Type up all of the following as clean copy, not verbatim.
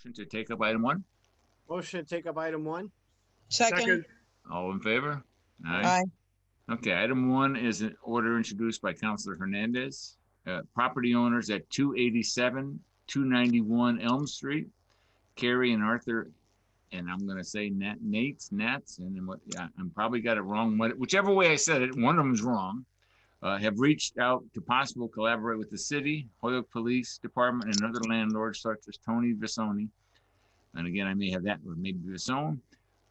Motion to take up item 1. Motion to take up item 1. Second. All in favor? Aye. Okay, item 1 is an order introduced by Councilor Hernandez. Property owners at 287, 291 Elm Street, Carrie and Arthur, and I'm going to say Naatz, and then what? Yeah, I'm probably got it wrong. Whichever way I said it, one of them is wrong. Have reached out to possible collaborate with the city, Holyoke Police Department, and other landlords such as Tony Visone. And again, I may have that, or maybe Visone,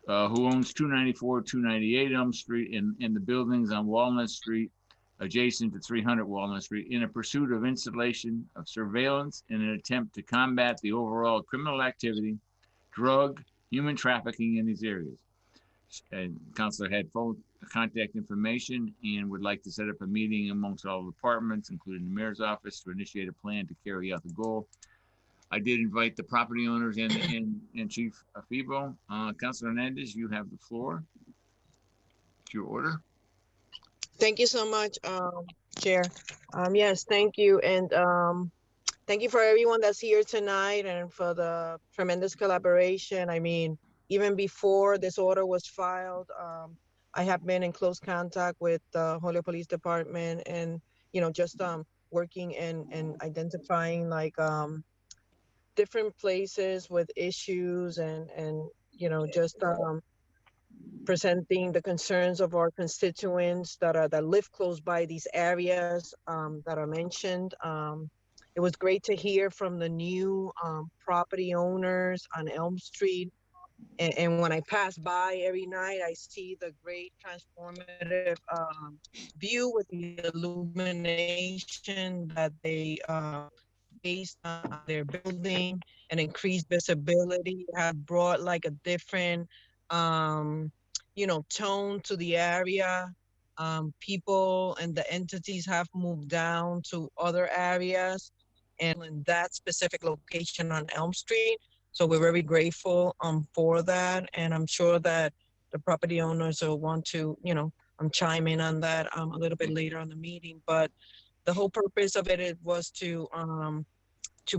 who owns 294, 298 Elm Street and the buildings on Walnut Street, adjacent to 300 Walnut Street, in a pursuit of installation of surveillance in an attempt to combat the overall criminal activity, drug, human trafficking in these areas. And Councilor had phone contact information and would like to set up a meeting amongst all departments, including the mayor's office, to initiate a plan to carry out the goal. I did invite the property owners and Chief Afibo. Councilor Hernandez, you have the floor. It's your order. Thank you so much, Chair. Yes, thank you. And thank you for everyone that's here tonight and for the tremendous collaboration. I mean, even before this order was filed, I have been in close contact with the Holyoke Police Department and, you know, just working and identifying like different places with issues and you know, just presenting the concerns of our constituents that live close by these areas that are mentioned. It was great to hear from the new property owners on Elm Street. And when I pass by every night, I see the great transformative view with the illumination that they based on their building and increased visibility have brought like a different you know, tone to the area. People and the entities have moved down to other areas and in that specific location on Elm Street. So we're very grateful for that. And I'm sure that the property owners will want to, you know, chime in on that a little bit later on the meeting. But the whole purpose of it was to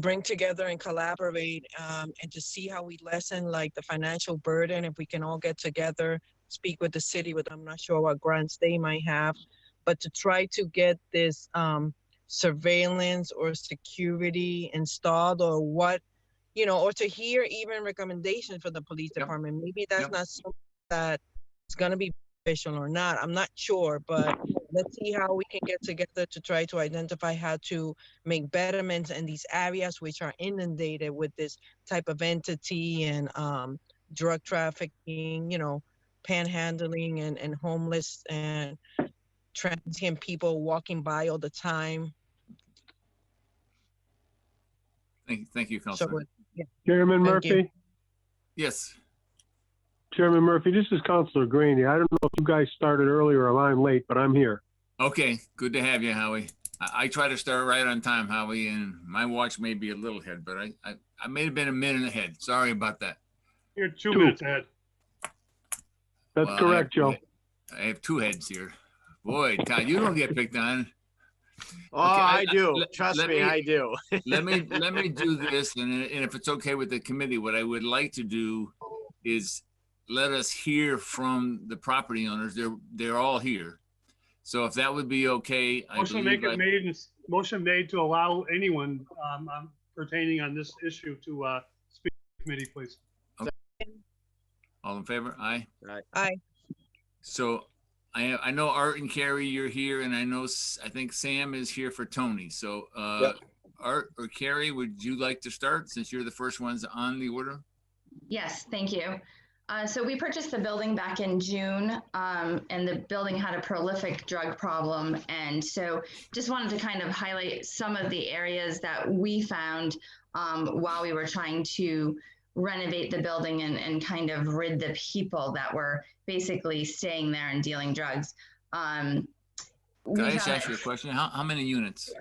bring together and collaborate and to see how we lessen like the financial burden if we can all get together, speak with the city with, I'm not sure what grants they might have, but to try to get this surveillance or security installed or what, you know, or to hear even recommendations for the police department. Maybe that's not something that is going to be beneficial or not. I'm not sure, but let's see how we can get together to try to identify how to make betterments in these areas which are inundated with this type of entity and drug trafficking, you know, panhandling and homeless and transient people walking by all the time. Thank you, Councilor. Yeah. Chairman Murphy? Yes. Chairman Murphy, this is Councilor Graney. I don't know if you guys started earlier or I'm late, but I'm here. Okay, good to have you, Howie. I try to start right on time, Howie, and my watch may be a little ahead, but I may have been a minute ahead. Sorry about that. You're 2 minutes ahead. That's correct, Joe. I have 2 heads here. Boy, Todd, you don't get picked on. Oh, okay, I do. Trust me, I do. let me do this, and if it's okay with the committee, what I would like to do is let us hear from the property owners. They're all here. So if that would be okay, Motion made to allow anyone pertaining on this issue to speak to the committee, please. Okay. All in favor? Aye. Aye. So I know Art and Carrie, you're here, and I think Sam is here for Tony. So Art or Carrie, would you like to start since you're the first ones on the order? Yes, thank you. So we purchased the building back in June, and the building had a prolific drug problem. And so just wanted to kind of highlight some of the areas that we found while we were trying to renovate the building and kind of rid the people that were basically staying there and dealing drugs. Can I just ask you a question? How many units?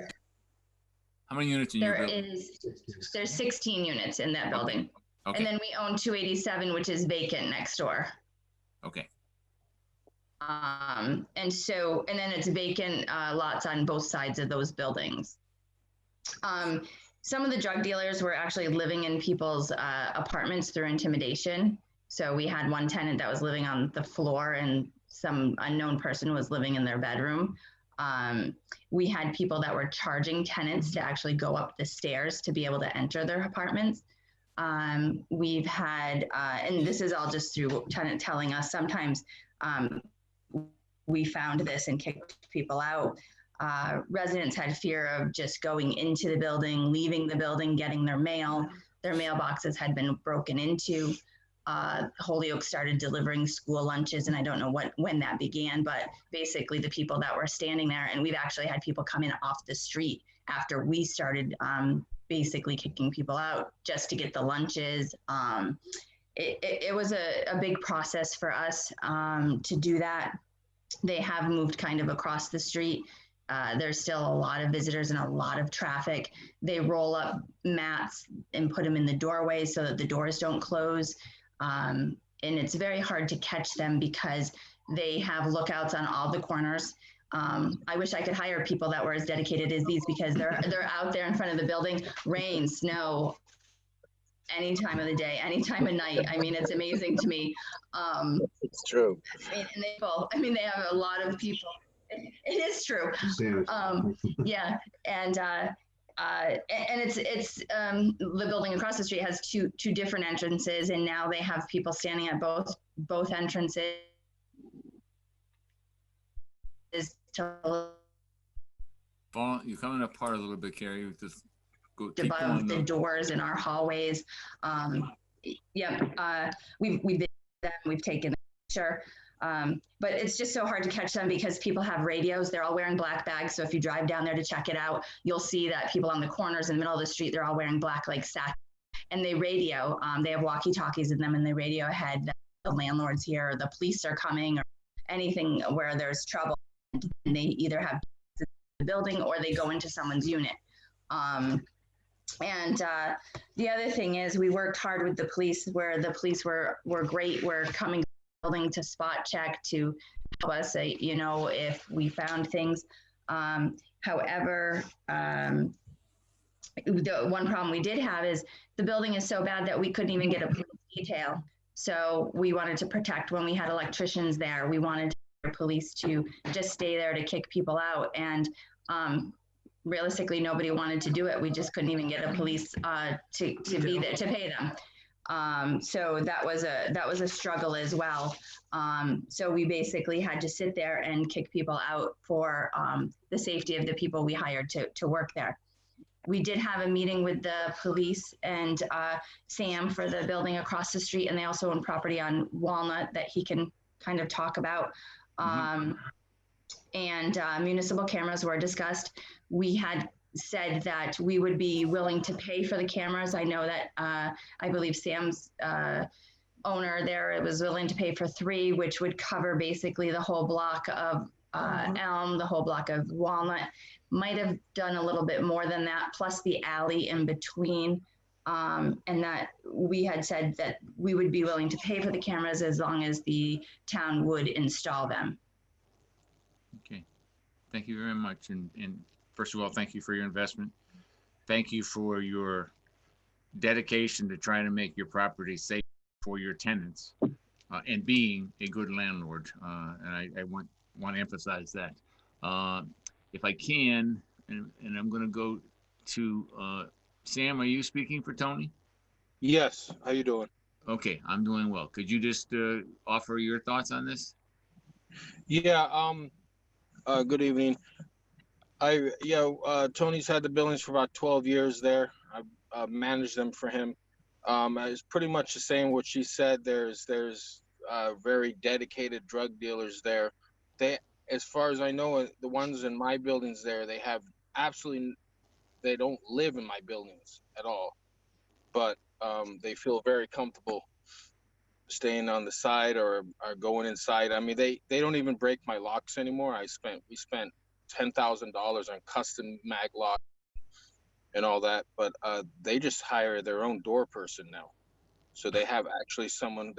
How many units in your building? There's 16 units in that building. Okay. And then we own 287, which is vacant next door. Okay. And then it's vacant lots on both sides of those buildings. some of the drug dealers were actually living in people's apartments through intimidation. So we had one tenant that was living on the floor and some unknown person was living in their bedroom. We had people that were charging tenants to actually go up the stairs to be able to enter their apartments. We've had, and this is all just through tenant telling us, sometimes we found this and kicked people out. Residents had fear of just going into the building, leaving the building, getting their mail. Their mailboxes had been broken into. Holyoke started delivering school lunches, and I don't know when that began, but basically the people that were standing there, and we've actually had people come in off the street after we started basically kicking people out just to get the lunches. It was a big process for us to do that. They have moved kind of across the street. There's still a lot of visitors and a lot of traffic. They roll up mats and put them in the doorways so that the doors don't close. And it's very hard to catch them because they have lookouts on all the corners. I wish I could hire people that were as dedicated as these because they're out there in front of the building, rain, snow, any time of the day, any time of night. I mean, it's amazing to me. It's true. I mean, they have a lot of people. It is true. Yeah, and it's the building across the street has two different entrances, and now they have people standing at both entrances. You're coming apart a little bit, Carrie. Just go keep Above going. the doors in our hallways. We've been them. We've taken a picture. But it's just so hard to catch them because people have radios. They're all wearing black bags. So if you drive down there to check it out, you'll see that people on the corners in the middle of the street, they're all wearing black like sacks. And they radio, they have walkie-talkies in them, and they radio ahead that the landlord's here, or the police are coming, or anything where there's trouble. And they either have the building or they go into someone's unit. The other thing is we worked hard with the police, where the police were great. We're coming building to spot check to help us, if we found things. However, the one problem we did have is the building is so bad that we couldn't even get a police detail. So we wanted to protect when we had electricians there. We wanted police to just stay there to kick people out. And realistically, nobody wanted to do it. We just couldn't even get a police to be there to pay them. So that was a struggle as well. So we basically had to sit there and kick people out for the safety of the people we hired to work there. We did have a meeting with the police and Sam for the building across the street, and they also own property on Walnut that he can kind of talk about. Municipal cameras were discussed. We had said that we would be willing to pay for the cameras. I know that I believe Sam's owner there was willing to pay for 3, which would cover basically the whole block of Elm, the whole block of Walnut. Might have done a little bit more than that, plus the alley in between. And that we had said that we would be willing to pay for the cameras as long as the town would install them. Okay, thank you very much. And first of all, thank you for your investment. Thank you for your dedication to trying to make your property safe for your tenants and being a good landlord. And I want to emphasize that. If I can, and I'm going to go to Sam, are you speaking for Tony? Yes. How you doing? Okay, I'm doing well. Could you just offer your thoughts on this? Yeah. Good evening. Tony's had the buildings for about 12 years there. I've managed them for him. It's pretty much the same what she said. There's very dedicated drug dealers there. As far as I know, the ones in my buildings there, they don't live in my buildings at all, but they feel very comfortable staying on the side or going inside. I mean, they don't even break my locks anymore. We spent $10,000 on custom mag lock and all that, but they just hire their own door person now. So they have actually someone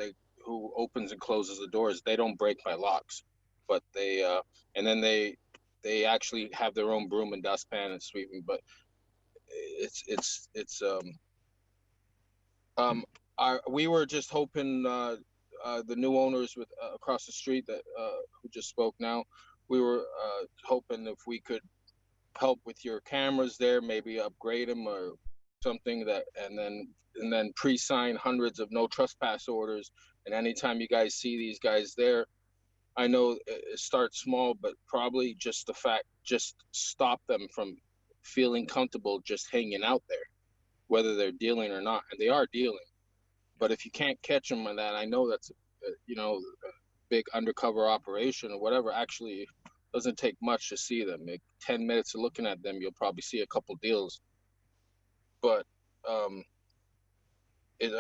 who opens and closes the doors. They don't break my locks, but they actually have their own broom and dustpan and sweeping. But we were just hoping the new owners with across the street that who just spoke now, we were hoping if we could help with your cameras there, maybe upgrade them or something, that and then pre-sign hundreds of no trespass orders, and anytime you guys see these guys there, I know it starts small, but probably just stop them from feeling comfortable just hanging out there, whether they're dealing or not, and they are dealing. But if you can't catch them on that, I know that's a big undercover operation or whatever. Actually, doesn't take much to see them. 10 minutes of looking at them, you'll probably see a couple deals. But I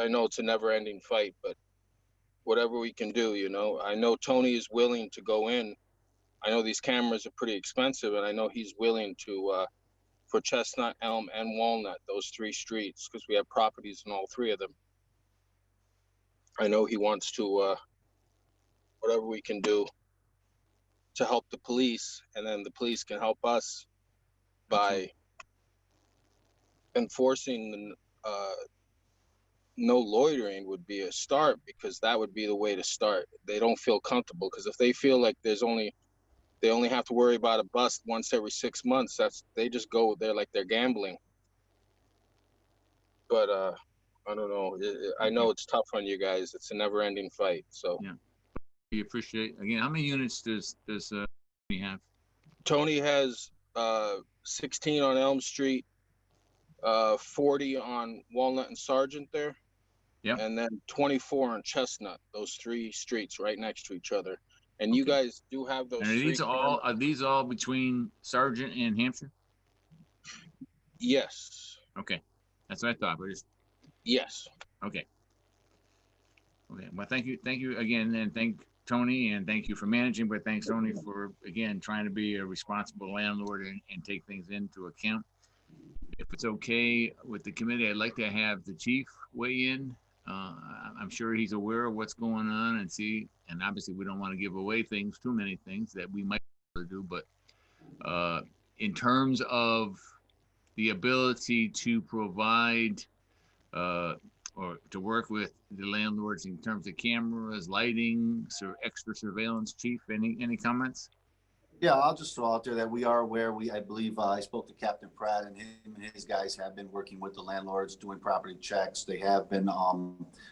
know it's a never-ending fight, but whatever we can do, I know Tony is willing to go in. I know these cameras are pretty expensive, and I know he's willing to for Chestnut, Elm, and Walnut, those 3 streets, because we have properties in all 3 of them. I know he wants to whatever we can do to help the police, and then the police can help us by enforcing no loitering would be a start, because that would be the way to start. They don't feel comfortable, because if they feel like they only have to worry about a bust once every 6 months, they just go there like they're gambling. But I don't know. I know it's tough on you guys. It's a never-ending fight. So yeah, we appreciate. Again, how many units does we have? Tony has 16 on Elm Street, 40 on Walnut and Sargent there. Yeah. And then 24 on Chestnut, those 3 streets right next to each other. And you guys do have those. And are these all between Sargent and Hampshire? Yes. Okay, that's what I thought. But yes. Okay. Well, thank you again, and thank Tony, and thank you for managing. But thanks, Tony, for again trying to be a responsible landlord and take things into account. If it's okay with the committee, I'd like to have the chief weigh in. I'm sure he's aware of what's going on and obviously we don't want to give away too many things that we might be able to do, but in terms of the ability to provide or to work with the landlords in terms of cameras, lighting, extra surveillance, chief, any comments? Yeah, I'll just throw out there that we are aware. I believe I spoke to Captain Pratt, and him and his guys have been working with the landlords, doing property checks. They have been,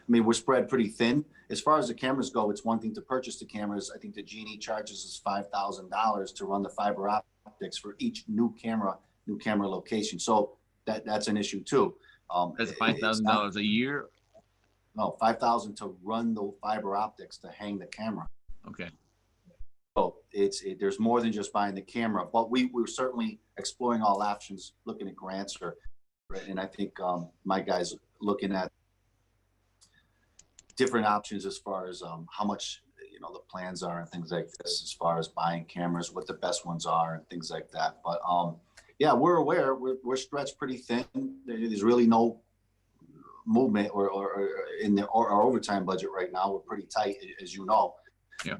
we're spread pretty thin. As far as the cameras go, it's one thing to purchase the cameras. I think the Genie charges us $5,000 to run the fiber optics for each new camera location. So that's an issue too. That's $5,000 a year? No, $5,000 to run the fiber optics to hang the camera. Okay. So there's more than just buying the camera, but we're certainly exploring all options, looking at grants and I think my guys looking at different options as far as how much the plans are and things like this, as far as buying cameras, what the best ones are and things like that. But yeah, we're aware we're stretched pretty thin. There's really no movement or in our overtime budget right now. We're pretty tight, as you know. Yeah.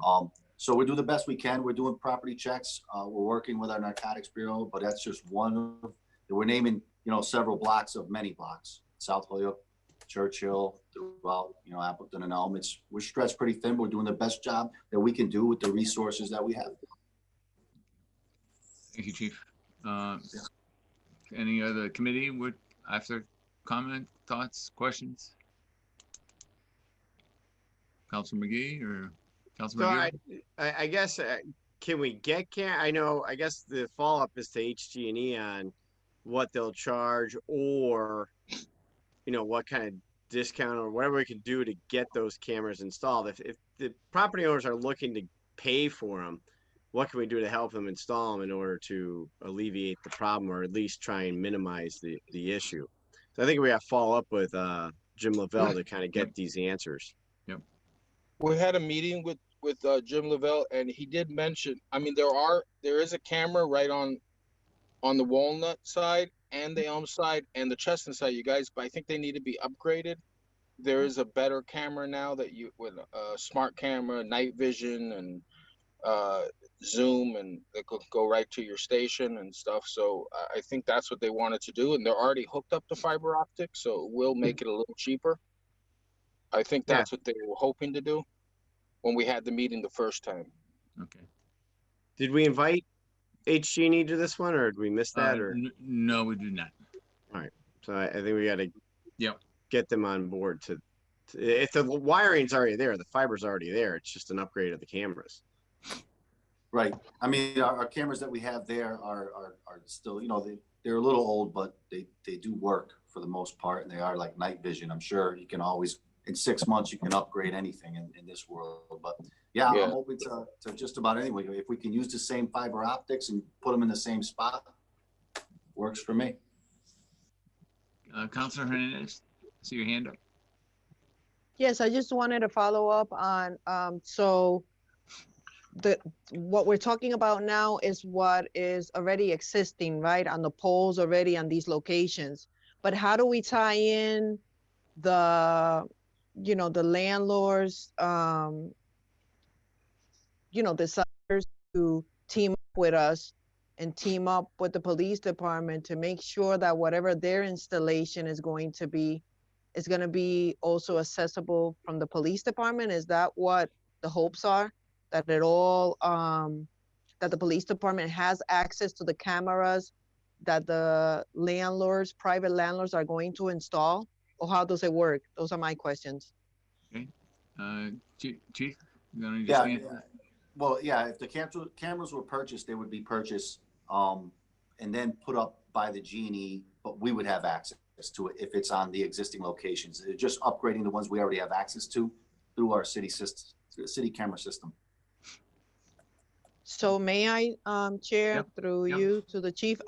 So we do the best we can. We're doing property checks. We're working with our narcotics bureau, but that's just one of, we're naming, several blocks of many blocks, South Holyoke, Churchill, throughout, Appleton and Elm. We're stretched pretty thin. But we're doing the best job that we can do with the resources that we have. Thank you, Chief. Any other committee would after comment, thoughts, questions? Councilor McGee or Councilor McGee? I guess, can we get I guess the follow-up is to HG&E on what they'll charge, or, what kind of discount or whatever we can do to get those cameras installed. If the property owners are looking to pay for them, what can we do to help them install them in order to alleviate the problem, or at least try and minimize the issue? So I think we have to follow up with Jim Lavelle to kind of get these answers. Yep. We had a meeting with Jim Lavelle, and he did mention, there is a camera right on the Walnut side and the Elm side and the Chestnut side, you guys, but I think they need to be upgraded. There is a better camera now with a smart camera, night vision, and Zoom, and they could go right to your station and stuff. So I think that's what they wanted to do, and they're already hooked up to fiber optic, so it will make it a little cheaper. I think Yeah. that's what they were hoping to do when we had the meeting the first time. Okay. Did we invite HG&E to this one, or did we miss that? Or No, we do not. so I think we got to Yep. get them on board to if the wiring's already there, the fiber's already there. It's just an upgrade of the cameras. Right. I mean, our cameras that we have there are still, you know, they're a little old, but they do work for the most part, and they are like night vision. I'm sure you can always, in 6 months, you can upgrade anything in this world. But yeah, Yeah. I'm open to just about anyway. If we can use the same fiber optics and put them in the same spot, works for me. Councilor Hernandez, see your hand up. Yes, I just wanted to follow up on, so what we're talking about now is what is already existing, right? On the poles already on these locations. But how do we tie in the, you know, the landlords, you know, the sellers to team up with us and team up with the police department to make sure that whatever their installation is going to be also accessible from the police department? Is that what the hopes are? That it all, that the police department has access to the cameras that the landlords, private landlords are going to install? Or how does it work? Those are my questions. Okay. Chief, you gonna Yeah. understand? Well, yeah, if the cameras were purchased, they would be purchased and then put up by the G&E, but we would have access to it if it's on the existing locations. They're just upgrading the ones we already have access to through our city camera system. So may I, Chair, Yep, through yep. you to the chief?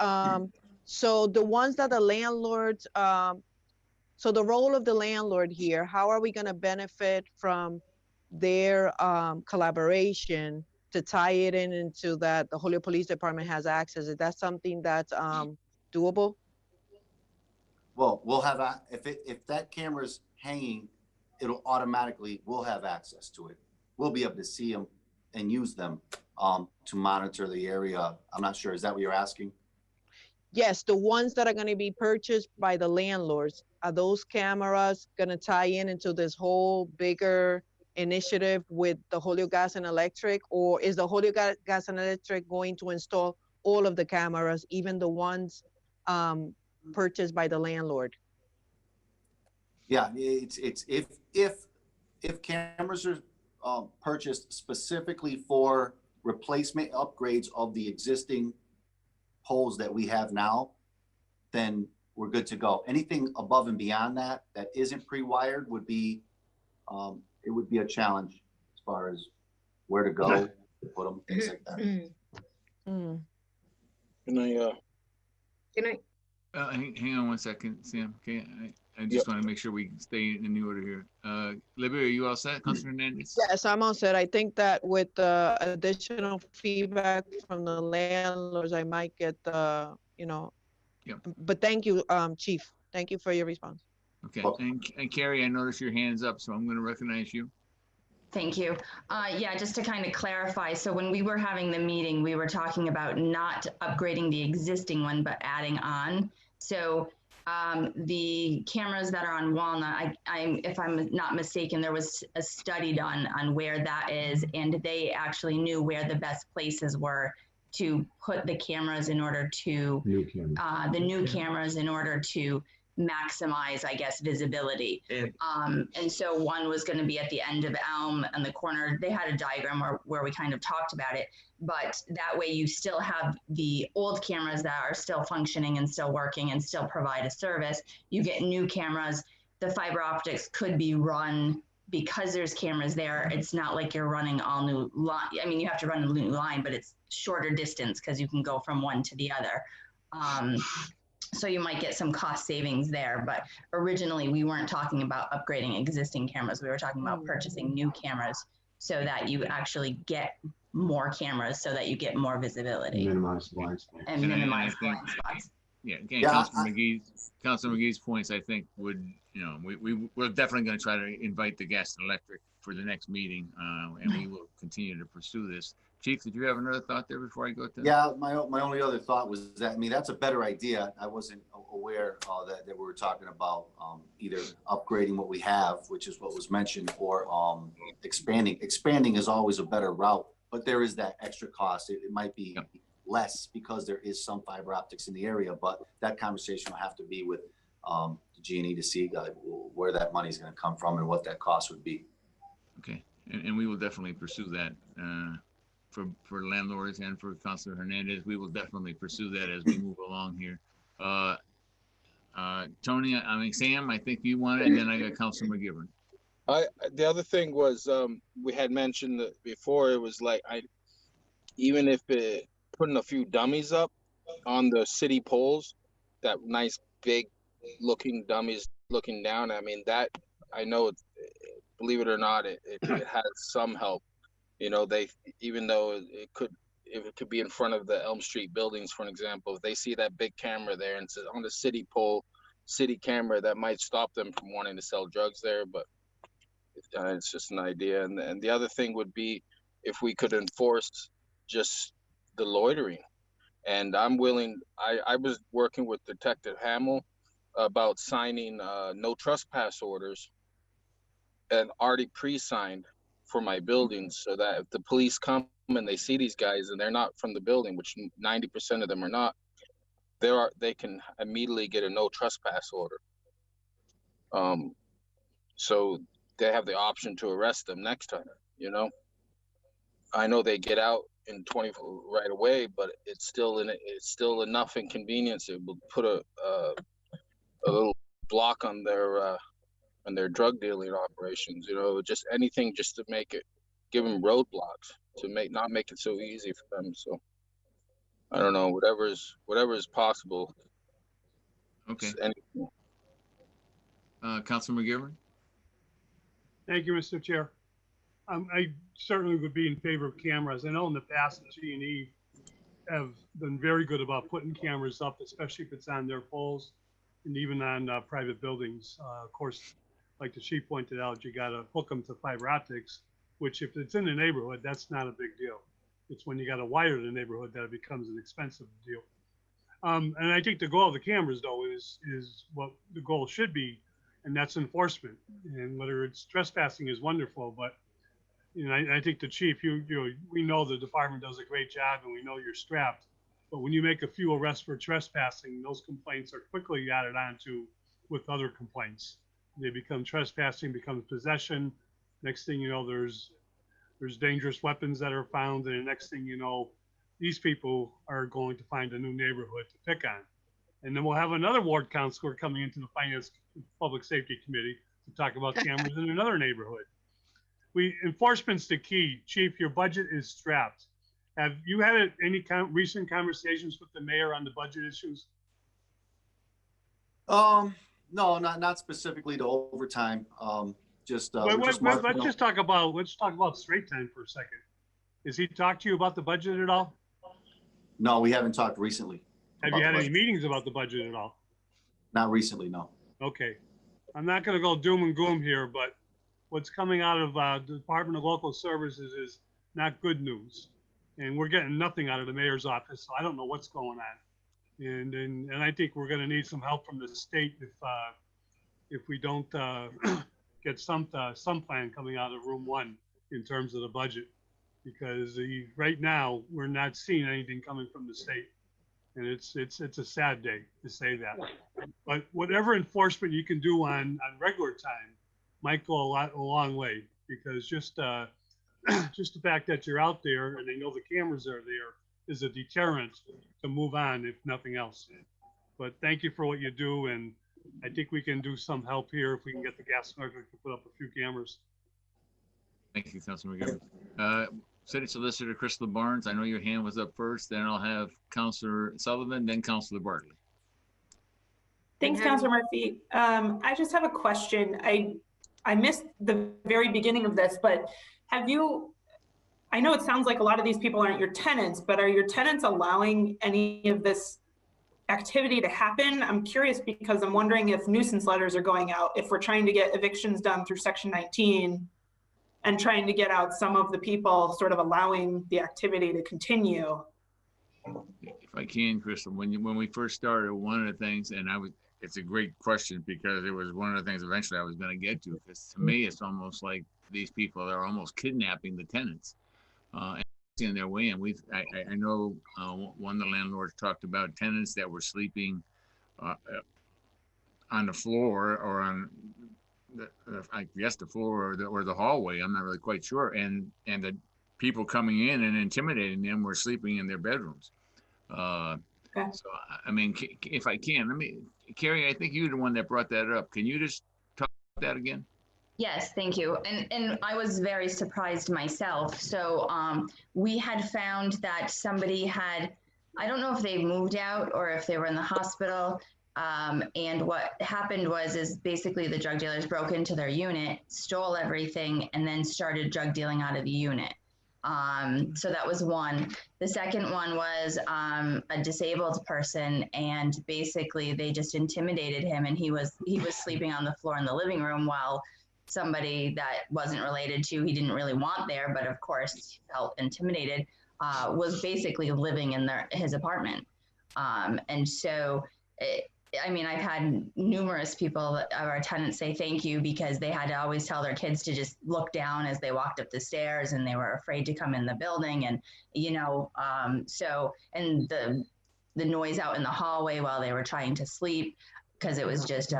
So the ones that the landlords, so the role of the landlord here, how are we gonna benefit from their collaboration to tie it into that the Holyoke Police Department has access? Is that something that's doable? Well, we'll have, if that camera's hanging, it'll automatically, we'll have access to it. We'll be able to see them and use them to monitor the area. I'm not sure, is that what you're asking? Yes, the ones that are gonna be purchased by the landlords, are those cameras gonna tie into this whole bigger initiative with the Holyoke Gas and Electric? Or is the Holyoke Gas and Electric going to install all of the cameras, even the ones purchased by the landlord? Yeah, it's if cameras are purchased specifically for replacement upgrades of the existing poles that we have now, then we're good to go. Anything above and beyond that isn't pre-wired would be it would be a challenge as far as where to go, put them, things like that. Mm. Can I? Hang on one second, Sam. Okay, I just want to make sure we stay in the order here. Libby, are you all set, Councilor Hernandez? Yes, I'm all set. I think that with the additional feedback from the landlords, I might get the, you know. Yep. But thank you, Chief. Thank you for your response. Okay, and Carrie, I noticed your hand's up, so I'm going to recognize you. Thank you. Yeah, just to kind of clarify, so when we were having the meeting, we were talking about not upgrading the existing one, but adding on. So the cameras that are on Walnut, if I'm not mistaken, there was a study done on where that is, and they actually knew where the best places were to put the cameras in order to, the new cameras in order to maximize, I guess, visibility. And so one was going to be at the end of Elm and the corner. They had a diagram where we kind of talked about it, but that way you still have the old cameras that are still functioning and still working and still provide a service. You get new cameras. The fiber optics could be run because there's cameras there. It's not like you're running all new line. I mean, you have to run a new line, but it's shorter distance because you can go from one to the other. So you might get some cost savings there, but originally we weren't talking about upgrading existing cameras. We were talking about purchasing new cameras so that you actually get more cameras so that you get more visibility. Minimize blind spots. And minimize blind spots. Yeah, again, Yeah, Councilor McGee's points, I think, would you know, we're definitely going to try to invite the gas and electric for the next meeting, and we will continue to pursue this. Chief, did you have another thought there before I go to? Yeah, my only other thought was that, I mean, that's a better idea. I wasn't aware that we were talking about either upgrading what we have, which is what was mentioned, or expanding. Expanding is always a better route, but there is that extra cost. It might be less because there is some fiber optics in the area, but that conversation will have to be with the G&E to see where that money is going to come from and what that cost would be. Okay, and we will definitely pursue that for landlords and for Councilor Hernandez. We will definitely pursue that as we move along here. Tony, I mean, Sam, I think you want it, and then I got Councilor McGivern. The other thing was we had mentioned that before, it was like even if putting a few dummies up on the city poles, that nice big looking dummies looking down. I mean, that I know, believe it or not, it has some help. You know, even though it could be in front of the Elm Street buildings, for an example, if they see that big camera there and it's on the city pole, city camera, that might stop them from wanting to sell drugs there. But it's just an idea. And the other thing would be if we could enforce just the loitering. And I'm willing, I was working with Detective Hamill about signing no trespass orders, and already pre-signed for my buildings, so that if the police come and they see these guys and they're not from the building, which 90% of them are not, they can immediately get a no trespass order. So they have the option to arrest them next time. You know, I know they get out in 24 right away, but it's still enough inconvenience. It will put a little block on their drug dealing operations. You know, just anything just to give them roadblocks to not make it so easy for them. So I don't know, whatever is possible. Okay. Councilor McGivern. Thank you, Mr. Chair. I certainly would be in favor of cameras. I know in the past, G&E have been very good about putting cameras up, especially if it's on their poles and even on private buildings. Of course, like the chief pointed out, you got to hook them to fiber optics, which if it's in the neighborhood, that's not a big deal. It's when you got to wire the neighborhood that it becomes an expensive deal. And I think the goal of the cameras, though, is what the goal should be, and that's enforcement. And whether it's trespassing is wonderful, but you know, I think the chief, we know the department does a great job, and we know you're strapped. But when you make a few arrests for trespassing, those complaints are quickly added onto with other complaints. They become trespassing, becomes possession. Next thing you know, there's dangerous weapons that are found, and the next thing you know, these people are going to find a new neighborhood to pick on. And then we'll have another ward councilor coming into the Finance Public Safety Committee to talk about cameras in another neighborhood. Enforcement's the key. Chief, your budget is strapped. Have you had any recent conversations with the mayor on the budget issues? No, not specifically to overtime. Let's just talk about straight time for a second. Has he talked to you about the budget at all? No, we haven't talked recently. Have you had any meetings about the budget at all? Not recently, no. Okay. I'm not going to go doom and gloom here, but what's coming out of the Department of Local Services is not good news. And we're getting nothing out of the mayor's office, so I don't know what's going on. And I think we're going to need some help from the state if we don't get some plan coming out of room one in terms of the budget, because right now we're not seeing anything coming from the state, and it's a sad day to say that. But whatever enforcement you can do on regular time might go a long way, because just the fact that you're out there and they know the cameras are there is a deterrent to move on, if nothing else. But thank you for what you do, and I think we can do some help here if we can get the gas network to put up a few cameras. Thank you, Councilor McGivern. City Solicitor Crystal Barnes, I know your hand was up first, then I'll have Councilor Sullivan, then Councilor Bartley. Thanks, Councilor Murphy. I just have a question. I missed the very beginning of this, but I know it sounds like a lot of these people aren't your tenants, but are your tenants allowing any of this activity to happen. I'm curious because I'm wondering if nuisance letters are going out, if we're trying to get evictions done through Section 19 and trying to get out some of the people sort of allowing the activity to continue. If I can, Crystal, when we first started, one of the things, and it's a great question because it was one of the things eventually I was going to get to, because to me, it's almost like these people are almost kidnapping the tenants and in their way. And I know one of the landlords talked about tenants that were sleeping on the floor or on I guess the floor or the hallway. I'm not really quite sure. And the people coming in and intimidating them were sleeping in their bedrooms. Okay. So, I mean, if I can, Carrie, I think you're the one that brought that up. Can you just talk about that again? Yes, thank you. And I was very surprised myself. So we had found that somebody had, I don't know if they moved out or if they were in the hospital. And what happened is basically the drug dealers broke into their unit, stole everything, and then started drug dealing out of the unit. So that was one. The second one was a disabled person, and basically they just intimidated him, and he was sleeping on the floor in the living room while somebody that wasn't related to, he didn't really want there, but of course felt intimidated, was basically living in his apartment. And so I mean, I've had numerous people, our tenants, say thank you because they had to always tell their kids to just look down as they walked up the stairs, and they were afraid to come in the building. And, you know, so, and the noise out in the hallway while they were trying to sleep, because it was just,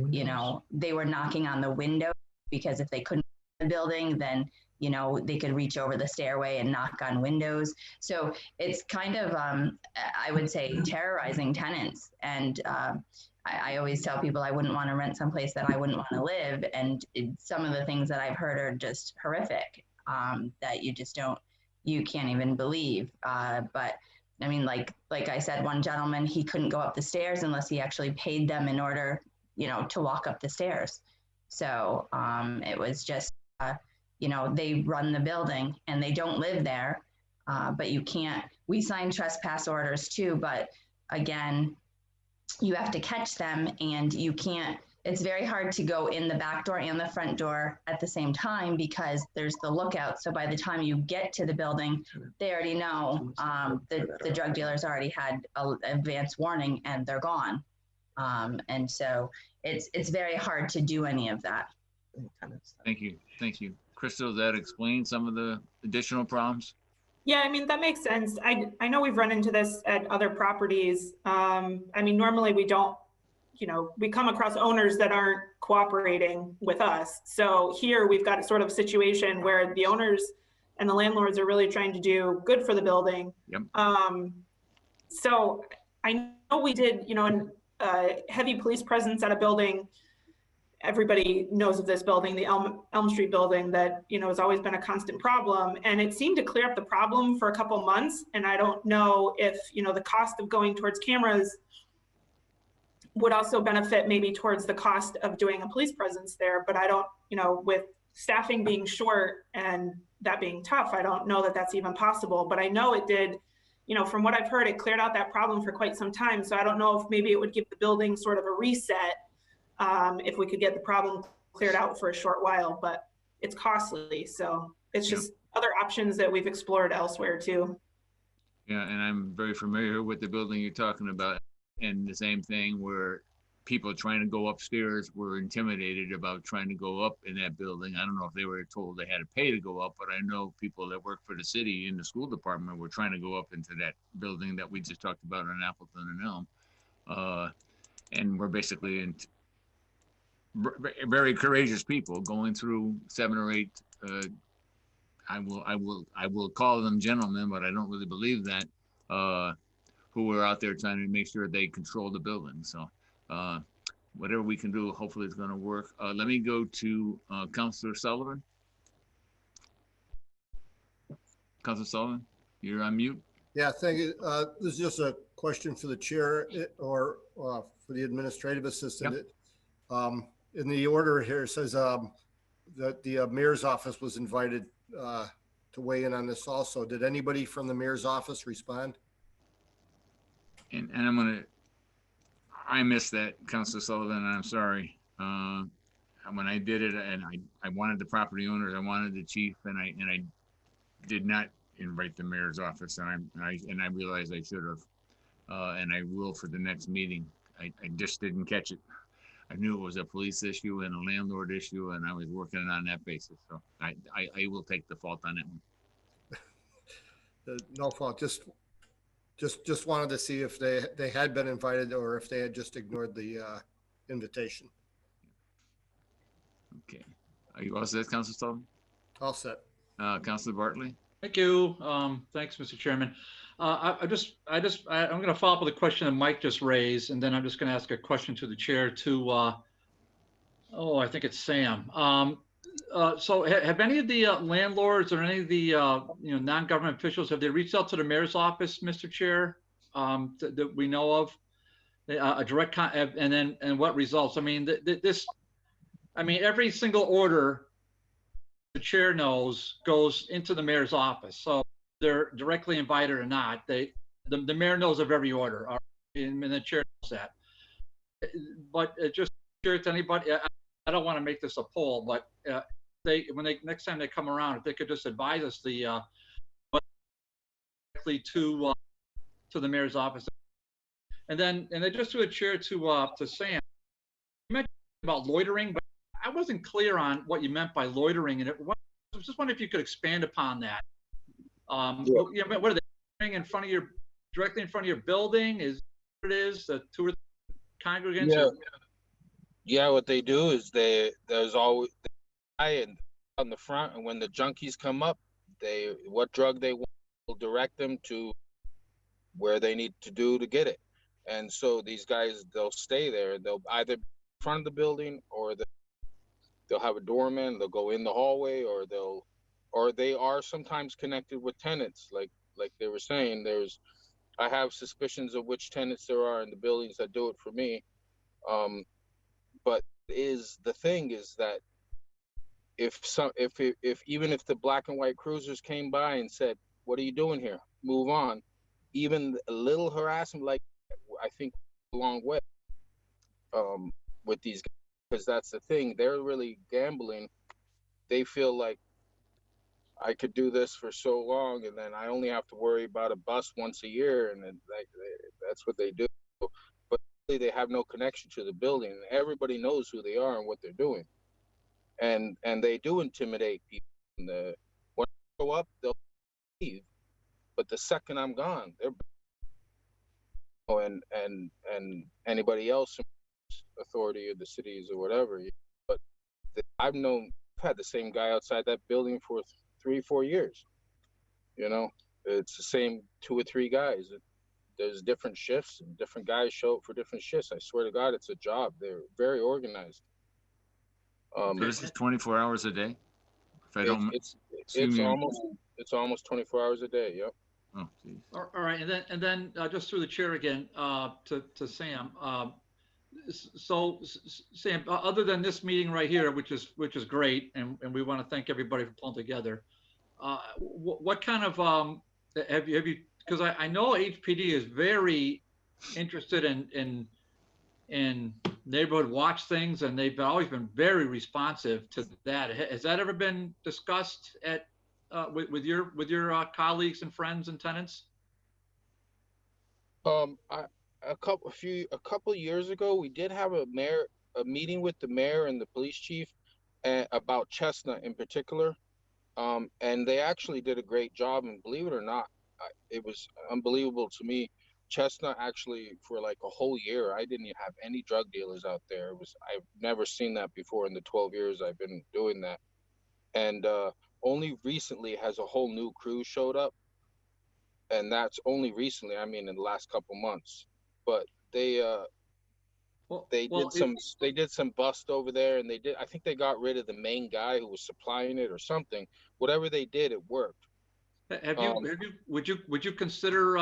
you know, they were knocking on the window because if they couldn't in the building, then, you know, they could reach over the stairway and knock on windows. So it's kind of, I would say, terrorizing tenants. And I always tell people I wouldn't want to rent someplace that I wouldn't want to live. And some of the things that I've heard are just horrific, that you can't even believe. But I mean, like I said, one gentleman, he couldn't go up the stairs unless he actually paid them in order, you know, to walk up the stairs. So it was just, you know, they run the building and they don't live there, but you can't, we sign trespass orders too, but again, you have to catch them and you can't, it's very hard to go in the back door and the front door at the same time because there's the lookout. So by the time you get to the building, they already know the drug dealers already had an advance warning and they're gone. And so it's very hard to do any of that. Thank you. Thank you. Crystal, that explains some of the additional problems? Yeah, I mean, that makes sense. I know we've run into this at other properties. I mean, normally we don't, you know, we come across owners that aren't cooperating with us. So here we've got a sort of situation where the owners and the landlords are really trying to do good for the building. Yep. So I know we did, you know, heavy police presence at a building. Everybody knows of this building, the Elm Street building that, you know, has always been a constant problem. And it seemed to clear up the problem for a couple months. And I don't know if, you know, the cost of going towards cameras would also benefit maybe towards the cost of doing a police presence there. But I don't, you know, with staffing being short and that being tough, I don't know that that's even possible. But I know it did, you know, from what I've heard, it cleared out that problem for quite some time. So I don't know if maybe it would give the building sort of a reset if we could get the problem cleared out for a short while, but it's costly. So it's just other options that we've explored elsewhere too. Yeah, and I'm very familiar with the building you're talking about. And the same thing where people trying to go upstairs were intimidated about trying to go up in that building. I don't know if they were told they had to pay to go up, but I know people that work for the city in the school department were trying to go up into that building that we just talked about on Appleton and Elm. And we're basically very courageous people going through 7 or 8 I will call them gentlemen, but I don't really believe that, who were out there trying to make sure they control the building. So whatever we can do, hopefully it's going to work. Let me go to Councilor Sullivan. Councilor Sullivan, you're on mute. Yeah, thank you. This is just a question for the chair or for the administrative assistant. Yep. In the order here, it says that the mayor's office was invited to weigh in on this also. Did anybody from the mayor's office respond? And I'm going to I missed that, Councilor Sullivan, and I'm sorry. When I did it, and I wanted the property owners, I wanted the chief, and I did not invite the mayor's office, and I realized I should have, and I will for the next meeting. I just didn't catch it. I knew it was a police issue and a landlord issue, and I was working on that basis. So I will take the fault on that one. No fault. Just wanted to see if they had been invited or if they had just ignored the invitation. Okay. Are you all set, Councilor Sullivan? All set. Councilor Bartley? Thank you. Thanks, Mr. Chairman. I'm going to follow up with a question that Mike just raised, and then I'm just going to ask a question to the chair to, I think it's Sam. So have any of the landlords or any of the non-government officials, have they reached out to the mayor's office, Mr. Chair, that we know of? A direct and what results? I mean, every single order the chair knows goes into the mayor's office. So they're directly invited or not, the mayor knows of every order, and the chair knows that. But just share it to anybody. I don't want to make this a poll, but next time they come around, if they could just advise us directly to the mayor's office, and then just to a chair to Sam. You mentioned about loitering, but I wasn't clear on what you meant by loitering, and I was just wondering if you could expand upon that. What are they doing directly in front of your building? Is what it is the two or three congregants? Yeah. What they do is there's always the guy on the front, and when the junkies come up, what drug they want will direct them to where they need to do to get it. And so these guys, they'll stay there. They'll either be in front of the building, or they'll have a doorman. They'll go in the hallway, or they are sometimes connected with tenants, like they were saying. I have suspicions of which tenants there are in the buildings that do it for me. But the thing is that if even if the black and white cruisers came by and said, "What are you doing here? Move on," even a little harassment, like, I think a long way with these guys, because that's the thing. They're really gambling. They feel like, I could do this for so long, and then I only have to worry about a bus once a year, and then that's what they do. But they have no connection to the building, and everybody knows who they are and what they're doing, and they do intimidate people. When I go up, they'll leave, but the second I'm gone, they're and anybody else in authority of the cities or whatever. But I've had the same guy outside that building for 3-4 years. It's the same 2 or 3 guys. There's different shifts, and different guys show up for different shifts. I swear to God, it's a job. They're very organized. So this is 24 hours a day? If I don't, it's almost 24 hours a day. Yep. Oh, geez. All right, and then just through the chair again to Sam. So Sam, other than this meeting right here, which is great, and we want to thank everybody for pulling together. What kind of have you? Because I know HPD is very interested in neighborhood watch things, and they've always been very responsive to that. Has that ever been discussed with your colleagues and friends and tenants? A couple years ago, we did have a meeting with the mayor and the police chief about Chestnut in particular, and they actually did a great job. And believe it or not, it was unbelievable to me. Chestnut actually, for like a whole year, I didn't have any drug dealers out there. I've never seen that before in the 12 years I've been doing that. And only recently has a whole new crew showed up, and that's only recently. I mean, in the last couple months. But they did some bust over there, and I think they got rid of the main guy who was supplying it or something. Whatever they did, it worked. Would you consider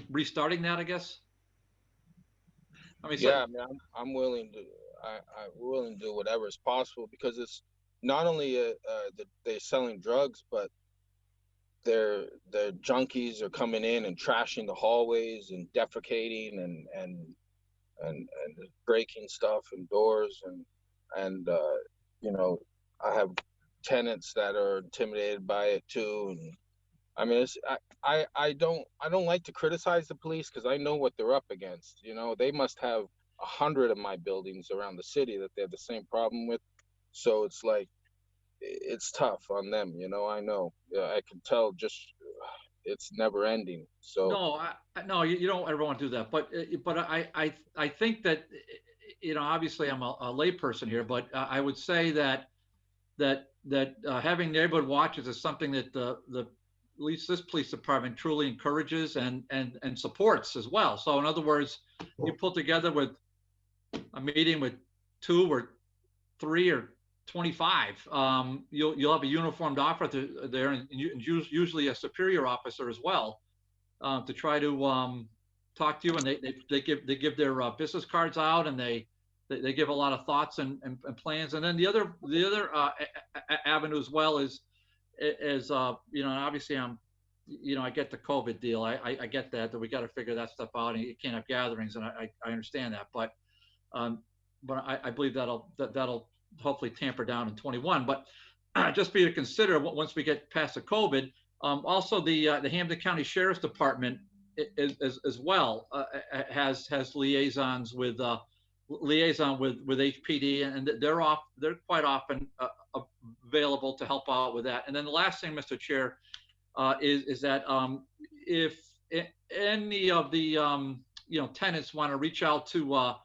restarting that, I guess? Yeah, I'm willing to. We're willing to do whatever is possible, because it's not only they're selling drugs, but the junkies are coming in and trashing the hallways and defecating and breaking stuff and doors and you know, I have tenants that are intimidated by it too. And I mean, I don't like to criticize the police because I know what they're up against. You know, they must have 100 of my buildings around the city that they have the same problem with. So it's like, it's tough on them. You know, I know. Yeah, I can tell. Just it's never ending. So No, no, you don't ever want to do that. But I think that, you know, obviously I'm a layperson here, but I would say that having neighborhood watches is something that the at least this police department truly encourages and supports as well. So in other words, you pull together with a meeting with 2 or 3 or 25, you'll have a uniformed officer there, and usually a superior officer as well, to try to talk to you, and they give their business cards out, and they give a lot of thoughts and plans. And then the other avenue as well is you know, obviously I get the COVID deal. I get that we got to figure that stuff out, and you can't have gatherings, and I understand that, but I believe that'll hopefully tamper down in 21. But just for you to consider, once we get past the COVID, also the Hampden County Sheriff's Department as well has liaisons with HPD, and they're quite often available to help out with that. And then the last thing, Mr. Chair, is that if any of the you know, tenants want to reach out to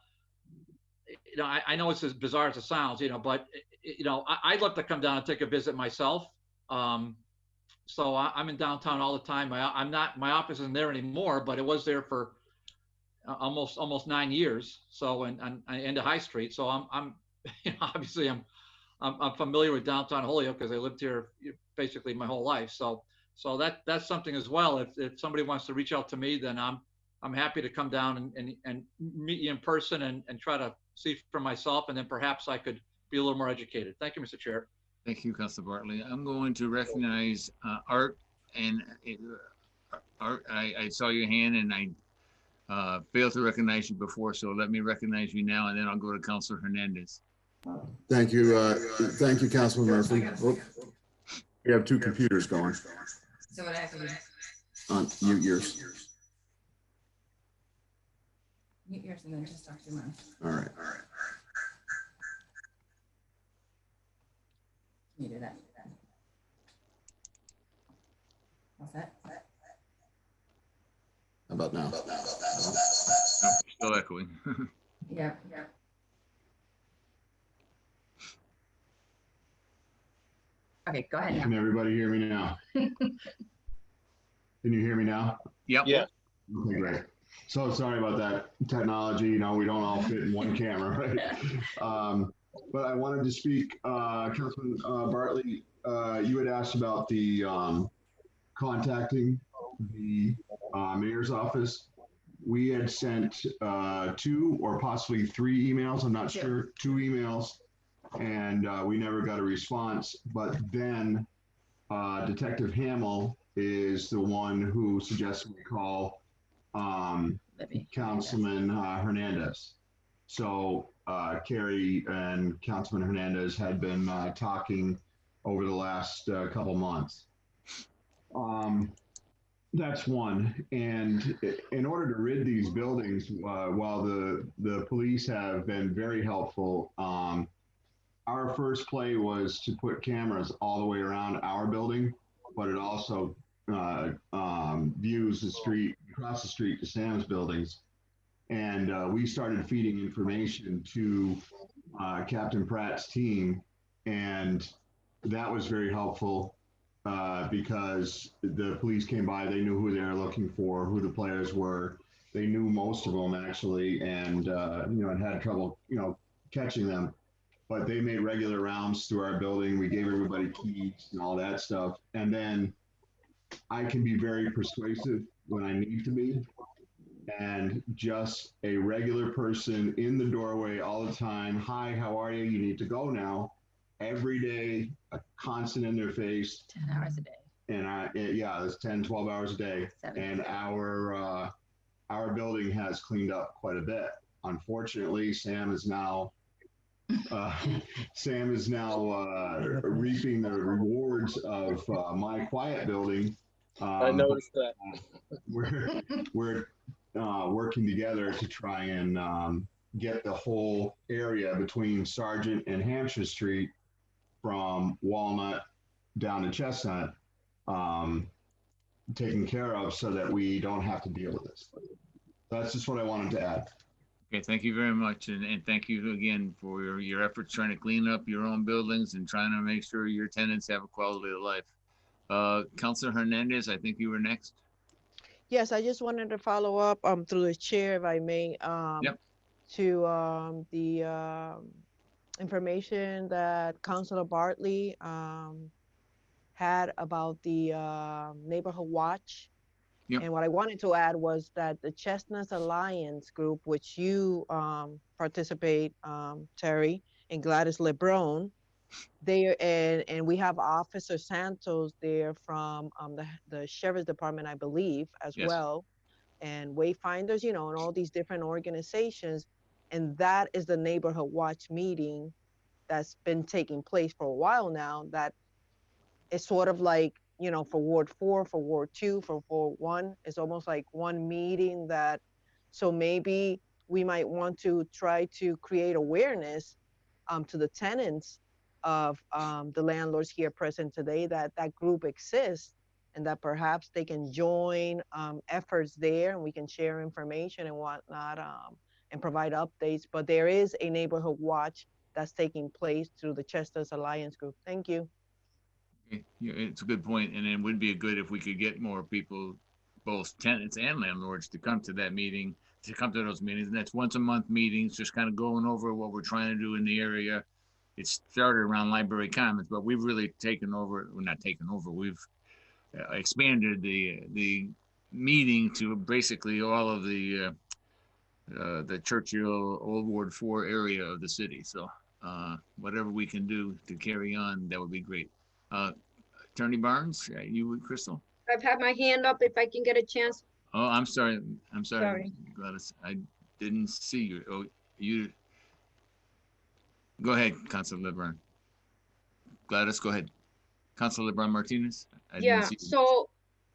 you know, I know it's as bizarre as it sounds, you know, but you know, I'd love to come down and take a visit myself. So I'm in downtown all the time. I'm not, my office isn't there anymore, but it was there for almost 9 years. So and into High Street. So I'm you know, obviously I'm familiar with downtown Holyoke because I lived here basically my whole life. So that's something as well. If somebody wants to reach out to me, then I'm happy to come down and meet you in person and try to see for myself, and then perhaps I could be a little more educated. Thank you, Mr. Chair. Thank you, Councilor Bartley. I'm going to recognize Art, and Art, I saw your hand and I failed to recognize you before, so let me recognize you now, and then I'll go to Councilor Hernandez. Thank you, Councilman Murphy. Oh, we have 2 computers going. So what I have to do? On mute yours. Mute yours and then just talk to mine. All right. Can you do that? What's that? How about now? Oh, still echoing. Yeah. Okay, go ahead now. Can everybody hear me now? Can you hear me now? Yep. yeah. Okay, great. So sorry about that technology. You know, we don't all fit in one camera, right? But I wanted to speak, Councilman Bartley, you had asked about the contacting the mayor's office. We had sent 2 or possibly 3 emails. I'm not sure, 2 emails, and we never got a response. But then Detective Hamill is the one who suggested we call Councilman Hernandez. So Carrie and Councilman Hernandez had been talking over the last couple months. That's one. And in order to rid these buildings, while the police have been very helpful, our first play was to put cameras all the way around our building, but it also views the street, across the street to Sam's buildings. And we started feeding information to Captain Pratt's team, and that was very helpful because the police came by, they knew who they were looking for, who the players were. They knew most of them actually, and and had trouble, catching them. But they made regular rounds through our building. We gave everybody keys and all that stuff. And then I can be very persuasive when I need to be. And just a regular person in the doorway all the time. Hi, how are you? You need to go now. Every day, a constant in their face. 10 hours a day. and yeah, it's 10, 12 hours a day. And our building has cleaned up quite a bit. Unfortunately, Sam is now reaping the rewards of my quiet building. I noticed that. We're working together to try and get the whole area between Sargent and Hampshire Street from Walnut down to Chestnut taken care of so that we don't have to deal with this. That's just what I wanted to add. Okay, thank you very much. And thank you again for your efforts trying to clean up your own buildings and trying to make sure your tenants have a quality of life. Councilor Hernandez, I think you were next. Yes, I just wanted to follow up through the chair, if I may, Yep. to the information that Councilor Bartley had about the neighborhood watch. Yep. And what I wanted to add was that the Chestnuts Alliance group, which you participate, Terry and Gladys LeBron, there, and we have Officer Santos there from the Sheriff's Department, I believe, as Yes. well, and Wayfinders, you know, and all these different organizations. And that is the neighborhood watch meeting that's been taking place for a while now. That is sort of like, you know, for Ward 4, for Ward 2, for Ward 1, it's almost like one meeting that, so maybe we might want to try to create awareness to the tenants of the landlords here present today that that group exists, and that perhaps they can join efforts there, and we can share information and whatnot, and provide updates. But there is a neighborhood watch that's taking place through the Chestnuts Alliance group. Thank you. Yeah, it's a good point, and it would be good if we could get more people, both tenants and landlords, to come to that meeting, to come to those meetings. And that's once a month meetings, just kind of going over what we're trying to do in the area. It started around Library Commons, but we've really taken over. Well, not taken over. We've expanded the meeting to basically all of the Churchill Old Ward 4 area of the city. So whatever we can do to carry on, that would be great. Attorney Barnes, you, Crystal? I've had my hand up if I can get a chance. Oh, I'm sorry. I'm sorry, Sorry. Gladys. I didn't see you. Oh, you. Go ahead, Councilor LeBron. Gladys, go ahead. Councilor LeBron Martinez. Yeah. So,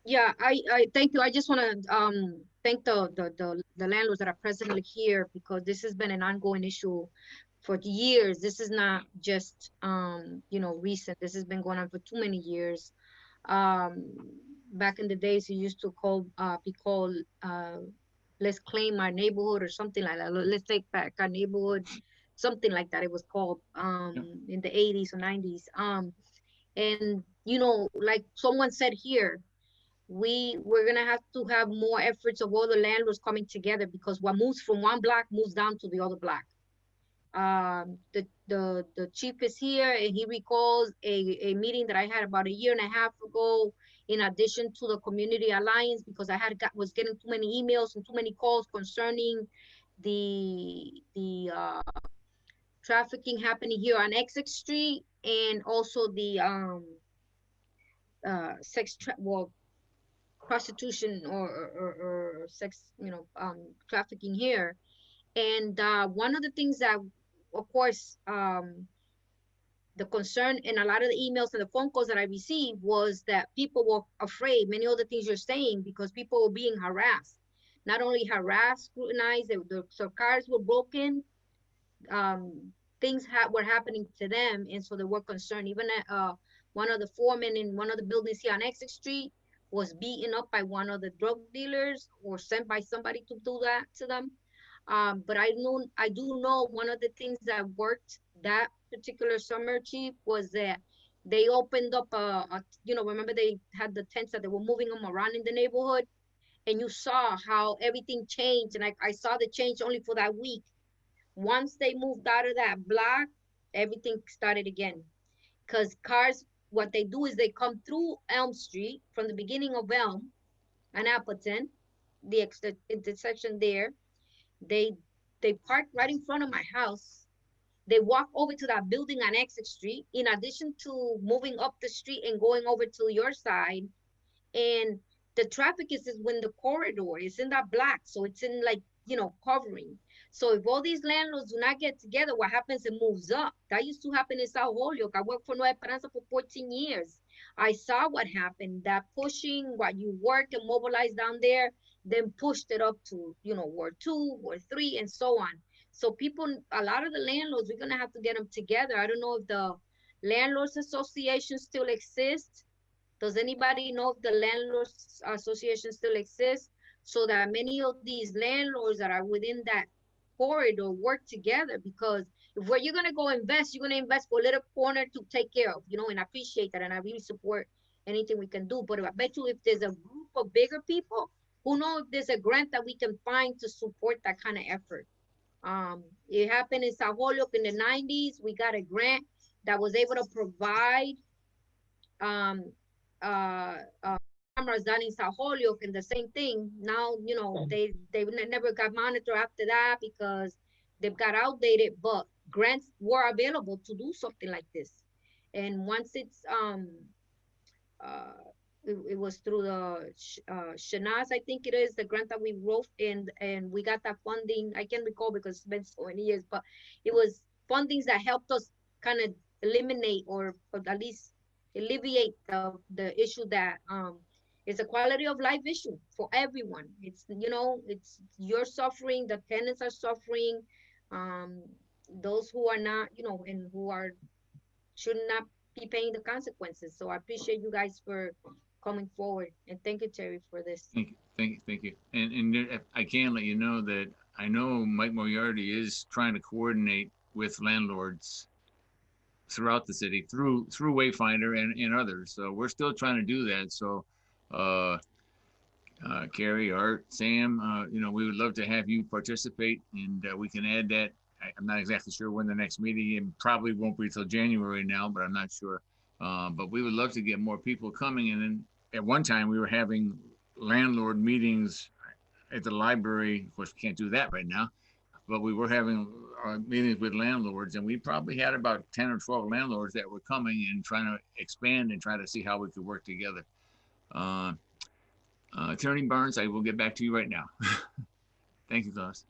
yeah, I thank you. I just want to thank the landlords that are presently here, because this has been an ongoing issue for years. This is not just you know, recent. This has been going on for too many years. Back in the days, it used to be called let's claim our neighborhood or something like that. Let's take back our neighborhood, something like that. It was called in the 80s or 90s. And you know, like someone said here, we're gonna have to have more efforts of all the landlords coming together, because what moves from one block moves down to the other block. The chief is here, and he recalls a meeting that I had about a year and a half ago, in addition to the community alliance, because I was getting too many emails and too many calls concerning the trafficking happening here on Essex Street, and also the prostitution or sex, you know, trafficking here. And one of the things that, of course, the concern in a lot of the emails and the phone calls that I received was that people were afraid, many of the things you're saying, because people were being harassed. Not only harassed, scrutinized, so cars were broken, things were happening to them, and so they were concerned. Even one of the foremen in one of the buildings here on Essex Street was beaten up by one of the drug dealers, or sent by somebody to do that to them. But I do know one of the things that worked that particular summer, Chief, was that they opened up you know, remember they had the tents that they were moving them around in the neighborhood, and you saw how everything changed. And I saw the change only for that week. Once they moved out of that block, everything started again. Because cars, what they do is they come through Elm Street from the beginning of Elm and Appleton, the intersection there. They park right in front of my house. They walk over to that building on Exit Street, in addition to moving up the street and going over to your side. And the traffic is when the corridor is in that black, so it's in like, you know, covering. So if all these landlords do not get together, what happens? It moves up. That used to happen in South Holyoke. I worked for Nueva Esperanza for 14 years. I saw what happened, that pushing what you work and mobilize down there, then pushed it up to, you know, Ward 2, Ward 3, and so on. So people, a lot of the landlords, we're gonna have to get them together. I don't know if the Landlords Association still exists. Does anybody know if the Landlords Association still exists? So that many of these landlords that are within that corridor work together, because if where you're gonna go invest, you're gonna invest for a little corner to take care of, you know, and I appreciate that, and I really support anything we can do. But I bet you if there's a group of bigger people, who knows if there's a grant that we can find to support that kind of effort. It happened in South Holyoke in the 90s. We got a grant that was able to provide cameras down in South Holyoke, and the same thing. Now, you know, they never got monitored after that because they've got outdated, but grants were available to do something like this. And once it's it was through the Shanaz, I think it is, the grant that we wrote, and we got that funding. I can't recall because it's been so many years, but it was fundings that helped us kind of eliminate or at least alleviate the issue that it's a quality of life issue for everyone. It's, you know, it's you're suffering, the tenants are suffering, those who are not, you know, and who are should not be paying the consequences. So I appreciate you guys for coming forward, and thank you, Terry, for this. Thank you. And I can let you know that I know Mike Moriarty is trying to coordinate with landlords throughout the city through Wayfinder and others. So we're still trying to do that. So Carrie, Art, Sam, you know, we would love to have you participate, and we can add that. I'm not exactly sure when the next meeting, and probably won't be till January now, but I'm not sure. But we would love to get more people coming. And then at one time we were having landlord meetings at the library. Of course, we can't do that right now, but we were having meetings with landlords, and we probably had about 10 or 12 landlords that were coming and trying to expand and try to see how we could work together. Attorney Barnes, I will get back to you right now. Thank you, Klaus.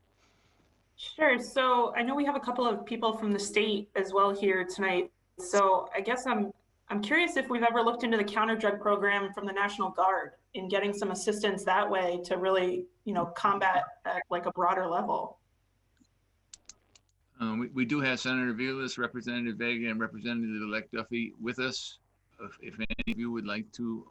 Sure. So I know we have a couple of people from the state as well here tonight. So I guess I'm curious if we've ever looked into the counter drug program from the National Guard in getting some assistance that way to really, you know, combat at like a broader level. We do have Senator Vilas, Representative Vega, and Representative-elect Duffy with us. If any of you would like to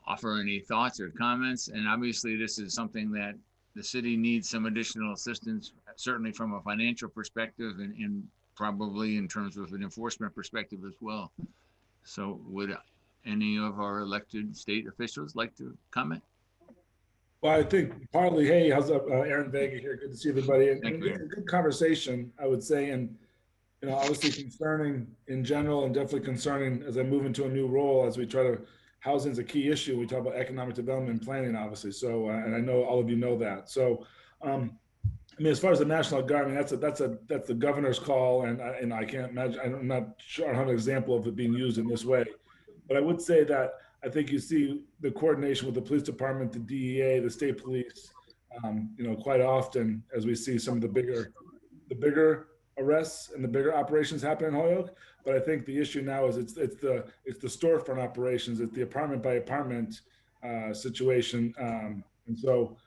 offer any thoughts or comments, and obviously this is something that the city needs some additional assistance, certainly from a financial perspective and probably in terms of an enforcement perspective as well. So would any of our elected state officials like to comment? Well, I think partly, hey, how's up? Aaron Vega here. Good to see everybody. And Thank it's a good conversation, I would say. And, you know, obviously concerning in general and definitely concerning as I move into a new role, as we try to, housing is a key issue. We talk about economic development and planning, obviously. So, and I know all of you know that. So, I mean, as far as the National Guard, I mean, that's the governor's call. And I can't imagine, I'm not sure I have an example of it being used in this way. But I would say that I think you see the coordination with the police department, the DEA, the state police, you know, quite often as we see some of the bigger arrests and the bigger operations happen in Holyoke. But I think the issue now is it's the storefront operations, it's the apartment by apartment situation, and so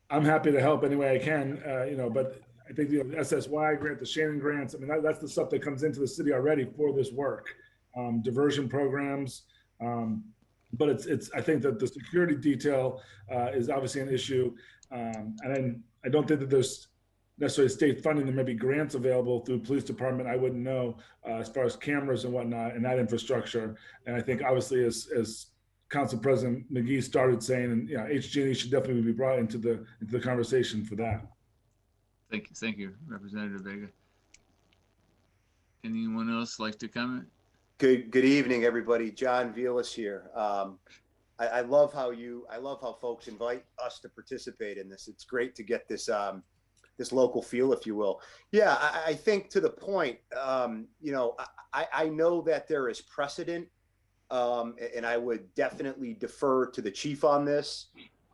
I'm happy to help any way I can, you know. But I think the SSY grant, the Shannon grants, I mean that's the stuff that comes into the city already for this work, diversion programs. But it's I think that the security detail is obviously an issue, and then I don't think that there's necessarily state funding. There may be grants available through police department. I wouldn't know as far as cameras and whatnot and that infrastructure. And I think obviously as Council President McGee started saying, and you know, HG&E should definitely be brought into the conversation for that. Thank you, Representative Vega. Anyone else like to comment? Good evening, everybody. John Vilas here. I love how folks invite us to participate in this. It's great to get this this local feel, if you will. Yeah, I think to the point, you know, I know that there is precedent, and I would definitely defer to the chief on this,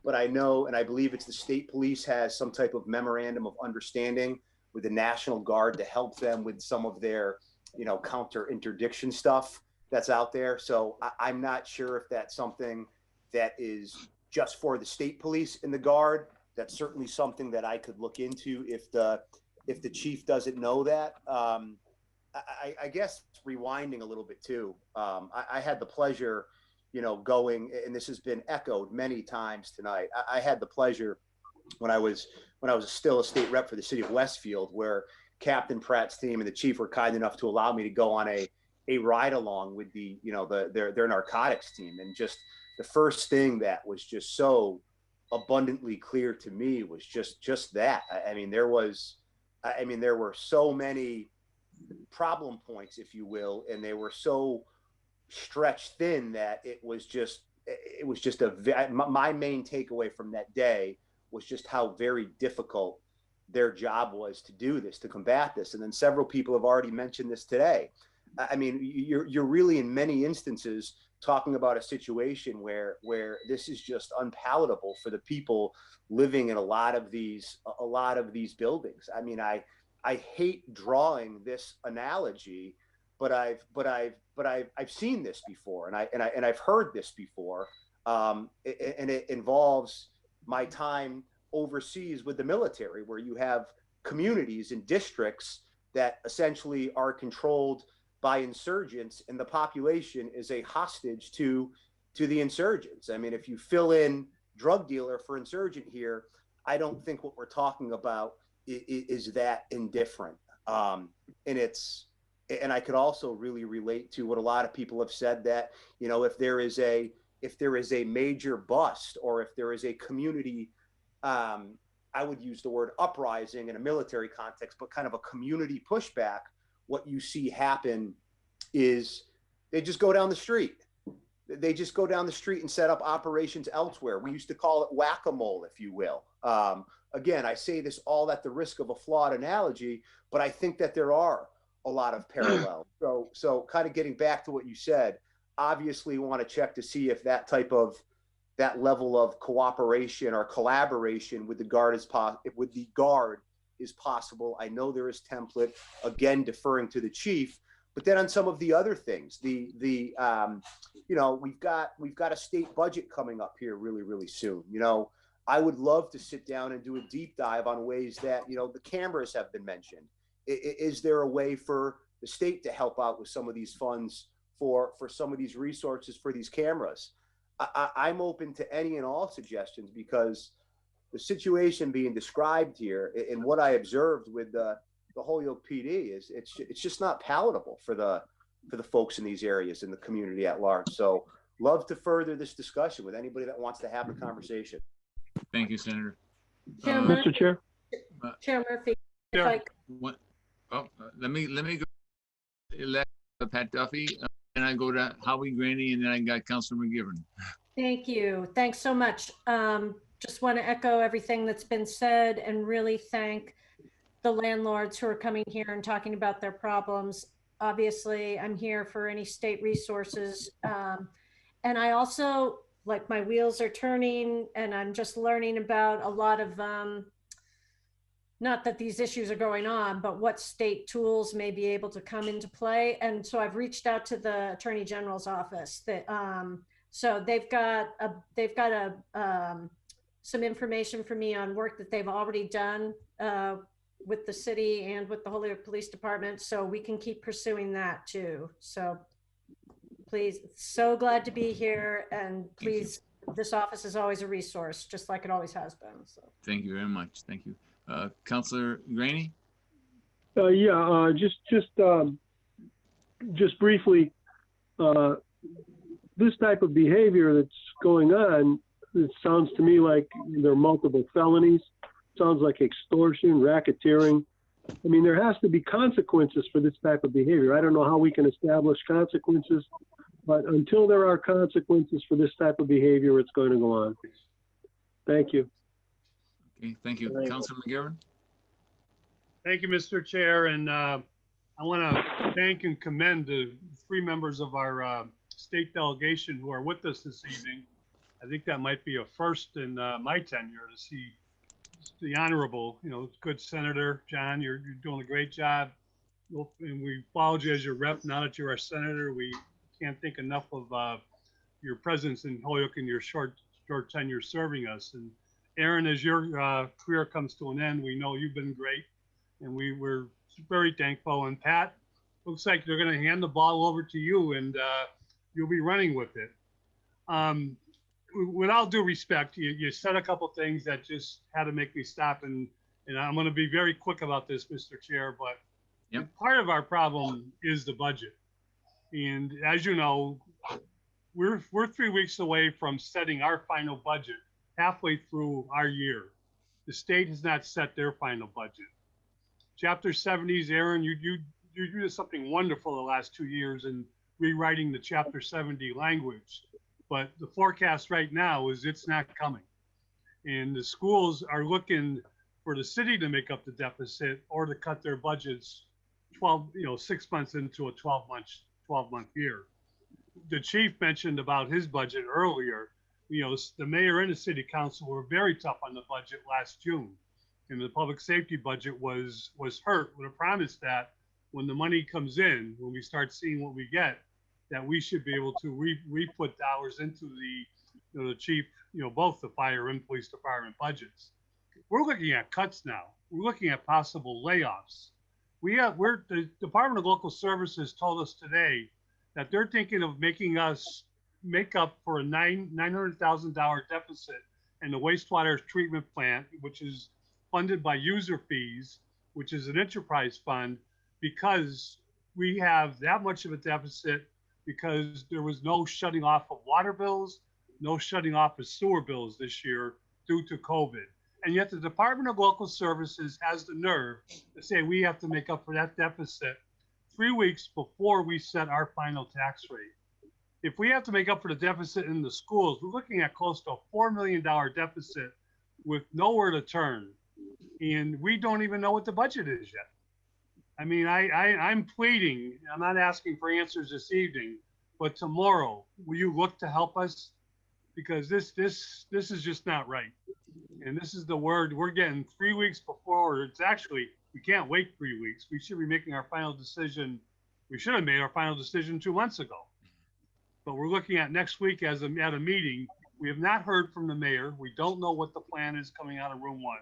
but I know, and I believe it's the state police has some type of memorandum of understanding with the National Guard to help them with some of their, you know, counter interdiction stuff that's out there. So I'm not sure if that's something that is just for the state police and the Guard. That's certainly something that I could look into if the chief doesn't know that. I guess rewinding a little bit too. I had the pleasure, you know, going, and this has been echoed many times tonight. I had the pleasure when I was still a state rep for the city of Westfield, where Captain Pratt's team and the chief were kind enough to allow me to go on a ride along with the, you know, their narcotics team. And just the first thing that was just so abundantly clear to me was just that. I mean, there were so many problem points, if you will, and they were so stretched thin that it was just my main takeaway from that day was just how very difficult their job was to do this, to combat this. And then several people have already mentioned this today. I mean, you're really in many instances talking about a situation where this is just unpalatable for the people living in a lot of these buildings. I mean, I hate drawing this analogy, but I've seen this before, and I've heard this before, and it involves my time overseas with the military, where you have communities and districts that essentially are controlled by insurgents, and the population is a hostage to the insurgents. I mean, if you fill in drug dealer for insurgent here, I don't think what we're talking about is that indifferent. And I could also really relate to what a lot of people have said, that, you know, if there is a major bust, or if there is a community, I would use the word uprising in a military context, but kind of a community pushback, what you see happen is they just go down the street. They just go down the street and set up operations elsewhere. We used to call it whack-a-mole, if you will. Again, I say this all at the risk of a flawed analogy, but I think that there are a lot of parallels. So kind of getting back to what you said, obviously want to check to see if that level of cooperation or collaboration with the Guard is possible. I know there is template, again, deferring to the chief, but then on some of the other things, you know, we've got a state budget coming up here really, really soon. You know, I would love to sit down and do a deep dive on ways that, you know, the cameras have been mentioned. Is there a way for the state to help out with some of these funds for some of these resources for these cameras? I'm open to any and all suggestions, because the situation being described here and what I observed with the Holyoke PD is it's just not palatable for the folks in these areas and the community at large. So love to further this discussion with anybody that wants to have the conversation. Thank you, Senator. Mr. Chair. Chair Murphy, Yeah. if I Let me go. Elect Pat Duffy, and I go to Howie Graney, and then I got Councilor McGivern. Thank you. Thanks so much. Just want to echo everything that's been said and really thank the landlords who are coming here and talking about their problems. Obviously, I'm here for any state resources. And I also, like, my wheels are turning and I'm just learning about a lot of, not that these issues are going on, but what state tools may be able to come into play. And so I've reached out to the Attorney General's office that, so they've got some information for me on work that they've already done with the city and with the Holyoke Police Department. So we can keep pursuing that too. So please, so glad to be here, and please, this office is always a resource, just like it always has been. So Thank you very much. Thank you. Councilor Graney? Just briefly, this type of behavior that's going on, it sounds to me like there are multiple felonies. Sounds like extortion, racketeering. I mean, there has to be consequences for this type of behavior. I don't know how we can establish consequences, but until there are consequences for this type of behavior, it's going to go on. Thank you. Okay, thank you. Councilor McGivern? Thank you, Mr. Chair, and I want to thank and commend the 3 members of our state delegation who are with us this evening. I think that might be a first in my tenure to see the honorable, good Senator John. You're doing a great job, and we followed you as your rep. Now that you're our senator, we can't think enough of your presence in Holyoke and your short tenure serving us. And Aaron, as your career comes to an end, we know you've been great, and we're very thankful. And Pat, looks like they're going to hand the ball over to you, and you'll be running with it. With all due respect, you said a couple things that just had to make me stop, and I'm going to be very quick about this, Mr. Chair, but part of our problem is the budget. And as you know, we're 3 weeks away from setting our final budget halfway through our year. The state has not set their final budget. Chapter 70s, Aaron, you did something wonderful the last 2 years in rewriting the Chapter 70 language. But the forecast right now is it's not coming. And the schools are looking for the city to make up the deficit or to cut their budgets 6 months into a 12-month year. The chief mentioned about his budget earlier. The mayor and the city council were very tough on the budget last June. And the public safety budget was hurt with a promise that when the money comes in, when we start seeing what we get, that we should be able to re-put dollars into the chief, both the fire and police department budgets. We're looking at cuts now. We're looking at possible layoffs. The Department of Local Services told us today that they're thinking of making us make up for a $900,000 deficit in the wastewater treatment plant, which is funded by user fees, which is an enterprise fund, because we have that much of a deficit because there was no shutting off of water bills, no shutting off of sewer bills this year due to COVID. And yet the Department of Local Services has the nerve to say we have to make up for that deficit 3 weeks before we set our final tax rate. If we have to make up for the deficit in the schools, we're looking at close to a $4 million deficit with nowhere to turn. And we don't even know what the budget is yet. I mean, I'm pleading, I'm not asking for answers this evening, but tomorrow, will you look to help us? Because this is just not right. And this is the word we're getting 3 weeks before. It's actually, we can't wait 3 weeks. We should be making our final decision. We should have made our final decision 2 months ago. But we're looking at next week at a meeting. We have not heard from the mayor. We don't know what the plan is coming out of room 1.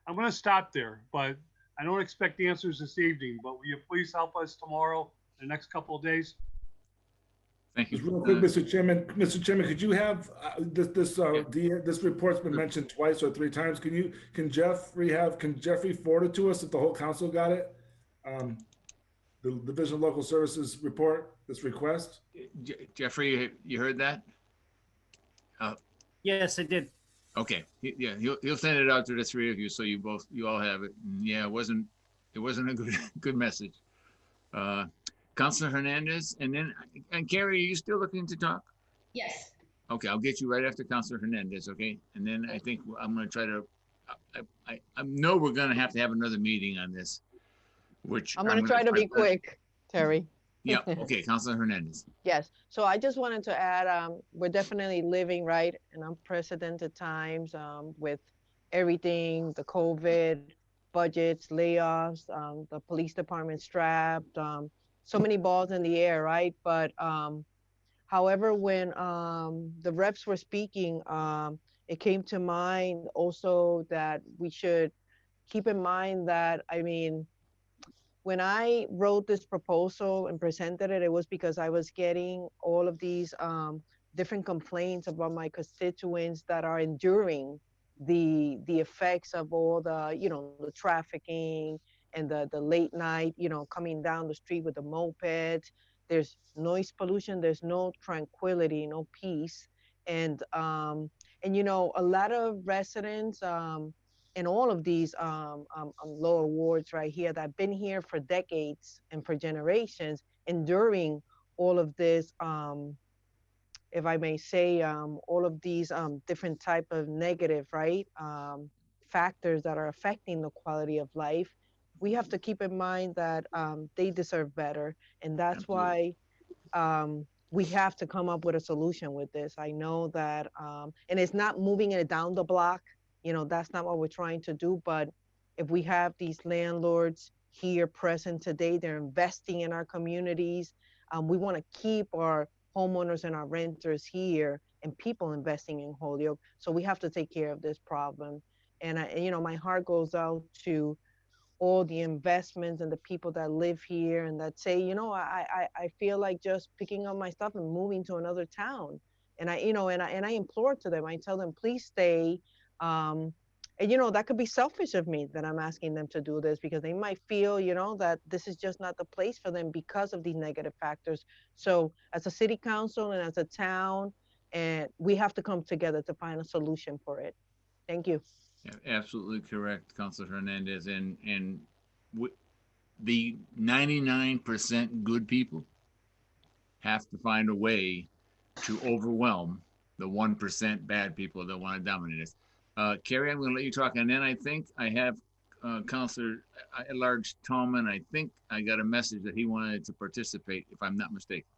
I'm going to stop there, but I don't expect answers this evening. But will you please help us tomorrow, the next couple of days? Thank you. Just real quick, Mr. Chairman. Mr. Chairman, could you have this report's been mentioned twice or 3 times? Can Jeffrey forward it to us if the whole council got it? The Division of Local Services report, this request. Jeffrey, you heard that? Yes, I did. Okay, yeah, he'll send it out to the 3 of you, so you all have it. Yeah, it wasn't a good message. Councilor Hernandez, and Carrie, are you still looking to talk? Yes. Okay, I'll get you right after Councilor Hernandez, okay? And then I think I'm going to try to. I know we're going to have another meeting on this, which I'm going to try to be quick, Terry. Yeah. Okay, Councilor Hernandez. Yes. So I just wanted to add, we're definitely living in unprecedented times with everything, the COVID, budgets, layoffs, the police department strapped, so many balls in the air, right? But however, when the reps were speaking, it came to mind also that we should keep in mind that, when I wrote this proposal and presented it, it was because I was getting all of these different complaints about my constituents that are enduring the effects of all the trafficking and the late night, coming down the street with the mopeds. There's noise pollution. There's no tranquility, no peace. And a lot of residents in all of these lower wards right here that have been here for decades and for generations, enduring all of this, if I may say, all of these different type of negative, right, factors that are affecting the quality of life, we have to keep in mind that they deserve better. And that's Absolutely. why we have to come up with a solution with this. I know that, and it's not moving it down the block, you know, that's not what we're trying to do. But if we have these landlords here present today, they're investing in our communities. We want to keep our homeowners and our renters here and people investing in Holyoke. So we have to take care of this problem. And you know, my heart goes out to all the investments and the people that live here and that say, you know, I feel like just picking up my stuff and moving to another town. And I, you know, and I implore to them, I tell them, please stay. And, you know, that could be selfish of me that I'm asking them to do this, because they might feel, you know, that this is just not the place for them because of these negative factors. So as a city council and as a town, and we have to come together to find a solution for it. Thank you. Yeah, absolutely correct, Councilor Hernandez. And the 99% good people have to find a way to overwhelm the 1% bad people that want to dominate us. Carrie, I'm going to let you talk, and then I think I have Councilor at Large Tallman. I think I got a message that he wanted to participate, if I'm not mistaken.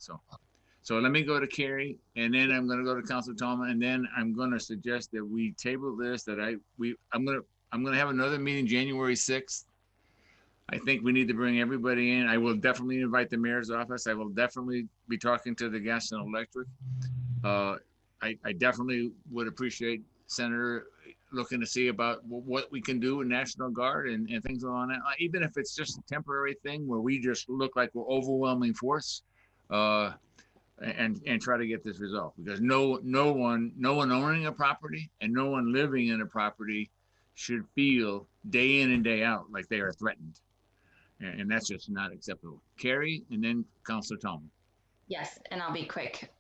So let me go to Carrie, and then I'm going to go to Councilor Tallman, and then I'm going to suggest that we table this. I'm going to have another meeting January 6th. I think we need to bring everybody in. I will definitely invite the mayor's office. I will definitely be talking to the gas and electric. I definitely would appreciate Senator looking to see about what we can do in National Guard and things along that. Even if it's just a temporary thing where we just look like we're overwhelming force, and try to get this resolved, because no one owning a property and no one living in a property should feel day in and day out like they are threatened, and that's just not acceptable. Carrie, and then Councilor Tallman. Yes, and I'll be quick.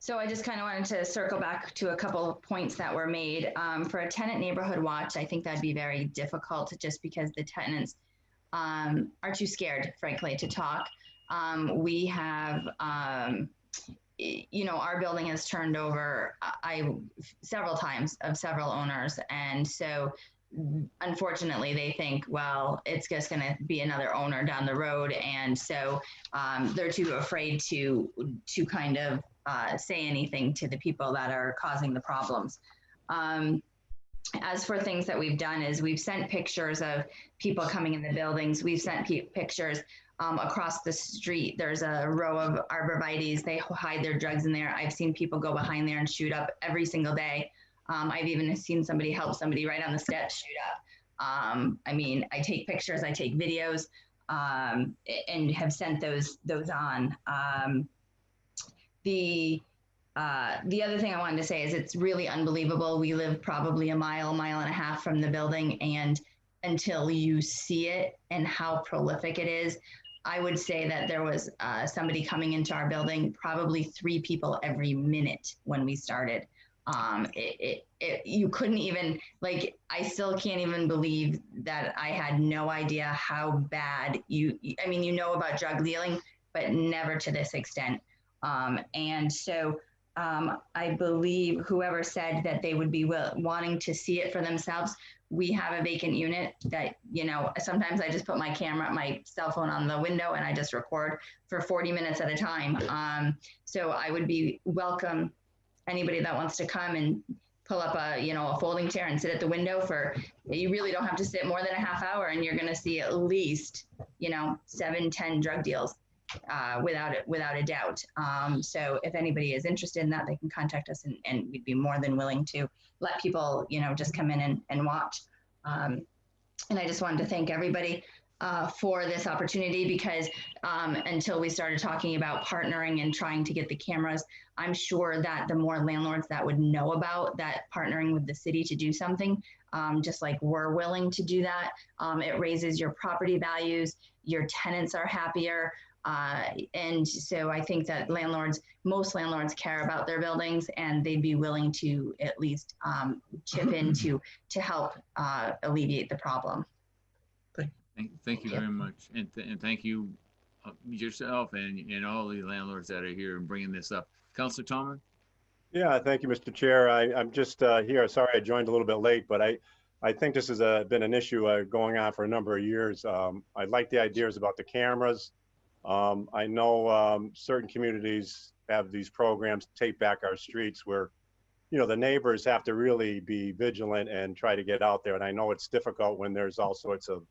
So I just kind of wanted to circle back to a couple of points that were made. For a tenant neighborhood watch, I think that'd be very difficult just because the tenants are too scared, frankly, to talk. We have, you know, our building has turned over several times of several owners. And so unfortunately they think, well, it's just going to be another owner down the road. And so they're too afraid to kind of say anything to the people that are causing the problems. As for things that we've done is we've sent pictures of people coming in the buildings. We've sent pictures across the street. There's a row of arborvitaes. They hide their drugs in there. I've seen people go behind there and shoot up every single day. I've even seen somebody help somebody right on the steps shoot up. I mean, I take pictures, I take videos, and have sent those on. The other thing I wanted to say is it's really unbelievable. We live probably a mile and a half from the building, and until you see it and how prolific it is, I would say that there was somebody coming into our building, probably 3 people every minute when we started. You couldn't even, like, I still can't even believe that I had no idea how bad I mean, you know about drug dealing, but never to this extent. And so I believe whoever said that they would be wanting to see it for themselves, we have a vacant unit that, you know, sometimes I just put my cell phone on the window and I just record for 40 minutes at a time. So I would be welcome anybody that wants to come and pull up a folding chair and sit at the window you really don't have to sit more than a half hour, and you're going to see at least, 7-10 drug deals without a doubt. So if anybody is interested in that, they can contact us, and we'd be more than willing to let people, just come in and watch. And I just wanted to thank everybody for this opportunity, because until we started talking about partnering and trying to get the cameras, I'm sure that the more landlords that would know about that, partnering with the city to do something, just like we're willing to do that, it raises your property values, your tenants are happier. And so I think that most landlords care about their buildings, and they'd be willing to at least chip in to help alleviate the problem. Thank you very much, and thank you yourself and all the landlords that are here and bringing this up. Councilor Tallman? Yeah, thank you, Mr. Chair. I'm just here. Sorry, I joined a little bit late, but I I think this has been an issue going on for a number of years. I like the ideas about the cameras. I know certain communities have these programs, Take Back Our Streets, where, you know, the neighbors have to really be vigilant and try to get out there. And I know it's difficult when there's all sorts of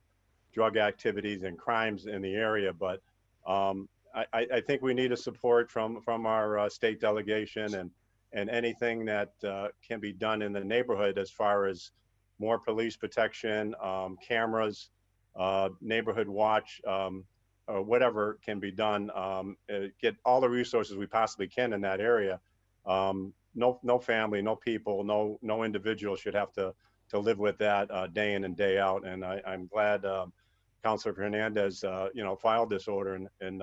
drug activities and crimes in the area, but I think we need a support from our state delegation and anything that can be done in the neighborhood as far as more police protection, cameras, neighborhood watch, or whatever can be done. Get all the resources we possibly can in that area. No family, no people, no individual should have to live with that day in and day out. And I'm glad Councilor Hernandez, filed this order, and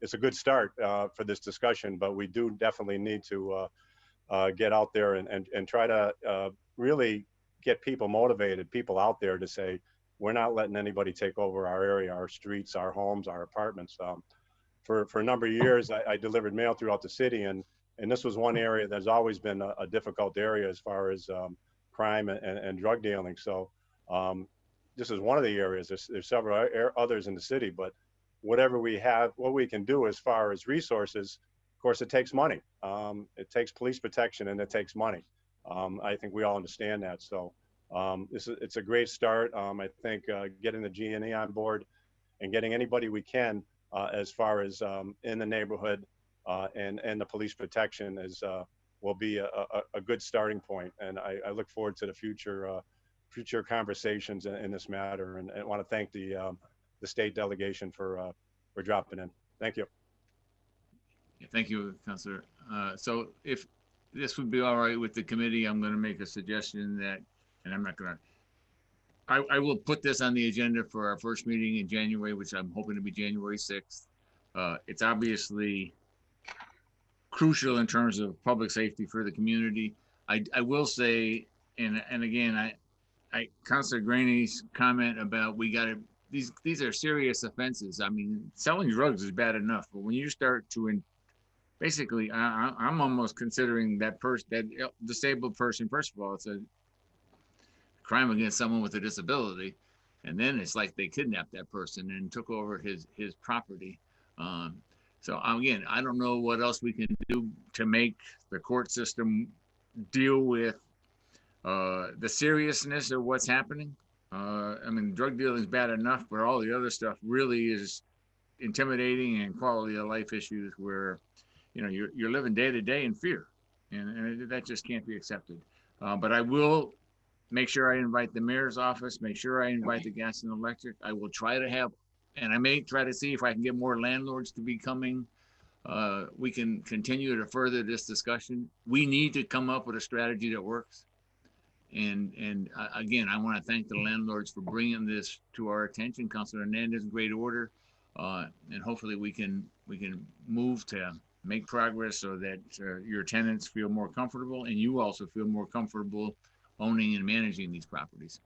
it's a good start for this discussion. But we do definitely need to get out there and try to really get people motivated, people out there to say, we're not letting anybody take over our area, our streets, our homes, our apartments. For a number of years, I delivered mail throughout the city, and this was one area that's always been a difficult area as far as crime and drug dealing. So this is one of the areas. There's several others in the city, but whatever we have, what we can do as far as resources, of course, it takes money. It takes police protection and it takes money. I think we all understand that. So it's a great start. I think getting the G&E on board and getting anybody we can as far as in the neighborhood and the police protection will be a good starting point. And I look forward to the future conversations in this matter, and I want to thank the state delegation for dropping in. Thank you. Yeah, thank you, Councilor. So if this would be all right with the committee, I'm going to make a suggestion that, and I'm not going to, I will put this on the agenda for our first meeting in January, which I'm hoping to be January 6th. It's obviously crucial in terms of public safety for the community. I will say, and again, Councilor Graney's comment about these are serious offenses. I mean, selling drugs is bad enough, but when you start to basically, I'm almost considering that disabled person, first of all, it's a crime against someone with a disability. And then it's like they kidnapped that person and took over his property. So again, I don't know what else we can do to make the court system deal with the seriousness of what's happening. I mean, drug dealing is bad enough, but all the other stuff really is intimidating and quality of life issues where, you're living day to day in fear, and that just can't be accepted. But I will make sure I invite the mayor's office, make sure I invite the gas and electric. I will try to have, and I may try to see if I can get more landlords to be coming. We can continue to further this discussion. We need to come up with a strategy that works. And again, I want to thank the landlords for bringing this to our attention. Councilor Hernandez, great order. And hopefully we can move to make progress so that your tenants feel more comfortable and you also feel more comfortable owning and managing these properties.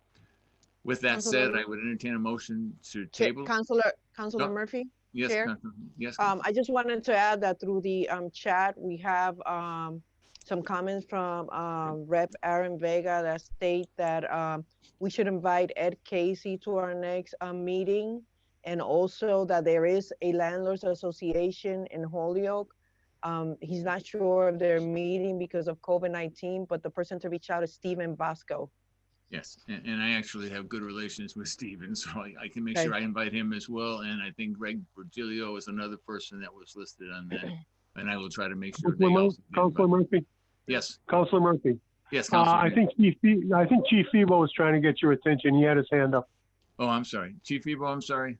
With that said, I would entertain a motion to table. Councilor Murphy? Yes, Chair? Yes. I just wanted to add that through the chat, we have some comments from Rep. Aaron Vega that state that we should invite Ed Casey to our next meeting, and also that there is a landlords association in Holyoke. He's not sure if they're meeting because of COVID-19, but the person to reach out is Stephen Bosco. Yes, and I actually have good relations with Stephen, so I can make sure I invite him as well. And I think Greg Virgilio is another person that was listed on that, and I will try to make sure they also. Councilor Murphy. Yes. Councilor Murphy. Yes, Councilor. I think Chief Febo was trying to get your attention. He had his hand up. Oh, I'm sorry, Chief Febo. I'm sorry.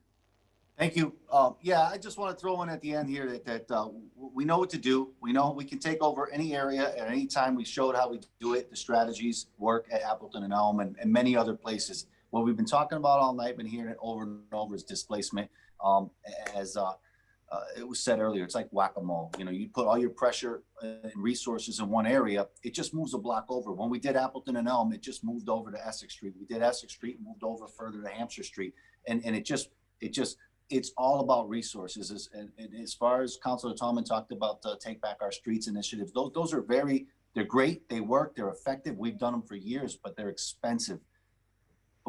Thank you. Yeah, I just want to throw in at the end here that we know what to do. We know we can take over any area at any time. We showed how we do it. The strategies work at Appleton and Elm and many other places. What we've been talking about all night, been hearing it over and over, is displacement. As it was said earlier, it's like whack-a-mole. You put all your pressure and resources in one area, it just moves a block over. When we did Appleton and Elm, it just moved over to Essex Street. We did Essex Street, moved over further to Hampshire Street, and it's all about resources. And as far as Councilor Tallman talked about Take Back Our Streets initiatives, those are they're great. They work. They're effective. We've done them for years, but they're expensive.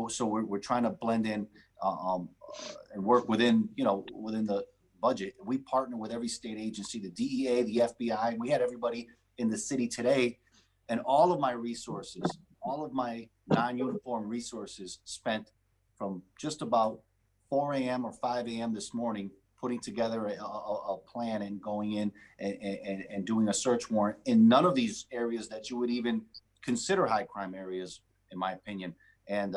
so we're trying to blend in and work within, within the budget. We partner with every state agency, the DEA, the FBI. We had everybody in the city today, and all of my resources, all of my non-uniform resources spent from just about 4 a.m. or 5 a.m. this morning, putting together a plan and going in and doing a search warrant in none of these areas that you would even consider high crime areas, in my opinion. And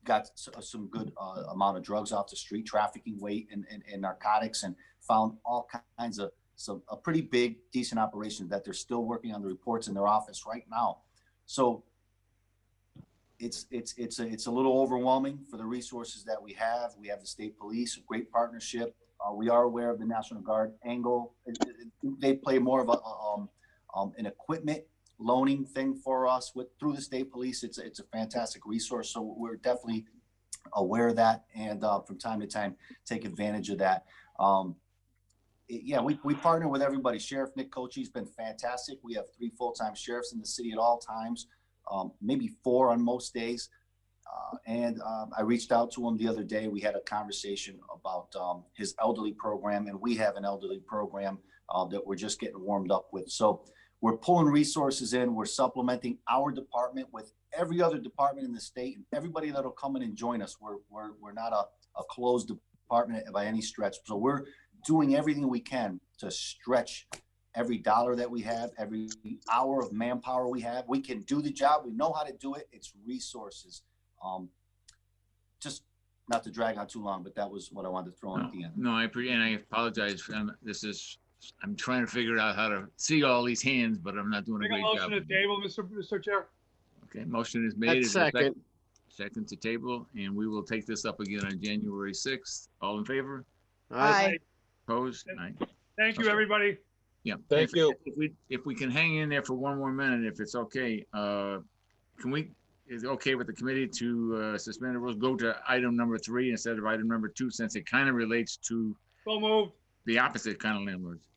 got some good amount of drugs off the street, trafficking, weight, and narcotics, and found all kinds of a pretty big, decent operation that they're still working on the reports in their office right now. So it's a little overwhelming for the resources that we have. We have the state police, a great partnership. We are aware of the National Guard angle. They play more of an equipment loaning thing for us through the state police. It's a fantastic resource. So we're definitely aware of that, and from time to time take advantage of that. We partner with everybody. Sheriff Nick Cochie's been fantastic. We have 3 full-time sheriffs in the city at all times, maybe 4 on most days. I reached out to him the other day. We had a conversation about his elderly program, and we have an elderly program that we're just getting warmed up with. So we're pulling resources in. We're supplementing our department with every other department in the state, and everybody that'll come in and join us. We're not a closed department by any stretch. So we're doing everything we can to stretch every dollar that we have, every hour of manpower we have. We can do the job. We know how to do it. It's resources. Just not to drag on too long, but that was what I wanted to throw in at the end. No, I apologize. I'm trying to figure out how to see all these hands, but I'm not doing a great job. Motion to table, Mr. Chair. Okay, motion is made. That's second. Second to table, and we will take this up again on January 6th. All in favor? Aye. Opposed? Aye. Thank you, everybody. Yeah. Thank you. If we can hang in there for one more minute, if it's okay, is it okay with the committee to suspend the rules, go to item number 3 instead of item number 2, since it kind of relates to So moved. the opposite kind of landlords?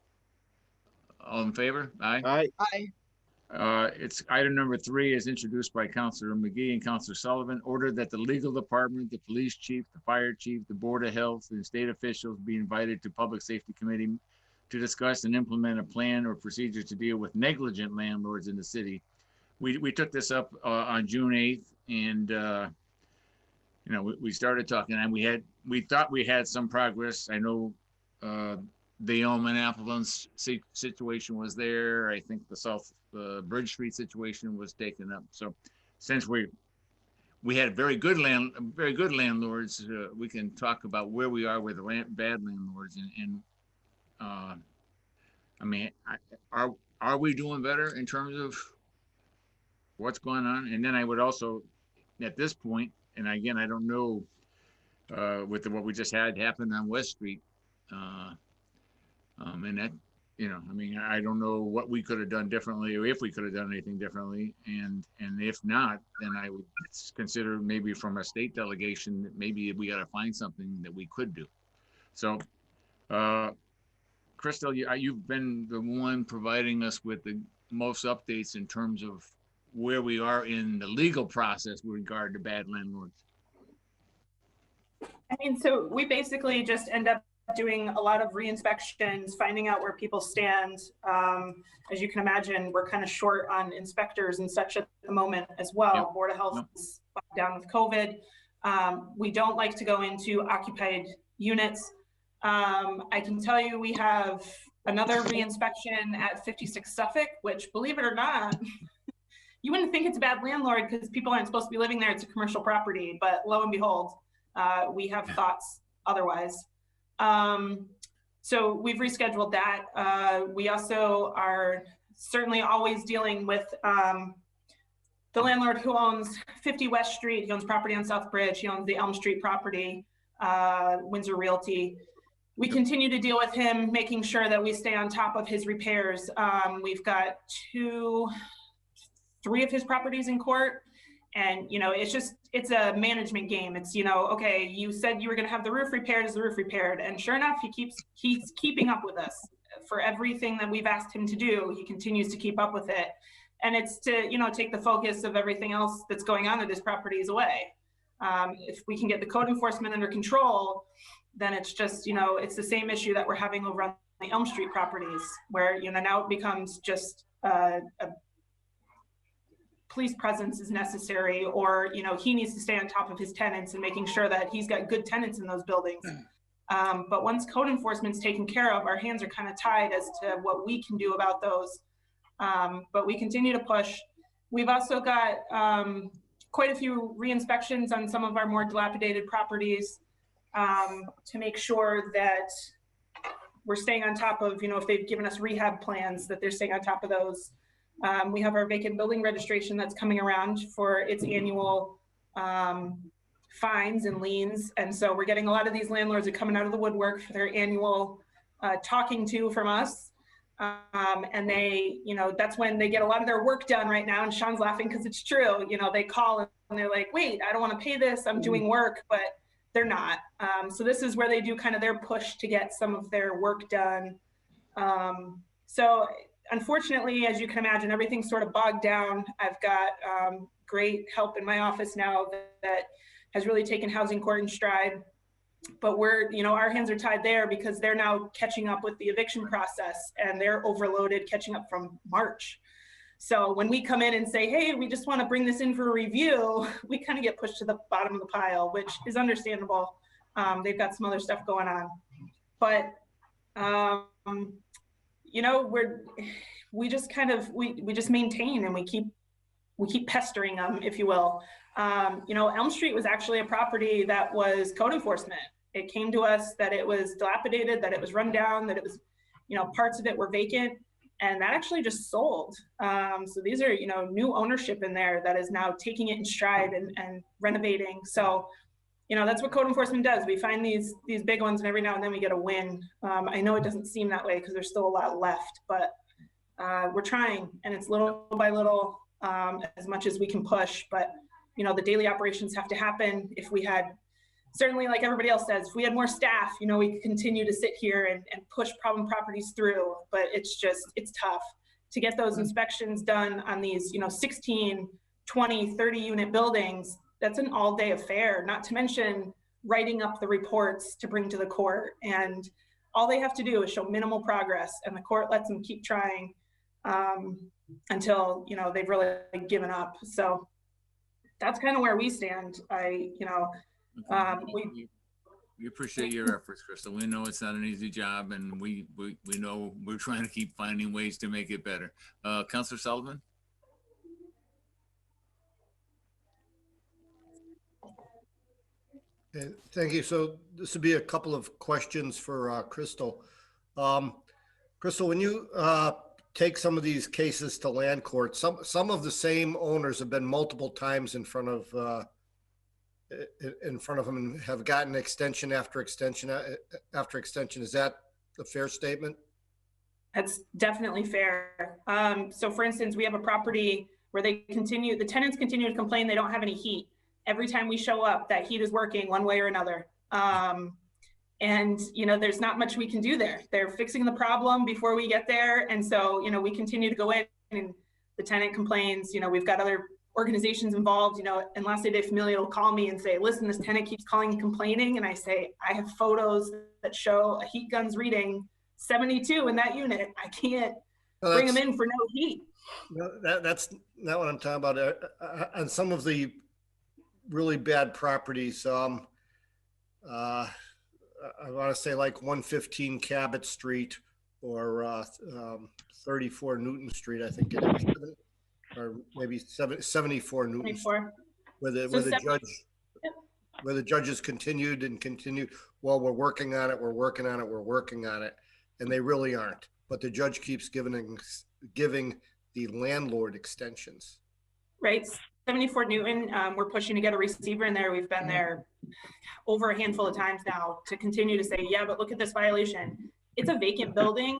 All in favor? Aye. Aye. Aye. It's item number 3 is introduced by Councilor McGee and Councilor Sullivan. Order that the legal department, the police chief, the fire chief, the board of health, and state officials be invited to public safety committee to discuss and implement a plan or procedure to deal with negligent landlords in the city. We took this up on June 8th, and we started talking, and we thought we had some progress. I know the Elm St situation was there. I think the South Bridge Street situation was taken up. So since we had very good landlords, we can talk about where we are with the bad landlords. Are we doing better in terms of what's going on? And then I would also, at this point, and again, I don't know with what we just had happen on West Street, and that, I don't know what we could have done differently, or if we could have done anything differently. And if not, then I would consider maybe from a state delegation that maybe we got to find something that we could do. So, Crystal, you've been the one providing us with the most updates in terms of where we are in the legal process with regard to bad landlords. So we basically just end up doing a lot of re-inspections, finding out where people stand. As you can imagine, we're kind of short on inspectors and such at the moment as well. Yep. Board of Health is down with COVID. We don't like to go into occupied units. I can tell you we have another re-inspection at 56 Suffolk, which, believe it or not, you wouldn't think it's a bad landlord because people aren't supposed to be living there. It's a commercial property, but lo and behold, we have thoughts otherwise. So we've rescheduled that. We also are certainly always dealing with the landlord who owns 50 West Street. He owns property on South Bridge. He owns the Elm Street property, Windsor Realty. We continue to deal with him, making sure that we stay on top of his repairs. We've got 3 of his properties in court. And, it's a management game. It's, okay, you said you were going to have the roof repaired. Is the roof repaired? And sure enough, he's keeping up with us for everything that we've asked him to do. He continues to keep up with it. And it's to, take the focus of everything else that's going on at his properties away. If we can get the code enforcement under control, then it's just, it's the same issue that we're having over on the Elm Street properties, where, now it becomes just a police presence is necessary, or, he needs to stay on top of his tenants and making sure that he's got good tenants in those buildings. But once code enforcement's taken care of, our hands are kind of tied as to what we can do about those. But we continue to push. We've also got quite a few re-inspections on some of our more dilapidated properties to make sure that we're staying on top of, if they've given us rehab plans, that they're staying on top of those. We have our vacant building registration that's coming around for its annual fines and liens. And so we're getting a lot of these landlords are coming out of the woodwork for their annual talking to from us. And they, that's when they get a lot of their work done right now. And Sean's laughing because it's true. They call and they're like, wait, I don't want to pay this. I'm doing work, but they're not. So this is where they do kind of their push to get some of their work done. So unfortunately, as you can imagine, everything's sort of bogged down. I've got great help in my office now that has really taken housing court in stride. But we're, our hands are tied there because they're now catching up with the eviction process, and they're overloaded, catching up from March. So when we come in and say, hey, we just want to bring this in for a review, we kind of get pushed to the bottom of the pile, which is understandable. They've got some other stuff going on. But, we just kind of, we just maintain, and we keep pestering them, if you will. Elm Street was actually a property that was code enforcement. It came to us that it was dilapidated, that it was run down, that it was, parts of it were vacant, and that actually just sold. So these are, new ownership in there that is now taking it in stride and renovating. So, that's what code enforcement does. We find these big ones, and every now and then we get a win. I know it doesn't seem that way because there's still a lot left, but we're trying, and it's little by little, as much as we can push. But the daily operations have to happen. If we had, certainly like everybody else says, if we had more staff, we could continue to sit here and push problem properties through, but it's tough to get those inspections done on these, 16, 20, 30 unit buildings. That's an all day affair, not to mention writing up the reports to bring to the court. And all they have to do is show minimal progress, and the court lets them keep trying until, they've really given up. So that's kind of where we stand. We appreciate your efforts, Crystal. We know it's not an easy job, and we know we're trying to keep finding ways to make it better. Councilor Sullivan? Okay, thank you. So this would be a couple of questions for Crystal. Crystal, when you take some of these cases to land court, some of the same owners have been multiple times in front of them and have gotten extension after extension after extension. Is that a fair statement? That's definitely fair. So for instance, we have a property where the tenants continue to complain they don't have any heat. Every time we show up, that heat is working one way or another. And, there's not much we can do there. They're fixing the problem before we get there. And so, we continue to go in, and the tenant complains. We've got other organizations involved, and lastly, they familial will call me and say, listen, this tenant keeps calling and complaining. And I say, I have photos that show a heat gun's reading 72 in that unit. I can't bring them in for no heat. No, that's not what I'm talking about. On some of the really bad properties, I want to say like 115 Cabot Street or 34 Newton Street, I think it is, or maybe 74 Newton Street, where the judges continued. Well, we're working on it, and they really aren't. But the judge keeps giving the landlord extensions. Right. 74 Newton, we're pushing to get a receiver in there. We've been there over a handful of times now to continue to say, yeah, but look at this violation. It's a vacant building.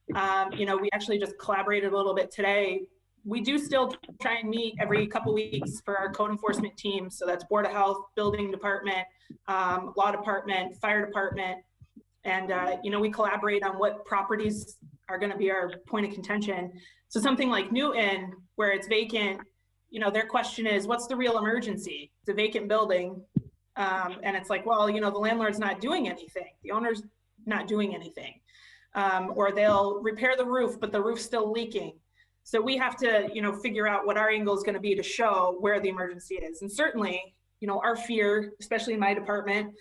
We actually just collaborated a little bit today. We do still try and meet every couple weeks for our code enforcement team. So that's Board of Health, Building Department, Law Department, Fire Department. And, we collaborate on what properties are going to be our point of contention. So something like Newton, where it's vacant, their question is, what's the real emergency? It's a vacant building. And it's like, well, the landlord's not doing anything. The owner's not doing anything. Or they'll repair the roof, but the roof's still leaking. So we have to, figure out what our angle is going to be to show where the emergency is. And certainly, our fear, especially in my department,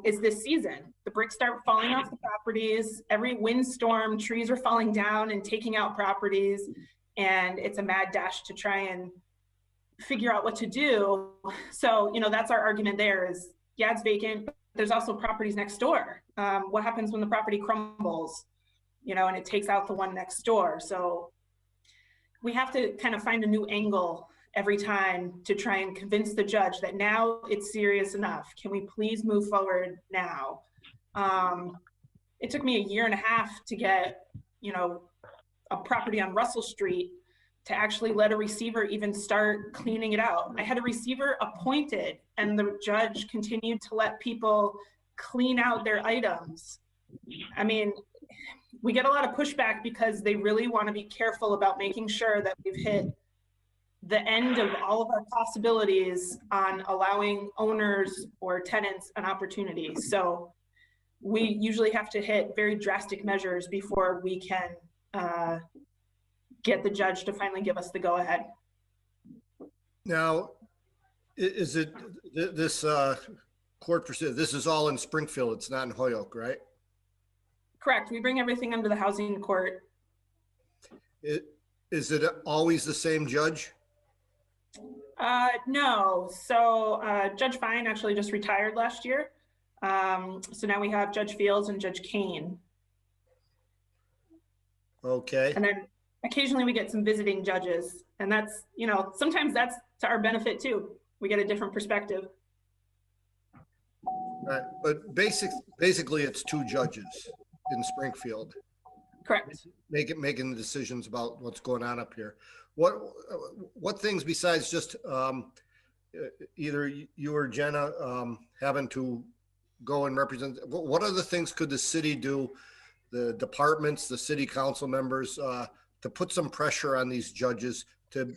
is this season. The bricks start falling off the properties. Every windstorm, trees are falling down and taking out properties. And it's a mad dash to try and figure out what to do. So, that's our argument there is, yeah, it's vacant, but there's also properties next door. What happens when the property crumbles, and it takes out the one next door? So we have to kind of find a new angle every time to try and convince the judge that now it's serious enough. Can we please move forward now? It took me 1.5 years to get, a property on Russell Street to actually let a receiver even start cleaning it out. I had a receiver appointed and the judge continued to let people clean out their items. I mean, we get a lot of pushback because they really want to be careful about making sure that we've hit the end of all of our possibilities on allowing owners or tenants an opportunity. So we usually have to hit very drastic measures before we can get the judge to finally give us the go-ahead. Now, is it this court proceeding? This is all in Springfield. It's not in Holyoke, right? Correct. We bring everything under the housing court. Is it always the same judge? No. So Judge Fine actually just retired last year. So now we have Judge Fields and Judge Kane. Okay. And then occasionally we get some visiting judges, and that's, sometimes that's to our benefit too. We get a different perspective. Right. But basically it's 2 judges in Springfield. Correct. Making the decisions about what's going on up here. What things besides just either you or Jenna having to go and represent, what other things could the city do, the departments, the city council members, to put some pressure on these judges to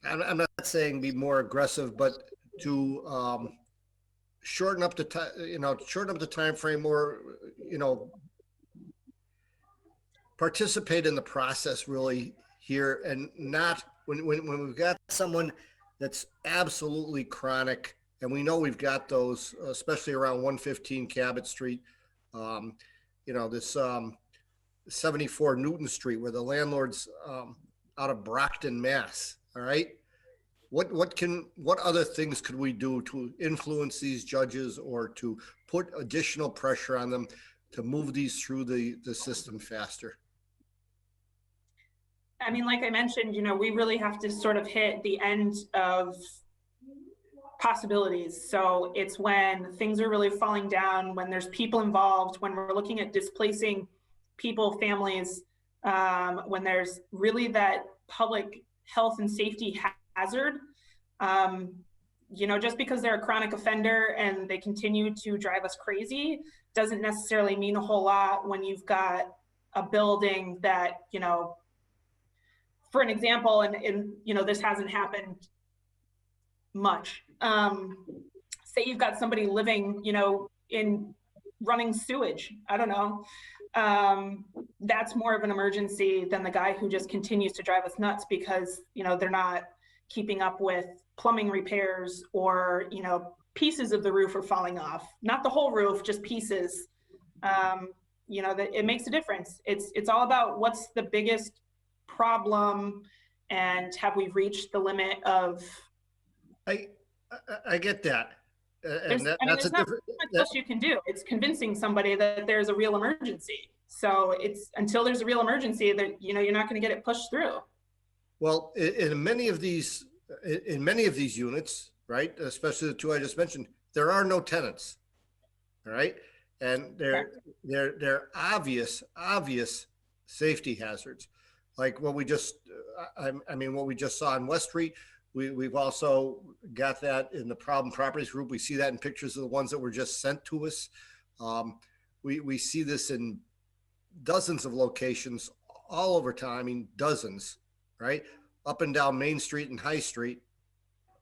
I'm not saying be more aggressive, but to shorten up the time, shorten up the time frame, or participate in the process really here, and not when we've got someone that's absolutely chronic, and we know we've got those, especially around 115 Cabot Street, this 74 Newton Street, where the landlord's out of Brockton, Mass. All right. What other things could we do to influence these judges or to put additional pressure on them to move these through the system faster? I mean, like I mentioned, we really have to sort of hit the end of possibilities. So it's when things are really falling down, when there's people involved, when we're looking at displacing people, families, when there's really that public health and safety hazard. Just because they're a chronic offender and they continue to drive us crazy doesn't necessarily mean a whole lot when you've got a building that, for an example, and this hasn't happened much. Say you've got somebody living, in running sewage. I don't know. That's more of an emergency than the guy who just continues to drive us nuts because, they're not keeping up with plumbing repairs, or, pieces of the roof are falling off. Not the whole roof, just pieces. That it makes a difference. It's all about what's the biggest problem and have we reached the limit of. I get that. And there's not much else you can do. It's convincing somebody that there's a real emergency. So it's until there's a real emergency that, you're not going to get it pushed through. Well, in many of these units, right, especially the 2 I just mentioned, there are no tenants. All right. And they're obvious safety hazards. Like what we just, what we just saw in West Street. We've also got that in the problem properties group. We see that in pictures of the ones that were just sent to us. We see this in dozens of locations all over town. Dozens, right? up and down Main Street and High Street.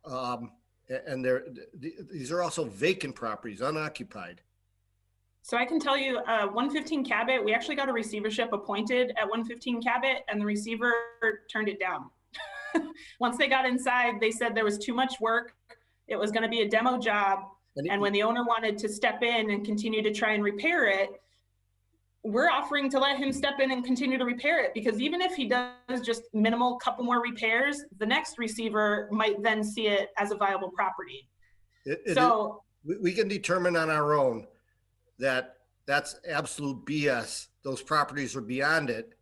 And these are also vacant properties, unoccupied. So I can tell you, 115 Cabot, we actually got a receivership appointed at 115 Cabot, and the receiver turned it down. Once they got inside, they said there was too much work. It was going to be a demo job. And when the owner wanted to step in and continue to try and repair it, we're offering to let him step in and continue to repair it, because even if he does just minimal couple more repairs, the next receiver might then see it as a viable property. We can determine on our own that that's absolute BS. Those properties are beyond it,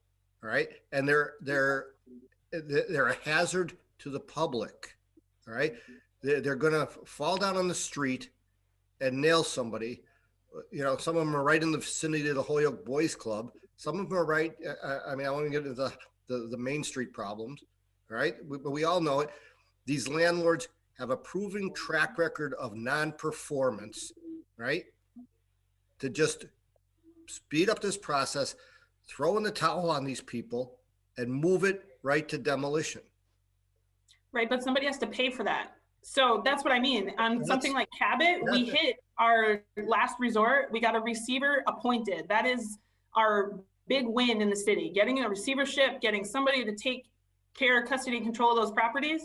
all right? And they're a hazard to the public, all right? They're gonna fall down on the street and nail somebody. You know, some of them are right in the vicinity of the Holyoke Boys Club. Some of them are right. I mean, I want to get into the Main Street problems, right? But we all know it. These landlords have a proven track record of non-performance, right? To just speed up this process, throw in the towel on these people, and move it right to demolition. Right, but somebody has to pay for that. So that's what I mean. On something like Cabot, we hit our last resort. We got a receiver appointed. That is our big win in the city. Getting a receivership, getting somebody to take care, custody, and control of those properties.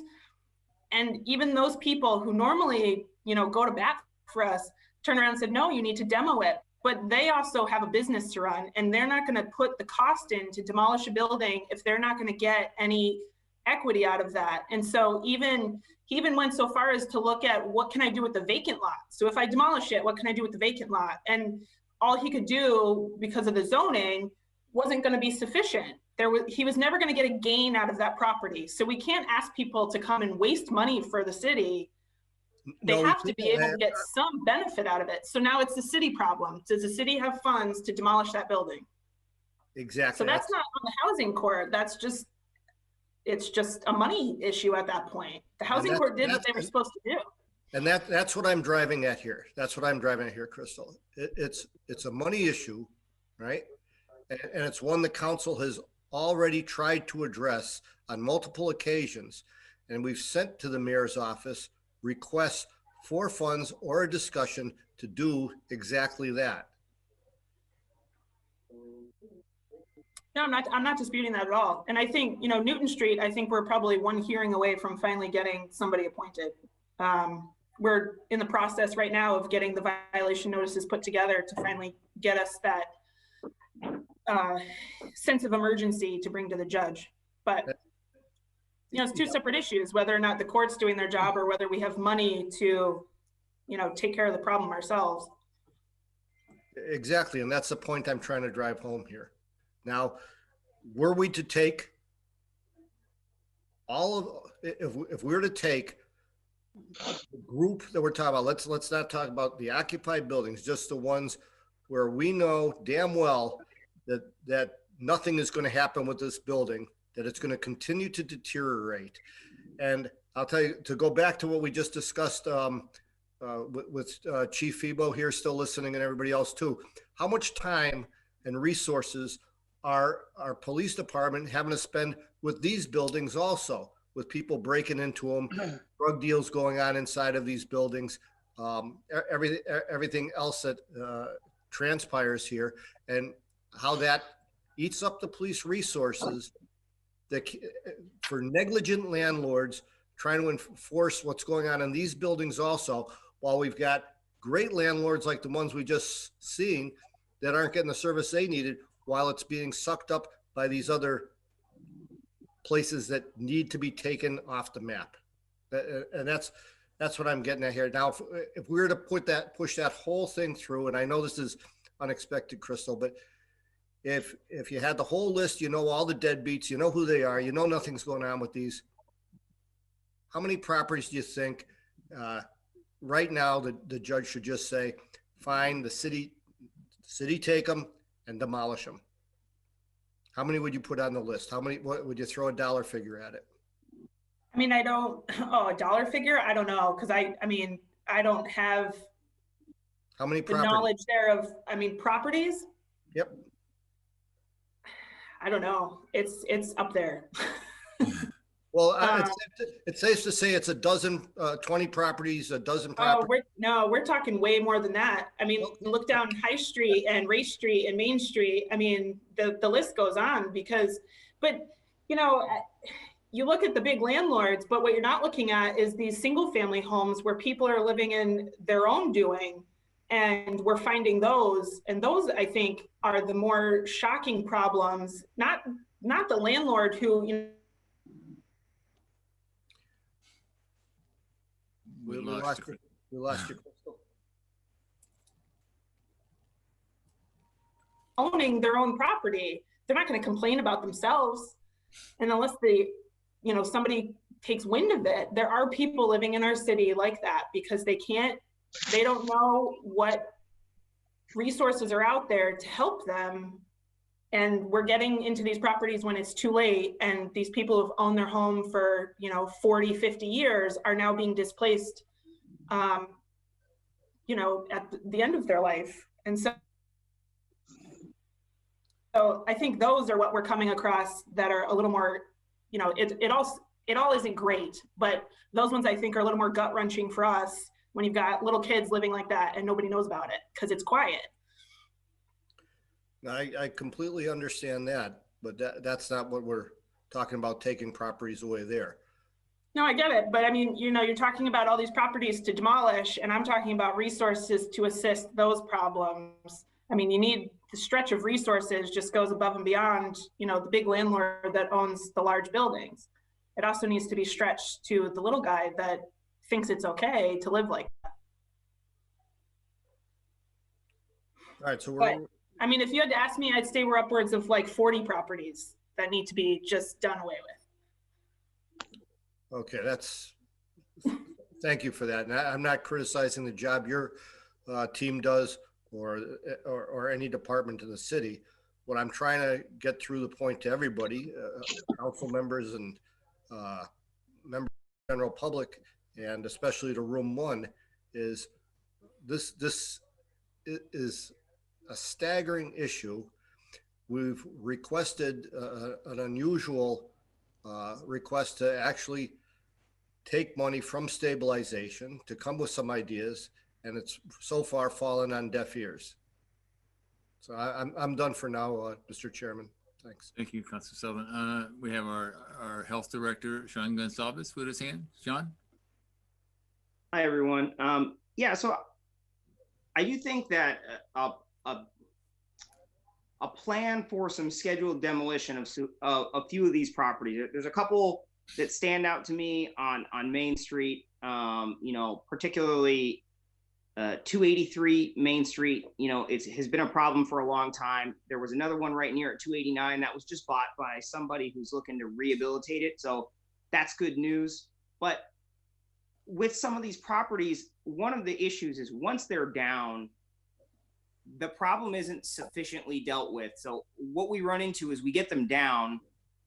And even those people who normally, you know, go to bat for us, turned around and said, no, you need to demo it. But they also have a business to run, and they're not going to put the cost in to demolish a building if they're not going to get any equity out of that. And so he even went so far as to look at, what can I do with the vacant lot? So if I demolish it, what can I do with the vacant lot? And all he could do, because of the zoning, wasn't going to be sufficient. He was never going to get a gain out of that property. So we can't ask people to come and waste money for the city. They have to be able to get some benefit out of it. So now it's the city problem. Does the city have funds to demolish that building? Exactly. So that's not on the housing court. It's just a money issue at that point. The housing court did what they were supposed to do. And that's what I'm driving at here. That's what I'm driving at here, Crystal. It's a money issue, right? And it's one the council has already tried to address on multiple occasions. And we've sent to the mayor's office requests for funds or a discussion to do exactly that. No, I'm not disputing that at all. And I think, you know, Newton Street, I think we're probably one hearing away from finally getting somebody appointed. We're in the process right now of getting the violation notices put together to finally get us that sense of emergency to bring to the judge. But, you know, it's two separate issues, whether or not the court's doing their job or whether we have money to, you know, take care of the problem ourselves. Exactly. And that's the point I'm trying to drive home here. Now, were we to take if we were to take the group that we're talking about, let's not talk about the occupied buildings, just the ones where we know damn well that nothing is going to happen with this building, that it's going to continue to deteriorate. And I'll tell you, to go back to what we just discussed with Chief Febo here, still listening, and everybody else too, how much time and resources our police department having to spend with these buildings also, with people breaking into them, drug deals going on inside of these buildings, everything else that transpires here, and how that eats up the police resources that for negligent landlords trying to enforce what's going on in these buildings also, while we've got great landlords like the ones we just seen that aren't getting the service they needed, while it's being sucked up by these other places that need to be taken off the map. And that's what I'm getting at here. Now, if we were to push that whole thing through, and I know this is unexpected, Crystal, but if you had the whole list, you know all the deadbeats, you know who they are, you know nothing's going on with these, how many properties do you think right now the judge should just say, fine, the city take them and demolish them? How many would you put on the list? What would you throw a dollar figure at it? I mean, a dollar figure? I don't know. Cause I mean, I don't have how many the knowledge there of, properties. Yep. I don't know. It's up there. Well, it's safe to say it's a dozen, 20 properties, a dozen Oh, properties. we're talking way more than that. I mean, look down High Street and Race Street and Main Street. I mean, the list goes on but you know, you look at the big landlords, but what you're not looking at is these single family homes where people are living in their own doing. And we're finding those, and those I think are the more shocking problems, not the landlord who, you know, We lost you, Crystal. owning their own property. They're not going to complain about themselves. And unless somebody takes wind of it, there are people living in our city like that because they don't know what resources are out there to help them. And we're getting into these properties when it's too late. And these people who've owned their home for, 40, 50 years are now being displaced, at the end of their life. And so I think those are what we're coming across that are a little more, it all isn't great, but those ones I think are a little more gut wrenching for us when you've got little kids living like that and nobody knows about it because it's quiet. I completely understand that, but that's not what we're talking about, taking properties away there. No, I get it. But I mean, you're talking about all these properties to demolish, and I'm talking about resources to assist those problems. I mean, the stretch of resources just goes above and beyond, the big landlord that owns the large buildings. It also needs to be stretched to the little guy that thinks it's okay to live like that. All right, so I mean, if you had to ask me, I'd say we're upwards of like 40 properties that need to be just done away with. Okay, thank you for that. And I'm not criticizing the job your team does or any department in the city. What I'm trying to get through the point to everybody, council members and members of the general public, and especially to room one, is this is a staggering issue. We've requested an unusual request to actually take money from stabilization to come with some ideas, and it's so far fallen on deaf ears. So I'm done for now, Mr. Chairman. Thanks. Thank you, Councilor Sullivan. We have our health director, Sean Gonsalves, with his hand. Sean? Hi, everyone. Yeah, so I do think that a plan for some scheduled demolition of a few of these properties. There's a couple that stand out to me on Main Street, particularly 283 Main Street. It has been a problem for a long time. There was another one right near at 289 that was just bought by somebody who's looking to rehabilitate it. So that's good news. But with some of these properties, one of the issues is once they're down, the problem isn't sufficiently dealt with. So what we run into is we get them down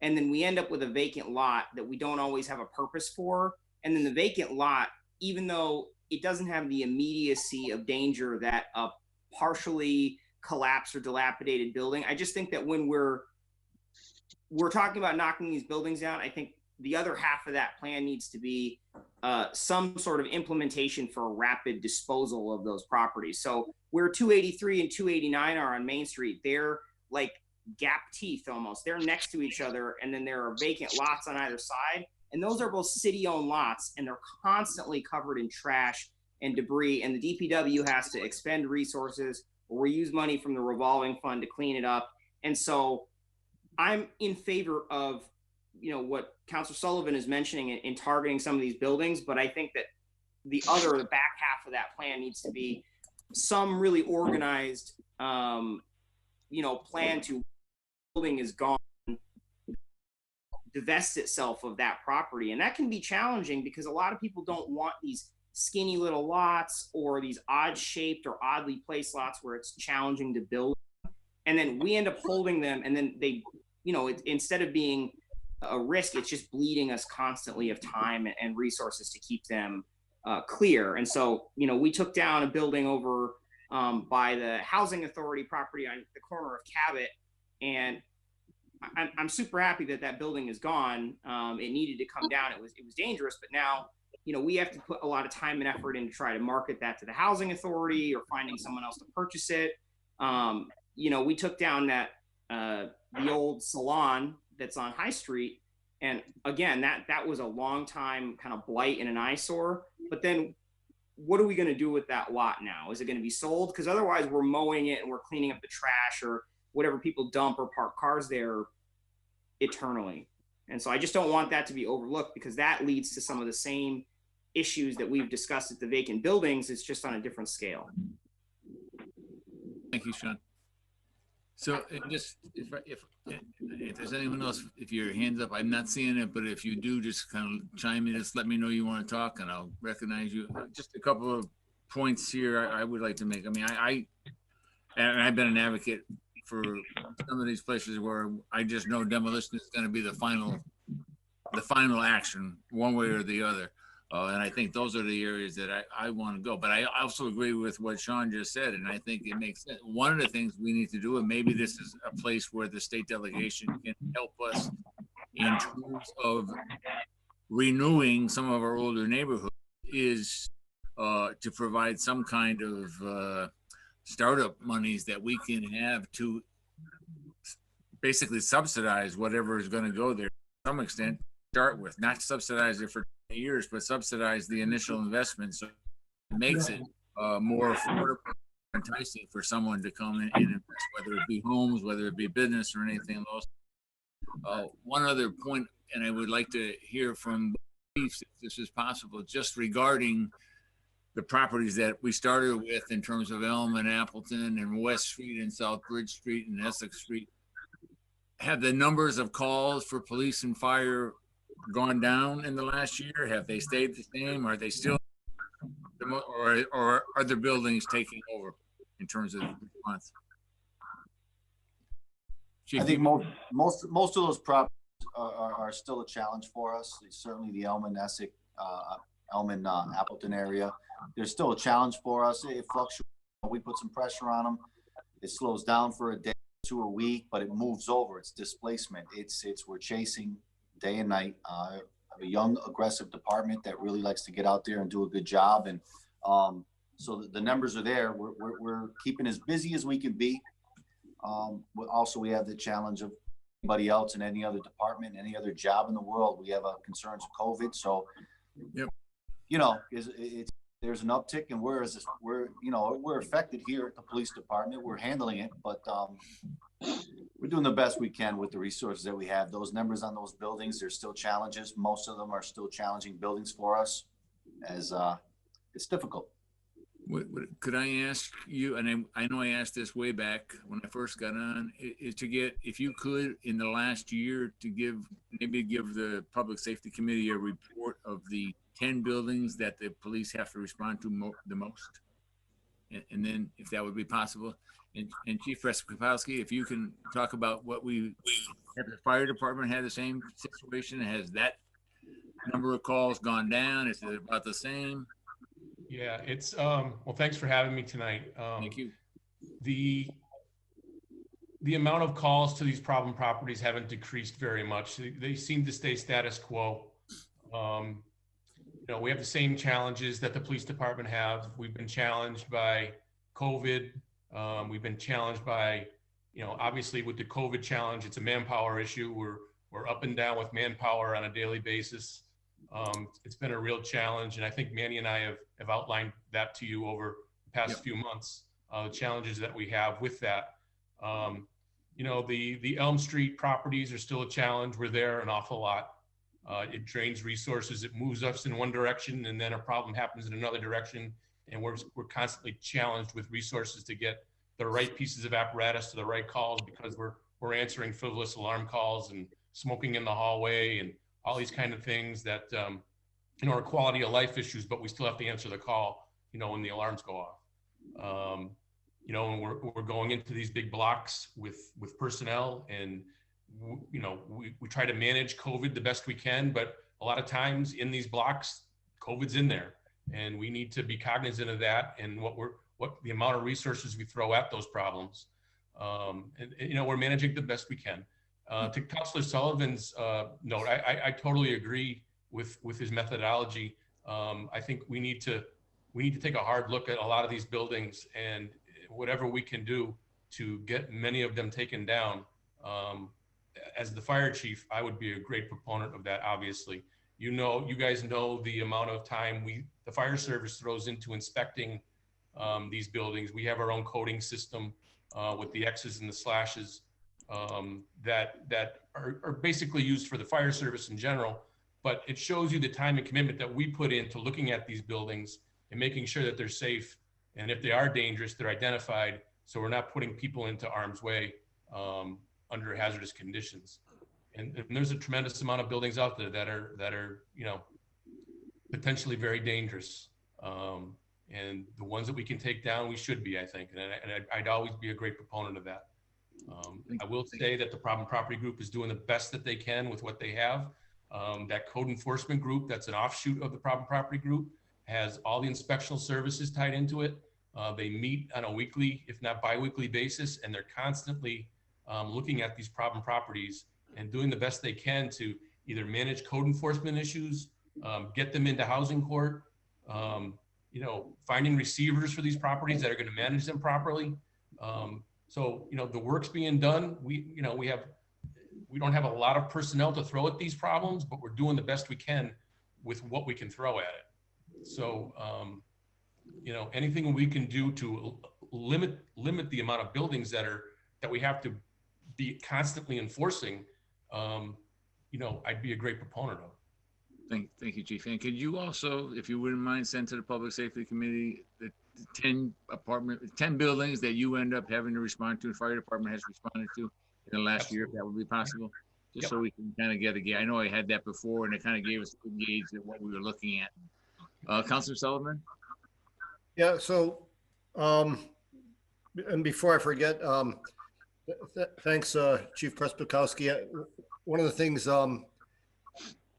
and then we end up with a vacant lot that we don't always have a purpose for. And then the vacant lot, even though it doesn't have the immediacy of danger that a partially collapsed or dilapidated building, I just think that when we're talking about knocking these buildings down, I think the other half of that plan needs to be some sort of implementation for a rapid disposal of those properties. So where 283 and 289 are on Main Street, they're like gap teeth almost. They're next to each other, and then there are vacant lots on either side. And those are both city-owned lots, and they're constantly covered in trash and debris. And the DPW has to expend resources or use money from the revolving fund to clean it up. And so I'm in favor of what Councilor Sullivan is mentioning in targeting some of these buildings, but I think that the back half of that plan needs to be some really organized, plan to building is gone, divest itself of that property. And that can be challenging because a lot of people don't want these skinny little lots or these odd shaped or oddly placed lots where it's challenging to build. And then we end up holding them, and then they, instead of being a risk, it's just bleeding us constantly of time and resources to keep them clear. And so, we took down a building over by the housing authority property on the corner of Cabot, and I'm super happy that that building is gone. It needed to come down. It was dangerous, but now, we have to put a lot of time and effort in to try to market that to the housing authority or finding someone else to purchase it. We took down that the old salon that's on High Street, and again, that was a long time kind of blight and an eyesore. But then, what are we going to do with that lot now? Is it going to be sold? Because otherwise, we're mowing it and we're cleaning up the trash or whatever people dump or park cars there eternally. And so I just don't want that to be overlooked, because that leads to some of the same issues that we've discussed at the vacant buildings. It's just on a different scale. Thank you, Sean. So just if there's anyone else, if your hand's up, I'm not seeing it, but if you do, just kind of chime in, just let me know you want to talk and I'll recognize you. Just a couple of points here I would like to make. I mean, I've been an advocate for some of these places where I just know demolition is going to be the final action, one way or the other. And I think those are the areas that I want to go. But I also agree with what Sean just said, and I think it makes sense. One of the things we need to do, and maybe this is a place where the state delegation can help us in terms of renewing some of our older neighborhoods, is to provide some kind of startup monies that we can have to basically subsidize whatever is going to go there to some extent, start with, not subsidize it for years, but subsidize the initial investment, so it makes it more affordable, enticing for someone to come in and invest, whether it be homes, whether it be business or anything else. One other point, and I would like to hear from chiefs if this is possible, just regarding the properties that we started with in terms of Elm and Appleton and West Street and South Bridge Street and Essex Street. Have the numbers of calls for police and fire gone down in the last year? Have they stayed the same? Are they still, or are the buildings taking over in terms of response? I think most of those properties are still a challenge for us. Certainly the Elm and Essex, Elm and Appleton area, there's still a challenge for us. It fluctuates. We put some pressure on them. It slows down for a day to a week, but it moves over. It's displacement. We're chasing day and night. I have a young, aggressive department that really likes to get out there and do a good job. And so the numbers are there. We're keeping as busy as we can be. Also, we have the challenge of anybody else in any other department, any other job in the world. We have concerns of COVID. So, yep. There's an uptick, and we're affected here at the police department. We're handling it, but we're doing the best we can with the resources that we have. Those numbers on those buildings, there's still challenges. Most of them are still challenging buildings for us, as it's difficult. Could I ask you, and I know I asked this way back when I first got on, is to get, if you could, in the last year, to give the Public Safety Committee a report of the 10 buildings that the police have to respond to the most, and then if that would be possible. And Chief Reskopowski, if you can talk about what we have, the fire department had the same situation. Has that number of calls gone down? Is it about the same? Yeah, it's well, thanks for having me tonight. Thank you. The amount of calls to these problem properties haven't decreased very much. They seem to stay status quo. We have the same challenges that the police department have. We've been challenged by COVID. We've been challenged by, obviously with the COVID challenge, it's a manpower issue. We're up and down with manpower on a daily basis. It's been a real challenge, and I think Manny and I have outlined that to you over the past few months, the challenges that we have with that. The Elm Street properties are still a challenge. We're there an awful lot. It drains resources. It moves us in one direction, and then a problem happens in another direction, and we're constantly challenged with resources to get the right pieces of apparatus to the right calls, because we're answering frivolous alarm calls and smoking in the hallway and all these kind of things that are quality of life issues, but we still have to answer the call, when the alarms go off. And we're going into these big blocks with personnel, and we try to manage COVID the best we can, but a lot of times in these blocks, COVID's in there, and we need to be cognizant of that and what the amount of resources we throw at those problems. We're managing the best we can. To Councilor Sullivan's note, I totally agree with his methodology. I think we need to take a hard look at a lot of these buildings, and whatever we can do to get many of them taken down. As the fire chief, I would be a great proponent of that, obviously. You guys know the amount of time the fire service throws into inspecting these buildings. We have our own coding system with the X's and the slashes that are basically used for the fire service in general, but it shows you the time and commitment that we put into looking at these buildings and making sure that they're safe. And if they are dangerous, they're identified, so we're not putting people into harm's way under hazardous conditions. And there's a tremendous amount of buildings out there that are potentially very dangerous. And the ones that we can take down, we should be, I think. And I'd always be a great proponent of that. I will say that the Problem Property Group is doing the best that they can with what they have. That code enforcement group, that's an offshoot of the Problem Property Group, has all the inspectional services tied into it. They meet on a weekly, if not bi-weekly basis, and they're constantly looking at these problem properties and doing the best they can to either manage code enforcement issues, get them into housing court, finding receivers for these properties that are going to manage them properly. So the work's being done. We don't have a lot of personnel to throw at these problems, but we're doing the best we can with what we can throw at it. So, anything we can do to limit the amount of buildings that we have to be constantly enforcing, I'd be a great proponent of. Thank you, Chief. And could you also, if you wouldn't mind, send to the Public Safety Committee the 10 buildings that you end up having to respond to, and fire department has responded to in the last year, if that would be possible, just so we can kind of get a gauge. I know I had that before, and it kind of gave us a good gauge of what we were looking at. Councilor Sullivan? Yeah, so, and before I forget, thanks, Chief Prespakowski. One of the things,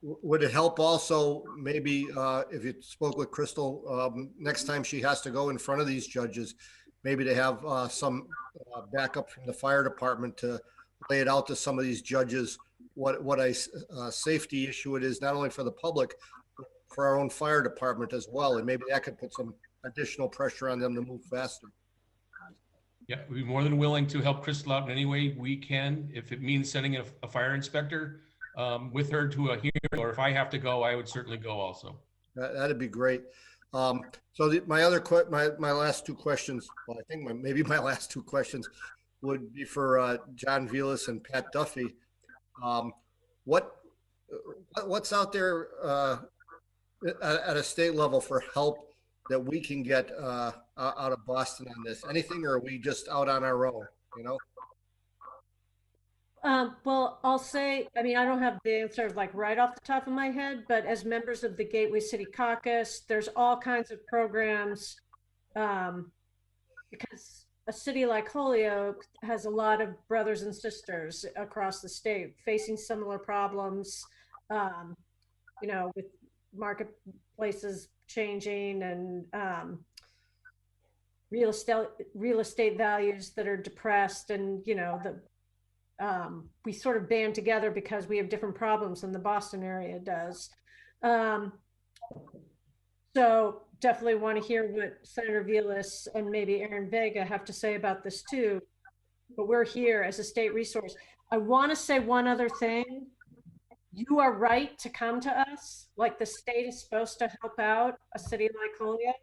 would it help also maybe if you spoke with Crystal next time she has to go in front of these judges, maybe to have some backup from the fire department to lay it out to some of these judges what a safety issue it is, not only for the public, but for our own fire department as well. And maybe that could put some additional pressure on them to move faster. Yeah, we'd be more than willing to help Crystal out in any way we can. If it means sending a fire inspector with her to a hearing, or if I have to go, I would certainly go also. That'd be great. So my last two questions, well, I think maybe my last two questions would be for John Vilas and Pat Duffy. What's out there at a state level for help that we can get out of Boston on this? Anything, or are we just out on our own, Well, I'll say, I mean, I don't have the answer like right off the top of my head, but as members of the Gateway City Caucus, there's all kinds of programs because a city like Holyoke has a lot of brothers and sisters across the state facing similar problems, with marketplaces changing and real estate values that are depressed, and we sort of band together because we have different problems than the Boston area does. So definitely want to hear what Senator Vilas and maybe Aaron Vega have to say about this too, but we're here as a state resource. I want to say one other thing. You are right to come to us. Like, the state is supposed to help out a city like Holyoke.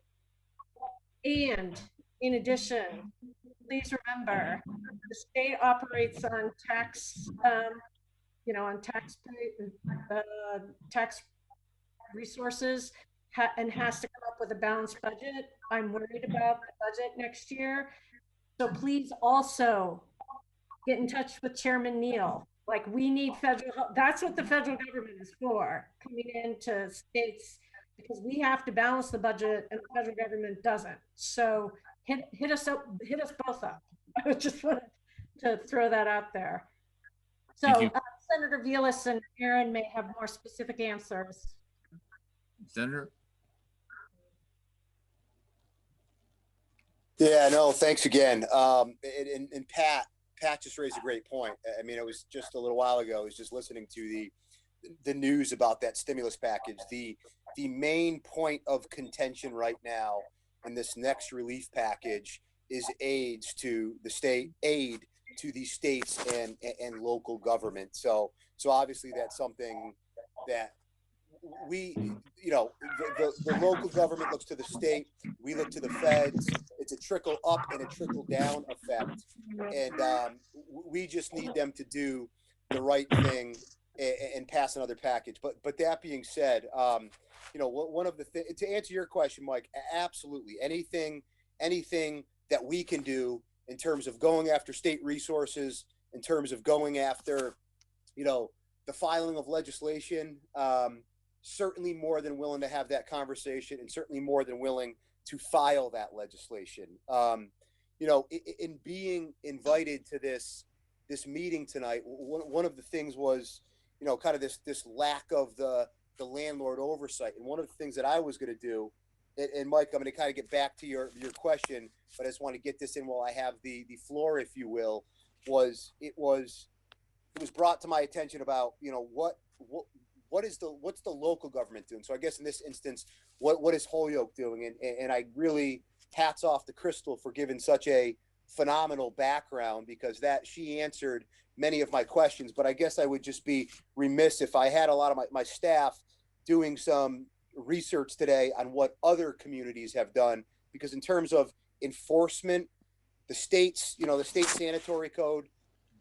And in addition, please remember, the state operates on tax, tax resources and has to come up with a balanced budget. I'm worried about the budget next year. So please also get in touch with Chairman Neal. Like, we need federal help. That's what the federal government is for, coming into states, because we have to balance the budget and the federal government doesn't. So hit us both up. I just wanted to throw that out there. So Senator Vilas and Aaron may have more specific answers. Senator? Yeah, no, thanks again. And Pat, Pat just raised a great point. I mean, it was just a little while ago, I was just listening to the news about that stimulus package. The main point of contention right now in this next relief package is aid to the states and local government. So obviously that's something that we, the local government looks to the state, we look to the feds. It's a trickle up and a trickle down effect, and we just need them to do the right thing and pass another package. But that being said, one of the things, to answer your question, Mike, absolutely anything that we can do in terms of going after state resources, in terms of going after, the filing of legislation, certainly more than willing to have that conversation, and certainly more than willing to file that legislation. In being invited to this meeting tonight, one of the things was, kind of this lack of the landlord oversight. And one of the things that I was going to do, and Mike, I'm going to kind of get back to your question, but I just want to get this in while I have the floor, if you will, it was brought to my attention about, what's the local government doing? So I guess in this instance, what is Holyoke doing? And I really hats off to Crystal for giving such a phenomenal background, because she answered many of my questions. But I guess I would just be remiss if I had a lot of my staff doing some research today on what other communities have done, because in terms of enforcement, the state sanitary code,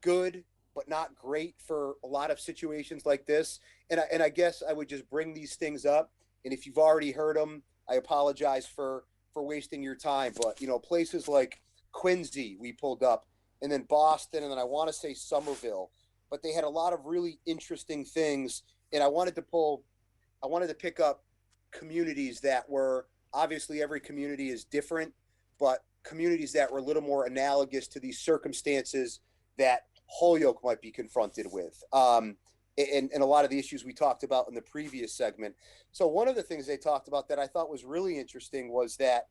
good, but not great for a lot of situations like this. And I guess I would just bring these things up. And if you've already heard them, I apologize for wasting your time. But, places like Quincy, we pulled up, and then Boston, and then I want to say Somerville, but they had a lot of really interesting things. And I wanted to pick up communities that were, obviously every community is different, but communities that were a little more analogous to these circumstances that Holyoke might be confronted with, and a lot of the issues we talked about in the previous segment. So one of the things they talked about that I thought was really interesting was that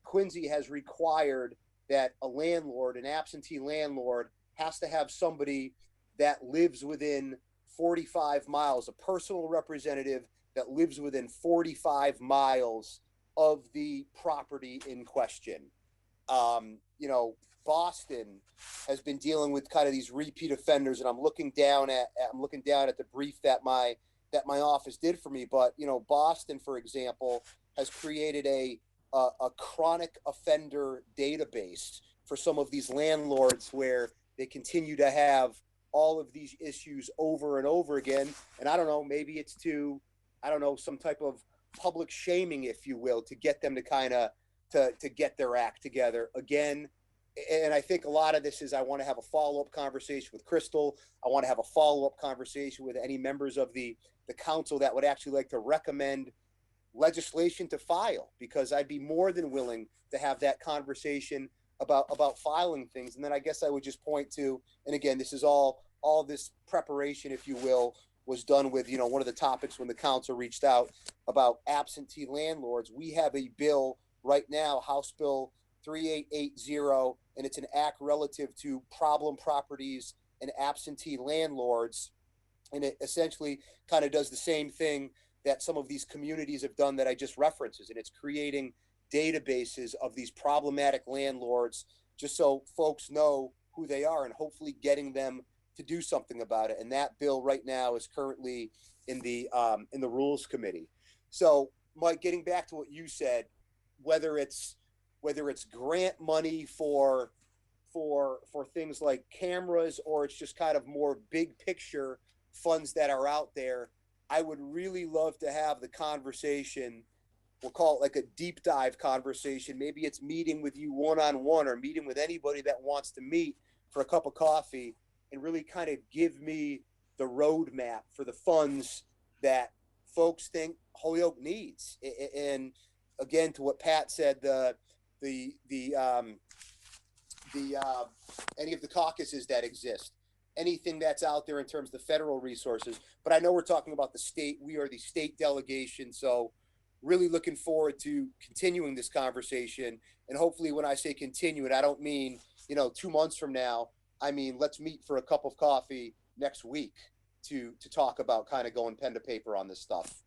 Quincy has required that an absentee landlord, has to have somebody that lives within 45 miles, a personal representative that lives within 45 miles of the property in question. Boston has been dealing with kind of these repeat offenders, and I'm looking down at the brief that my office did for me. But Boston, for example, has created a chronic offender database for some of these landlords, where they continue to have all of these issues over and over again. And I don't know, maybe it's some type of public shaming, if you will, to get them to kind of to get their act together again. And I think a lot of this is, I want to have a follow-up conversation with Crystal. I want to have a follow-up conversation with any members of the council that would actually like to recommend legislation to file, because I'd be more than willing to have that conversation about filing things. And then I guess I would just point to, and again, this is all this preparation, if you will, was done with, one of the topics when the council reached out about absentee landlords. We have a bill right now, House Bill 3880, and it's an act relative to problem properties and absentee landlords. And it essentially kind of does the same thing that some of these communities have done that I just references. And it's creating databases of these problematic landlords, just so folks know who they are, and hopefully getting them to do something about it. And that bill right now is currently in the Rules Committee. So, Mike, getting back to what you said, whether it's grant money for things like cameras, or it's just kind of more big picture funds that are out there, I would really love to have the conversation. We'll call it like a deep dive conversation. Maybe it's meeting with you one-on-one, or meeting with anybody that wants to meet for a cup of coffee, and really kind of give me the roadmap for the funds that folks think Holyoke needs. And again, to what Pat said, any of the caucuses that exist, anything that's out there in terms of the federal resources. But I know we're talking about the state. We are the state delegation. So really looking forward to continuing this conversation. And hopefully when I say continue it, I don't mean, 2 months from now. I mean, let's meet for a cup of coffee next week to talk about kind of going pen to paper on this stuff.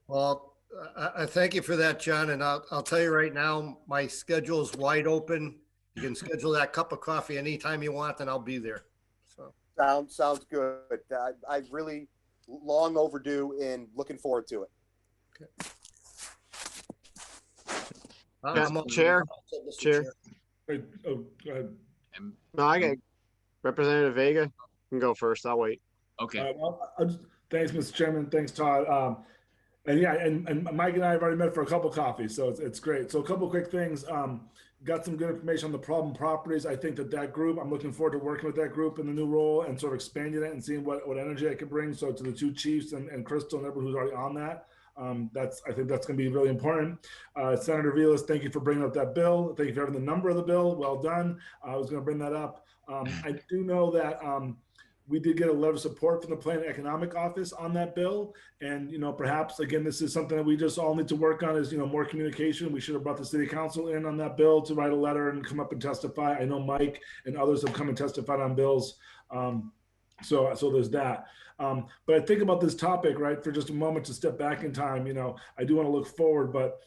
Well, I thank you for that, John. And I'll tell you right now, my schedule is wide open. You can schedule that cup of coffee anytime you want, and I'll be there. So sounds good. I really long overdue and looking forward to it. Okay. Chair. Wait, oh, go ahead. No, I got Representative Vega. You can go first. I'll wait. Okay. Thanks, Mr. Chairman. Thanks, Todd. And yeah, and Mike and I have already met for a couple coffees, so it's great. So a couple quick things. Got some good information on the problem properties. I think that group, I'm looking forward to working with that group in the new role and sort of expanding it and seeing what energy I can bring. So to the two chiefs and Crystal and everyone who's already on that, I think that's going to be really important. Senator Vilas, thank you for bringing up that bill. Thank you for having the number of the bill. Well done. I was going to bring that up. I do know that we did get a letter of support from the Planning and Economic Office on that bill. And, perhaps, again, this is something that we just all need to work on is, more communication. We should have brought the city council in on that bill to write a letter and come up and testify. I know Mike and others have come and testified on bills. So there's that. But I think about this topic, right, for just a moment to step back in time. I do want to look forward, but,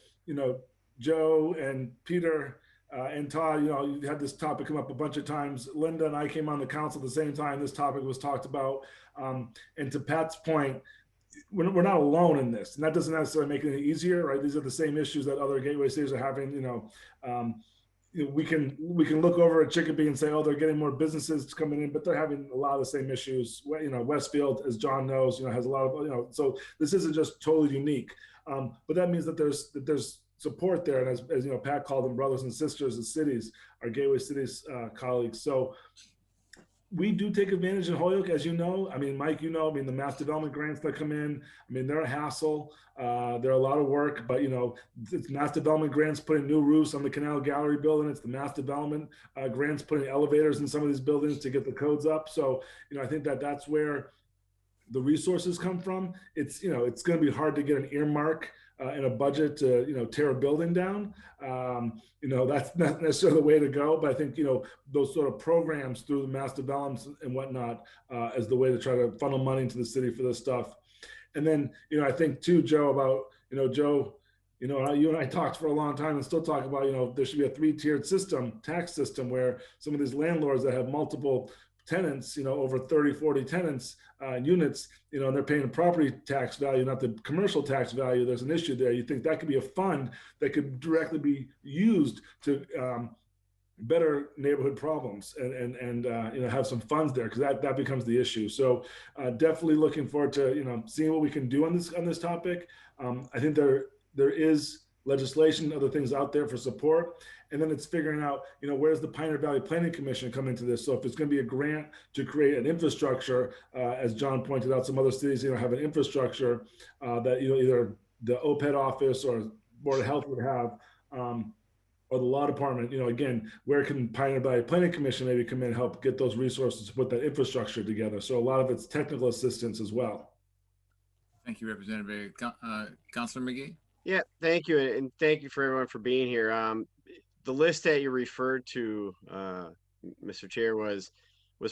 Joe and Peter, and Todd, you had this topic come up a bunch of times. Linda and I came on the council at the same time this topic was talked about. And to Pat's point, we're not alone in this. And that doesn't necessarily make it any easier, right? These are the same issues that other gateway cities are having. We can look over at Chicopee and say, oh, they're getting more businesses coming in, but they're having a lot of the same issues. Westfield, as John knows, has a lot of, so this isn't just totally unique. But that means that there's support there, and as Pat called them brothers and sisters of cities, our gateway cities colleagues. So we do take advantage in Holyoke, as you know. I mean, Mike, the mass development grants that come in, they're a hassle. They're a lot of work, but it's mass development grants putting new roofs on the Canal Gallery building. It's the mass development grants putting elevators in some of these buildings to get the codes up. So I think that's where the resources come from. It's it's going to be hard to get an earmark in a budget to tear a building down. That's not necessarily the way to go, but I think those sort of programs through the mass developments and whatnot as the way to try to funnel money into the city for this stuff. And then I think too, Joe, about Joe, you and I talked for a long time and still talk about there should be a 3-tiered tax system where some of these landlords that have multiple tenants, over 30, 40 tenants, units, and they're paying the property tax value, not the commercial tax value. There's an issue there. You think that could be a fund that could directly be used to better neighborhood problems and have some funds there, because that becomes the issue. So definitely looking forward to seeing what we can do on this topic. I think there is legislation, other things out there for support. And then it's figuring out, where's the Pioneer Valley Planning Commission come into this? So if it's going to be a grant to create an infrastructure, as John pointed out, some other cities, have an infrastructure that, either the OPED office or Board of Health would have, or the law department, again, where can Pioneer Valley Planning Commission maybe come in and help get those resources to put that infrastructure together? So a lot of it's technical assistance as well. Thank you, Representative. Councilor McGee? Yeah, thank you. And thank you for everyone for being here. The list that you referred to, Mr. Chair, was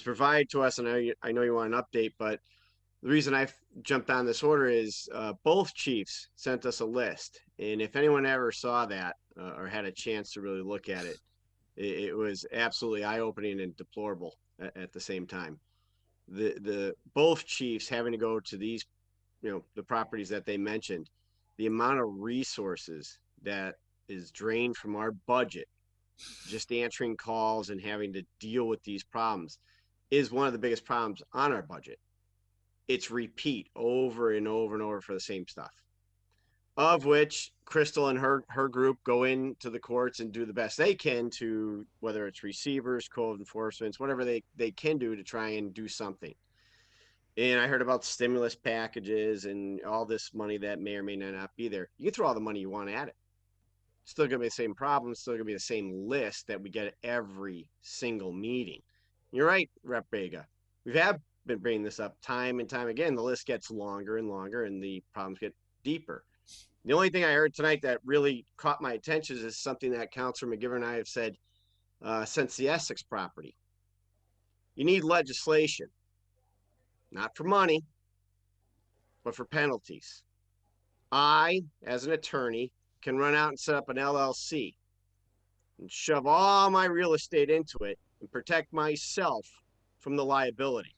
provided to us, and I know you want an update, but the reason I jumped on this order is both chiefs sent us a list, and if anyone ever saw that or had a chance to really look at it, it was absolutely eye-opening and deplorable at the same time. The both chiefs having to go to these, the properties that they mentioned, the amount of resources that is drained from our budget, just answering calls and having to deal with these problems, is one of the biggest problems on our budget. It's repeat over and over and over for the same stuff, of which Crystal and her group go into the courts and do the best they can to, whether it's receivers, code enforcements, whatever they can do to try and do something. And I heard about stimulus packages and all this money that may or may not be there. You can throw all the money you want at it. Still gonna be the same problem, still gonna be the same list that we get at every single meeting. You're right, Rep. Vega. We have been bringing this up time and time again. The list gets longer and longer and the problems get deeper. The only thing I heard tonight that really caught my attention is something that Councilor McGivern and I have said since the Essex property. You need legislation, not for money, but for penalties. I, as an attorney, can run out and set up an LLC and shove all my real estate into it and protect myself from the liability.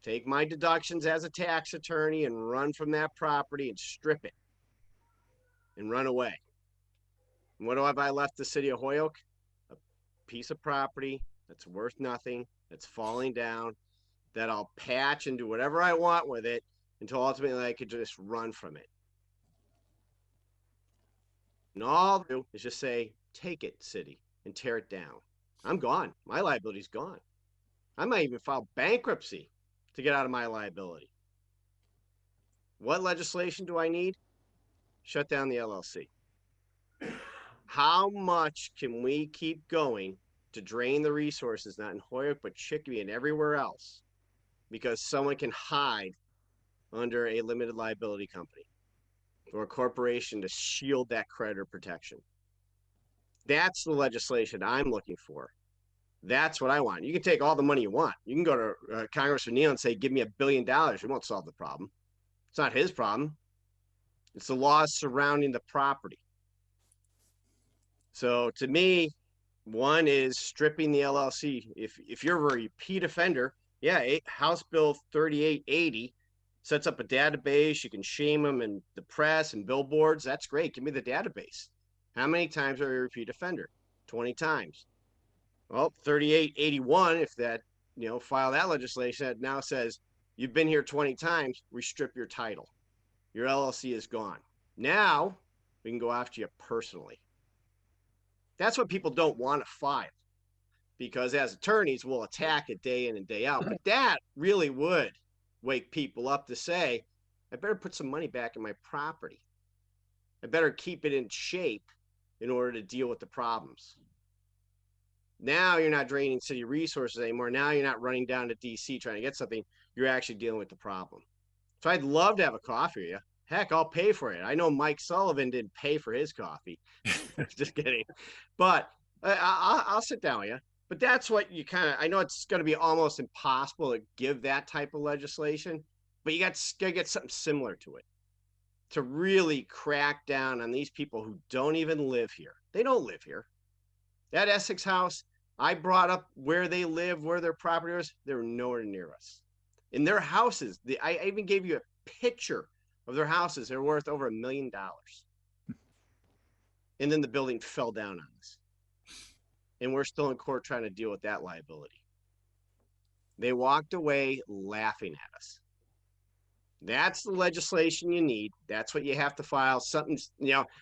Take my deductions as a tax attorney and run from that property and strip it and run away. And what have I left the city of Holyoke? A piece of property that's worth nothing, that's falling down, that I'll patch and do whatever I want with it until ultimately I could just run from it. And all I'll do is just say, take it, city, and tear it down. I'm gone. My liability's gone. I might even file bankruptcy to get out of my liability. What legislation do I need? Shut down the LLC. How much can we keep going to drain the resources, not in Holyoke, but Chicopee and everywhere else, because someone can hide under a limited liability company or a corporation to shield that creditor protection? That's the legislation I'm looking for. That's what I want. You can take all the money you want. You can go to Congressman Neal and say, give me $1 billion. It won't solve the problem. It's not his problem. It's the laws surrounding the property. So to me, one is stripping the LLC. If you're a repeat offender, yeah, House Bill 3880 sets up a database. You can shame them in the press and billboards. That's great. Give me the database. How many times are you a repeat offender? 20 times. Well, 3881, if that, file that legislation that now says you've been here 20 times, we strip your title. Your LLC is gone. Now we can go after you personally. That's what people don't want to file, because as attorneys, we'll attack it day in and day out. But that really would wake people up to say, I better put some money back in my property. I better keep it in shape in order to deal with the problems. Now you're not draining city resources anymore. Now you're not running down to DC trying to get something. You're actually dealing with the problem. So I'd love to have a coffee with you. Heck, I'll pay for it. I know Mike Sullivan didn't pay for his coffee. Just kidding. But I'll sit down with you. But that's what you I know it's going to be almost impossible to give that type of legislation, but you got to get something similar to it to really crack down on these people who don't even live here. They don't live here. That Essex house, I brought up where they live, where their property is. They're nowhere near us. In their houses, I even gave you a picture of their houses. They're worth over $1 million. And then the building fell down on us. And we're still in court trying to deal with that liability. They walked away laughing at us. That's the legislation you need. That's what you have to file. Something,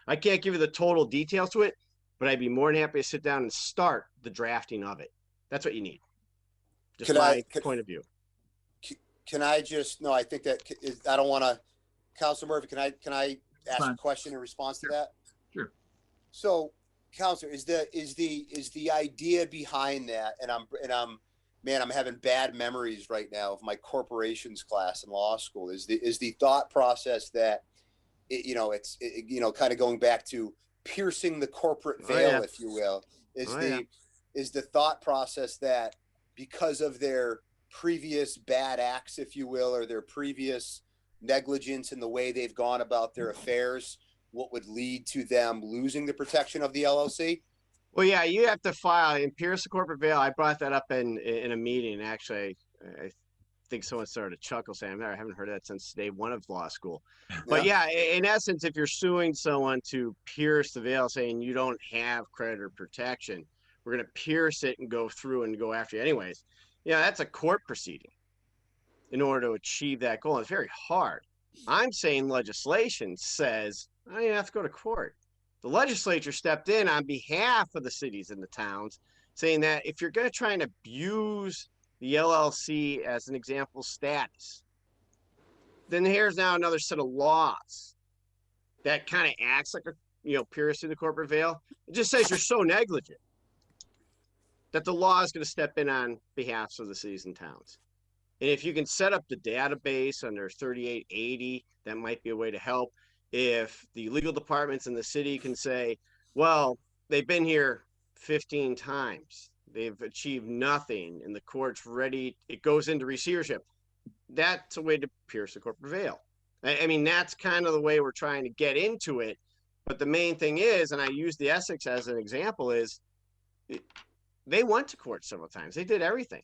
I can't give you the total details to it, but I'd be more than happy to sit down and start the drafting of it. That's what you need. Just my point of view. Can I just, no, I think that I don't want to, Councilor Murphy, can I ask a question in response to that? Sure. So, Councilor, is the idea behind that, and I'm having bad memories right now of my corporations class in law school. Is the thought process that it's kind of going back to piercing the corporate veil, if you will, is the thought process that because of their previous bad acts, if you will, or their previous negligence in the way they've gone about their affairs, what would lead to them losing the protection of the LLC? Well, yeah, you have to file and pierce the corporate veil. I brought that up in a meeting. Actually, I think someone started to chuckle saying, I haven't heard that since day one of law school. But yeah, in essence, if you're suing someone to pierce the veil, saying you don't have creditor protection, we're going to pierce it and go through and go after you anyways. Yeah, that's a court proceeding in order to achieve that goal. It's very hard. I'm saying legislation says, I don't even have to go to court. The legislature stepped in on behalf of the cities and the towns, saying that if you're going to try and abuse the LLC as an example status, then here's now another set of laws that kind of acts like a, piercing the corporate veil. It just says you're so negligent that the law is going to step in on behalf of the cities and towns. And if you can set up the database under 3880, that might be a way to help. if the legal departments in the city can say, well, they've been here 15 times, they've achieved nothing, and the court's ready, it goes into receivership, that's a way to pierce the corporate veil. I mean, that's kind of the way we're trying to get into it. But the main thing is, and I use the Essex as an example, is they went to court several times. They did everything.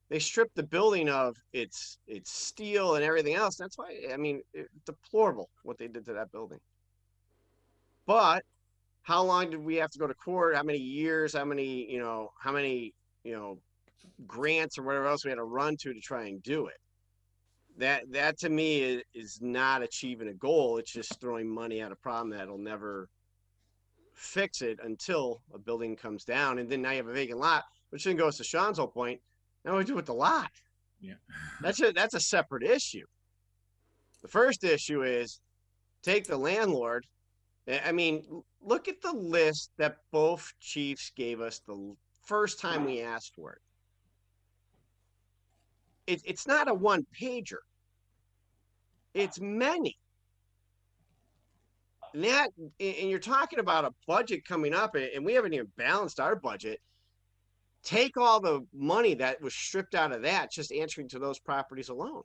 They stripped the building of its steel and everything else. That's why, I mean, deplorable what they did to that building. But how long did we have to go to court? How many years? How many grants or whatever else we had to run to try and do it? That to me is not achieving a goal. It's just throwing money at a problem that'll never fix it until a building comes down. And then now you have a vacant lot, which then goes to Sean's whole point. Now what do we do with the lot? Yeah. That's a separate issue. The first issue is take the landlord. I mean, look at the list that both chiefs gave us the first time we asked for it. It's not a one pager. It's many. And you're talking about a budget coming up, and we haven't even balanced our budget. Take all the money that was stripped out of that, just answering to those properties alone.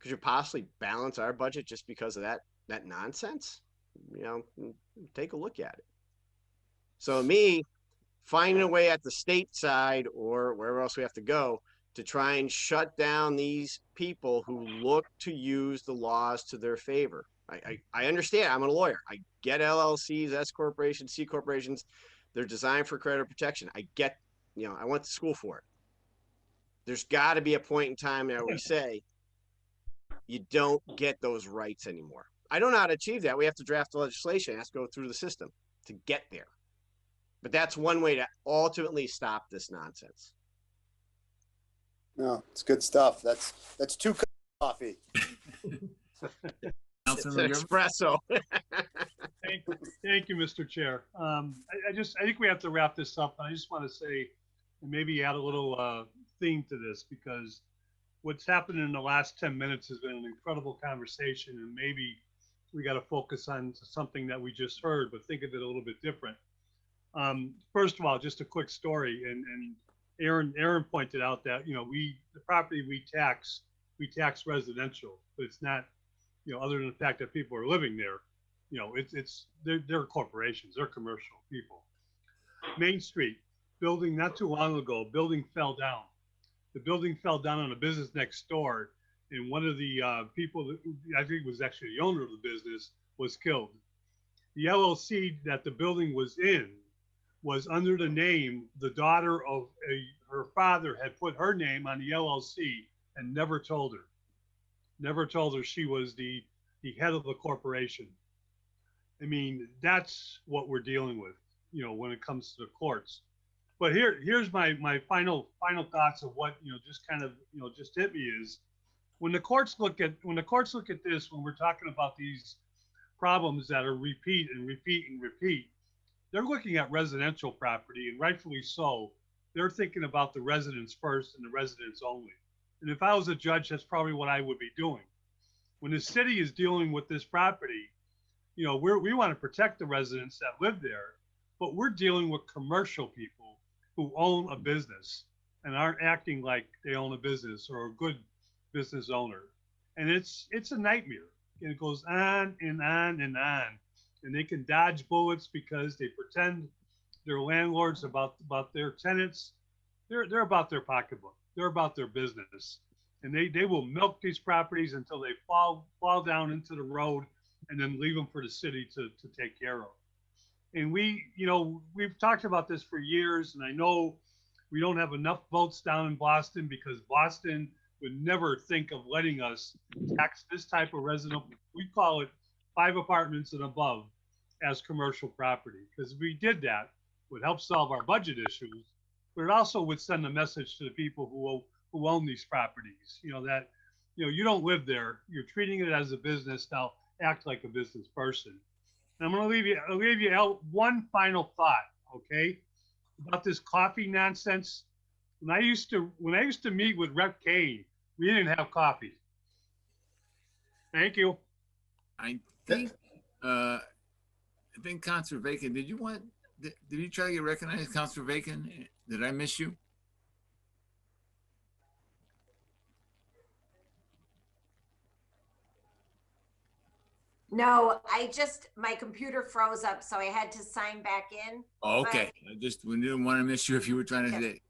Could you possibly balance our budget just because of that nonsense? Take a look at it. So me, finding a way at the state side or wherever else we have to go to try and shut down these people who look to use the laws to their favor. I understand. I'm a lawyer. I get LLCs, S corporations, C corporations. They're designed for creditor protection. I get, I went to school for it. There's got to be a point in time where we say you don't get those rights anymore. I don't know how to achieve that. We have to draft the legislation. It has to go through the system to get there. But that's one way to ultimately stop this nonsense. No, it's good stuff. That's 2 cups of coffee. It's an espresso. Thank you, Mr. Chair. I think we have to wrap this up. I just want to say, and maybe add a little theme to this, because what's happened in the last 10 minutes has been an incredible conversation, and maybe we got to focus on something that we just heard, but think of it a little bit different. First of all, just a quick story, and Aaron pointed out that the property we tax residential, but it's not, other than the fact that people are living there, they're corporations, they're commercial people. Main Street building, not too long ago, building fell down. The building fell down on a business next door, and one of the people that I think was actually the owner of the business was killed. The LLC that the building was in was under the name, the daughter of her father had put her name on the LLC and never told her she was the head of the corporation. I mean, that's what we're dealing with, when it comes to the courts. But here's my final thoughts of what, just kind of, just hit me is when the courts look at this, when we're talking about these problems that are repeat, they're looking at residential property, and rightfully so. They're thinking about the residents first and the residents only. And if I was a judge, that's probably what I would be doing. When the city is dealing with this property, we want to protect the residents that live there, but we're dealing with commercial people who own a business and aren't acting like they own a business or a good business owner. And it's a nightmare. And it goes on and on and on. And they can dodge bullets because they pretend they're landlords about their tenants. They're about their pocketbook. They're about their business. And they will milk these properties until they fall down into the road and then leave them for the city to take care of. And we've talked about this for years, and I know we don't have enough votes down in Boston because Boston would never think of letting us tax this type of residential. We call it 5 apartments and above as commercial property, because if we did that, it would help solve our budget issues, but it also would send a message to the people who own these properties, that you don't live there, you're treating it as a business, now act like a business person. And I'm going to leave you out one final thought, okay, about this coffee nonsense. When I used to meet with Rep. Kane, we didn't have coffee. Thank you. I think Councilor Bacon, did you try to get recognized, Councilor Bacon? Did I miss you? No, my computer froze up, so I had to sign back in. Oh, okay. We didn't want to miss you if you were trying to say.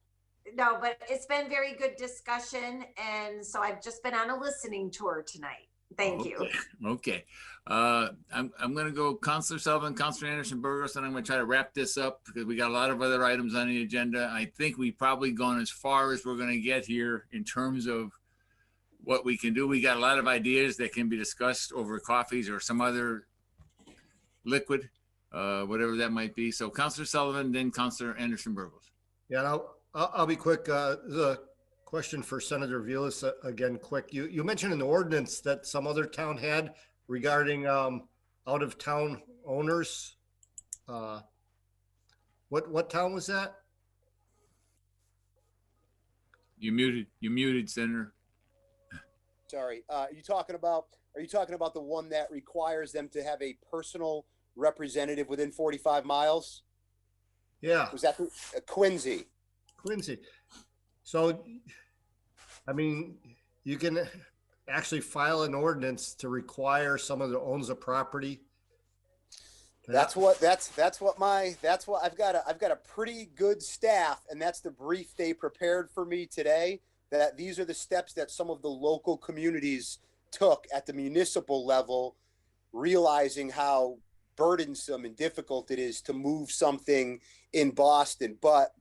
No, but it's been very good discussion, and so I've just been on a listening tour tonight. Thank you. Okay. I'm going to go Councilor Sullivan, Councilor Anderson Burgos, and I'm going to try to wrap this up because we got a lot of other items on the agenda. I think we've probably gone as far as we're going to get here in terms of what we can do. We got a lot of ideas that can be discussed over coffees or some other liquid, whatever that might be. So Councilor Sullivan, then Councilor Anderson Burgos. Yeah, I'll be quick. The question for Senator Vilas again, quick. You mentioned an ordinance that some other town had regarding out of town owners. What town was that? You muted, Senator. Sorry. Are you talking about the one that requires them to have a personal representative within 45 miles? Yeah. Was that Quincy? Quincy. So, I mean, you can actually file an ordinance to require someone that owns a property. That's what I've got a pretty good staff, and that's the brief they prepared for me today. That these are the steps that some of the local communities took at the municipal level, realizing how burdensome and difficult it is to move something in Boston. But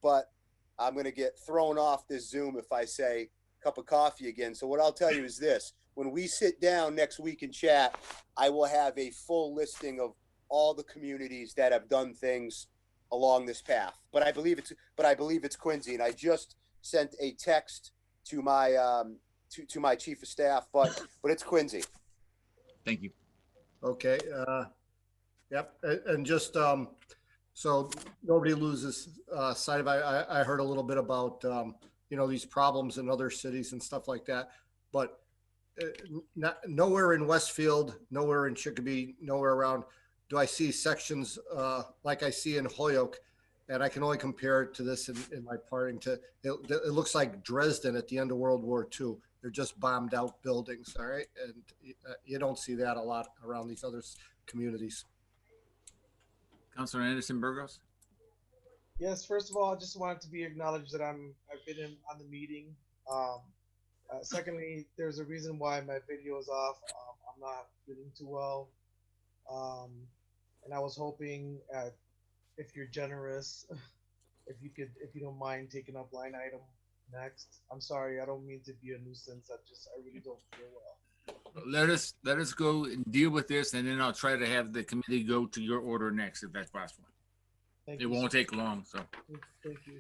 I'm going to get thrown off this Zoom if I say cup of coffee again. So what I'll tell you is this: when we sit down next week and chat, I will have a full listing of all the communities that have done things along this path. But I believe it's Quincy, and I just sent a text to my to my chief of staff, but it's Quincy. Thank you. Okay. Yep. And just so nobody loses sight of, I heard a little bit about these problems in other cities and stuff like that, but nowhere in Westfield, nowhere in Chicopee, nowhere around do I see sections like I see in Holyoke. And I can only compare it to this in my parting to, it looks like Dresden at the end of World War II. They're just bombed out buildings, all right? And you don't see that a lot around these other communities. Councilor Anderson Burgos? Yes, first of all, I just wanted to be acknowledged that I've been on the meeting. Secondly, there's a reason why my video is off. I'm not feeling too well. And I was hoping if you're generous, if you don't mind taking up line item next. I'm sorry, I don't mean to be a nuisance. I really don't feel well. Let us go and deal with this, and then I'll try to have the committee go to your order next, if that's possible. It won't take long, so. Thank you.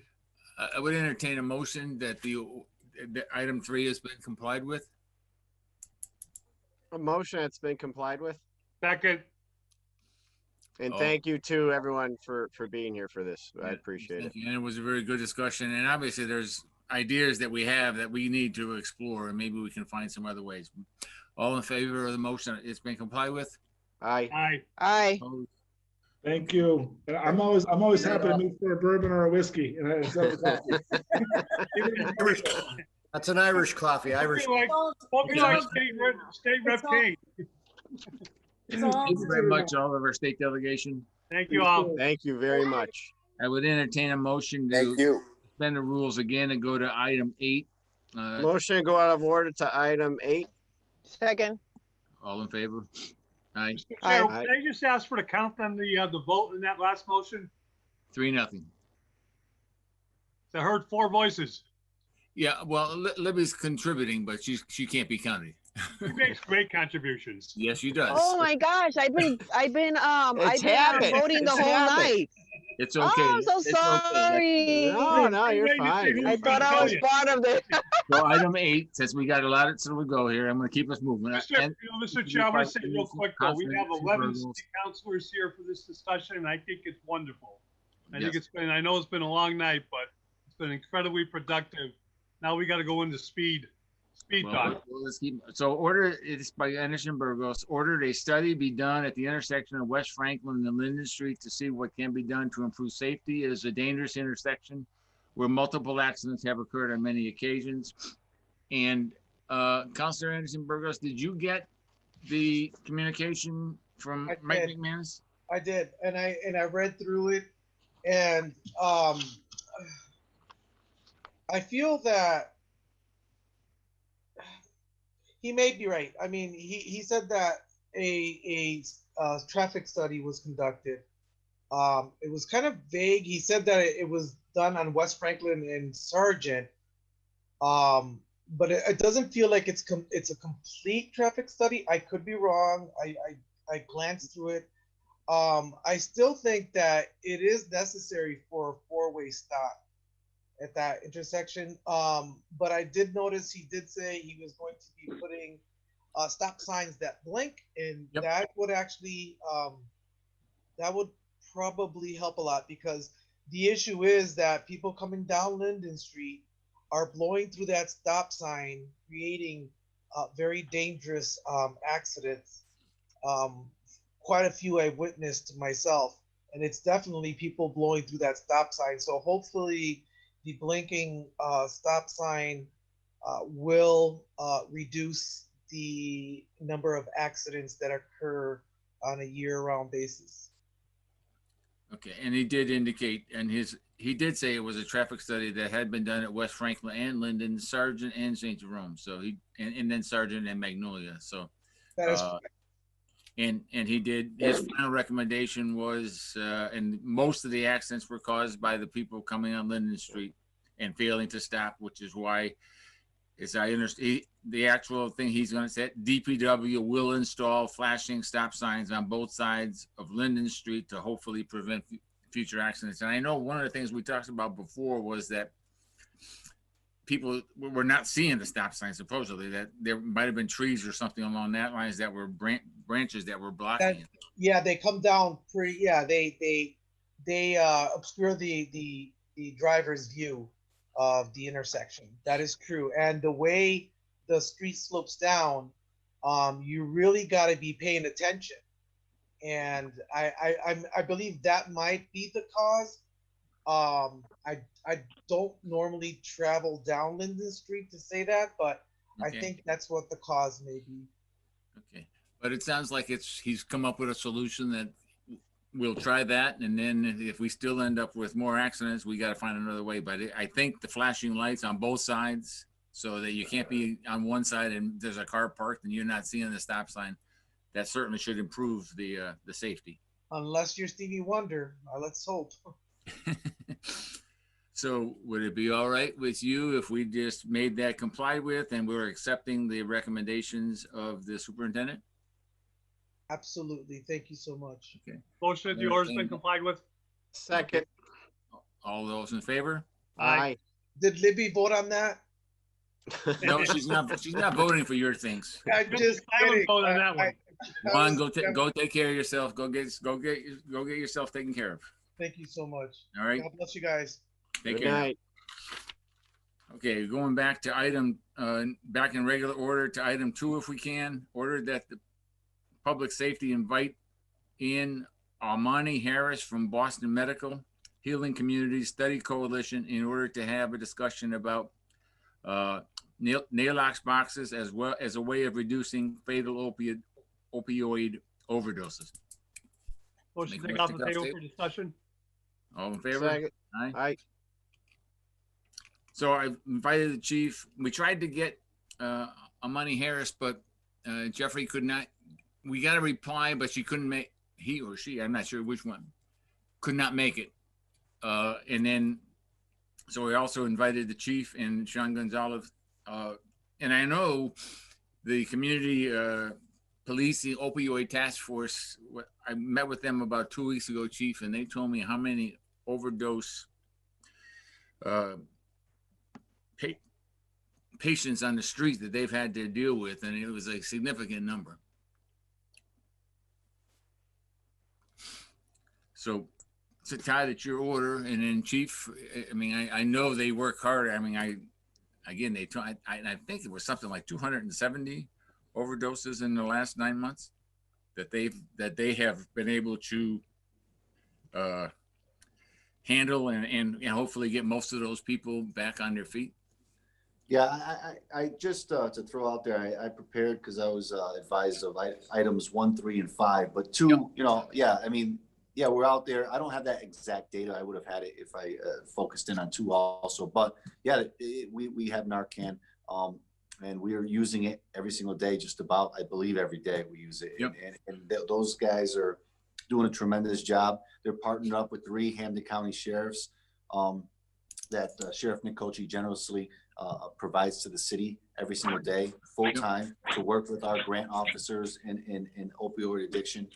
I would entertain a motion that the item 3 has been complied with. A motion that's been complied with. Second. And thank you to everyone for being here for this. I appreciate it. And it was a very good discussion. And obviously there's ideas that we have that we need to explore, and maybe we can find some other ways. All in favor of the motion? It's been complied with? Aye. Aye. Aye. Thank you. And I'm always happy to move for a bourbon or a whiskey. And That's an Irish coffee. Irish. Hope you like state rep King. Thank you very much, all of our state delegation. Thank you all. Thank you very much. I would entertain a motion to suspend the rules again and go to item 8. Motion to go out of order to item 8. Second. All in favor? Aye. Chair, can I just ask for the count on the vote in that last motion? 3-0. I heard 4 voices. Yeah, well, Libby's contributing, but she can't be counted. She makes great contributions. Yes, she does. Oh my gosh, I've been voting the whole night. It's okay. Oh, I'm so sorry. Okay. No, you're fine. I thought I was part of this. So item 8, since we got a lot of so we go here, I'm going to keep us moving. Mr. Chair, I want to say real quick though, we have 11 city councilors here for this discussion, and I think it's wonderful. I know it's been a long night, but it's been incredibly productive. Now we got to go into speed. Speed Well, talk. let's keep, so order, it's by Anderson Burgos, ordered a study be done at the intersection of West Franklin and Linden Street to see what can be done to improve safety. It is a dangerous intersection where multiple accidents have occurred on many occasions. And Councilor Anderson Burgos, did you get the communication from Mike McManus? I did, and I read through it, and I feel that he may be right. I mean, he said that a traffic study was conducted. It was kind of vague. He said that it was done on West Franklin and Sargent, but it doesn't feel like it's a complete traffic study. I could be wrong. I glanced through it. I still think that it is necessary for a four-way stop at that intersection. But I did notice he did say he was going to be putting stop signs that blink, and that would actually that would probably help a lot, because the issue is that people coming down Linden Street are blowing through that stop sign, creating very dangerous accidents. Quite a few I witnessed myself, and it's definitely people blowing through that stop sign. So hopefully the blinking stop sign will reduce the number of accidents that occur on a year-round basis. Okay, and he did indicate, and he did say it was a traffic study that had been done at West Franklin and Linden, Sargent and St. Jerome. So and then Sargent and Magnolia. So that is and he did, his final recommendation was, and most of the accidents were caused by the people coming on Linden Street and failing to stop, which is why, as I understand, the actual thing he's going to say, DPW will install flashing stop signs on both sides of Linden Street to hopefully prevent future accidents. And I know one of the things we talked about before was that people were not seeing the stop sign, supposedly, that there might have been trees or something along that lines that were branches that were blocking it. Yeah, they come down pretty. Yeah, they obscure the driver's view of the intersection. That is true. And the way the street slopes down, you really got to be paying attention. And I believe that might be the cause. I don't normally travel down Linden Street to say that, but Okay. I think that's what the cause may be. Okay, but it sounds like he's come up with a solution that we'll try that, and then if we still end up with more accidents, we got to find another way. But I think the flashing lights on both sides, so that you can't be on one side and there's a car parked and you're not seeing the stop sign, that certainly should improve the safety. Unless you're Stevie Wonder, let's hope. So would it be all right with you if we just made that complied with and we're accepting the recommendations of the superintendent? Absolutely. Thank you so much. Okay. Motion at the order's been complied with. Second. All those in favor? Aye. Did Libby vote on that? No, she's not. She's not voting for your things. I'm just kidding. Vote on that one. Juan, go take care of yourself. Go get yourself taken care of. Thank you so much. All right. God bless you guys. Take Good care. night. Okay, going back to item, back in regular order to item 2, if we can. Order that the public safety invite in Aumani Harris from Boston Medical Healing Community Study Coalition in order to have a discussion about Naloxboxes as well as a way of reducing fatal opioid overdoses. Motion to take off the table for discussion. All in favor? Second. Aye. So I invited the chief. We tried to get Aumani Harris, but Jeffrey could not. We got a reply, but she couldn't make, he or she, I'm not sure which one, could not make it. And then, so we also invited the chief and Sean Gonzalez. And I know the community policing opioid task force, I met with them about 2 weeks ago, chief, and they told me how many overdose patients on the street that they've had to deal with, and it was a significant number. So Todd, it's your order, and then chief, I mean, I know they work hard. I mean, again, they tried, I think it was something like 270 overdoses in the last 9 months that they have been able to handle and hopefully get most of those people back on their feet. Yeah, I just to throw out there, I prepared because I was advised of items 1, 3, and 5, but 2, you know, yeah, I mean, yeah, we're out there. I don't have that exact data. I would have had it if I focused in on 2 also, but yeah, we have Narcan, and we are using it every single day, just about, I believe every day we use it. Yep. And those guys are doing a tremendous job. They're partnered up with 3 Hampden County sheriffs that Sheriff Nick Cochi generously provides to the city every single day, full time, to work with our grant officers in opioid addiction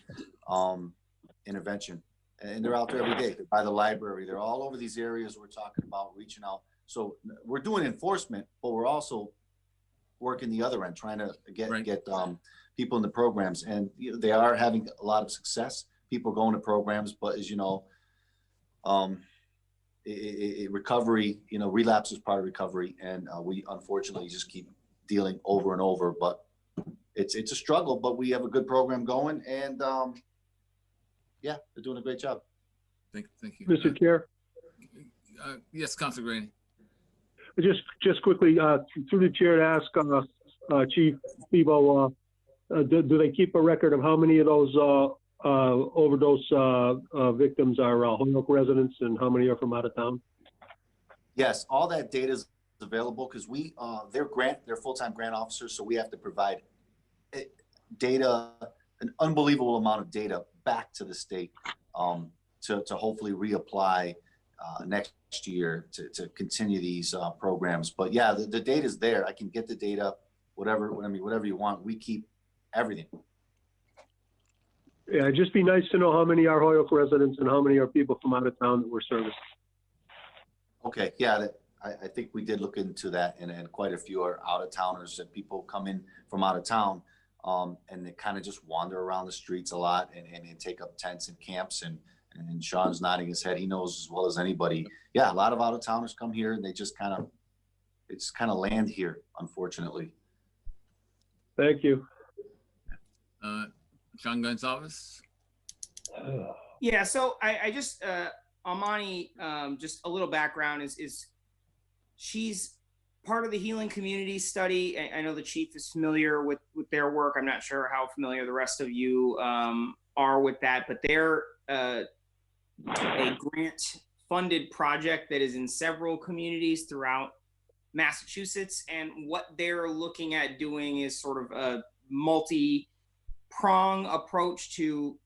intervention. And they're out there every day. They're by the library. They're all over these areas we're talking about, reaching out. So we're doing enforcement, but we're also working the other end, trying to get people in the programs. And they are having a lot of success. People going to programs, but as you know, recovery, you know, relapse is part of recovery, and we unfortunately just keep dealing over and over. But it's a struggle, but we have a good program going, and yeah, they're doing a great job. Thank you, Mr. Chair. Yes, Councilor Graney. Just quickly, through the chair, to ask Chief Bebo, do they keep a record of how many of those overdose victims are Holyoke residents and how many are from out of town? Yes, all that data is available because they're full-time grant officers, so we have to provide data, an unbelievable amount of data back to the state to hopefully reapply next year to continue these programs. But yeah, the data is there. I can get the data, whatever you want. We keep everything. Yeah, it'd just be nice to know how many are Holyoke residents and how many are people from out of town that we're servicing. Okay, yeah, I think we did look into that, and quite a few are out of towners, and people come in from out of town, and they kind of just wander around the streets a lot and take up tents and camps, and Sean's nodding his head. He knows as well as anybody. Yeah, a lot of out of towners come here, and they just kind of land here, unfortunately. Thank you. Sean Gonzalez. Yeah, so I just Aumani, just a little background is she's part of the Healing Community Study. I know the chief is familiar with their work. I'm not sure how familiar the rest of you are with that, but they're a grant funded project that is in several communities throughout Massachusetts, and what they're looking at doing is sort of a multi-prong approach to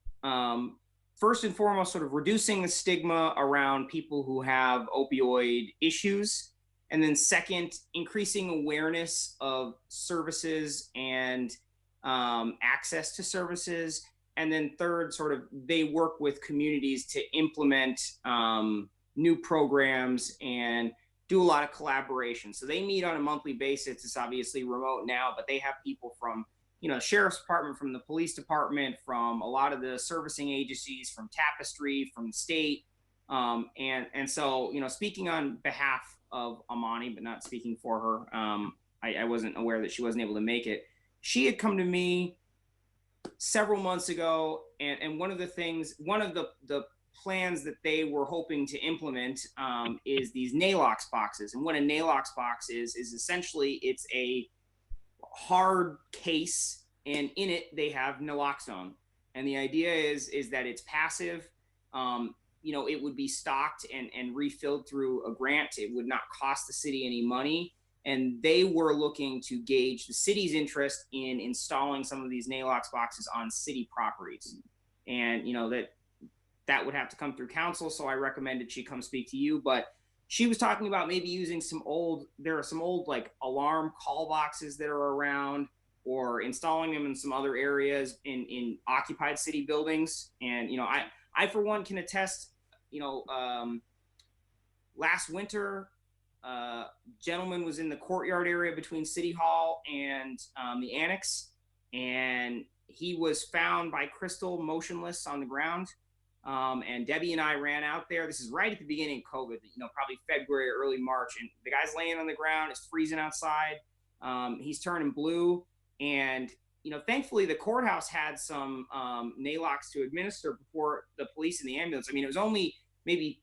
first and foremost sort of reducing the stigma around people who have opioid issues, and then second, increasing awareness of services and access to services, and then third, sort of they work with communities to implement new programs and do a lot of collaboration. So they meet on a monthly basis. It's obviously remote now, but they have people from, you know, the sheriff's department, from the police department, from a lot of the servicing agencies, from Tapestry, from the state. And so, you know, speaking on behalf of Aumani, but not speaking for her, I wasn't aware that she wasn't able to make it. She had come to me several months ago, and one of the plans that they were hoping to implement is these Naloxboxes. And what a Naloxbox is essentially it's a hard case, and in it they have naloxone. And the idea is that it's passive. You know, it would be stocked and refilled through a grant. It would not cost the city any money. And they were looking to gauge the city's interest in installing some of these Naloxboxes on city properties. And, you know, that would have to come through council. So I recommended she come speak to you, but she was talking about maybe using there are some old like alarm call boxes that are around, or installing them in some other areas in occupied city buildings. And, you know, I for one can attest, you know, last winter, gentleman was in the courtyard area between City Hall and the Annex, and he was found by Crystal motionless on the ground. And Debbie and I ran out there. This is right at the beginning of COVID, probably February, early March. And the guy's laying on the ground. It's freezing outside. He's turning blue. And, thankfully the courthouse had some Nalox to administer before the police and the ambulance. I mean, it was only maybe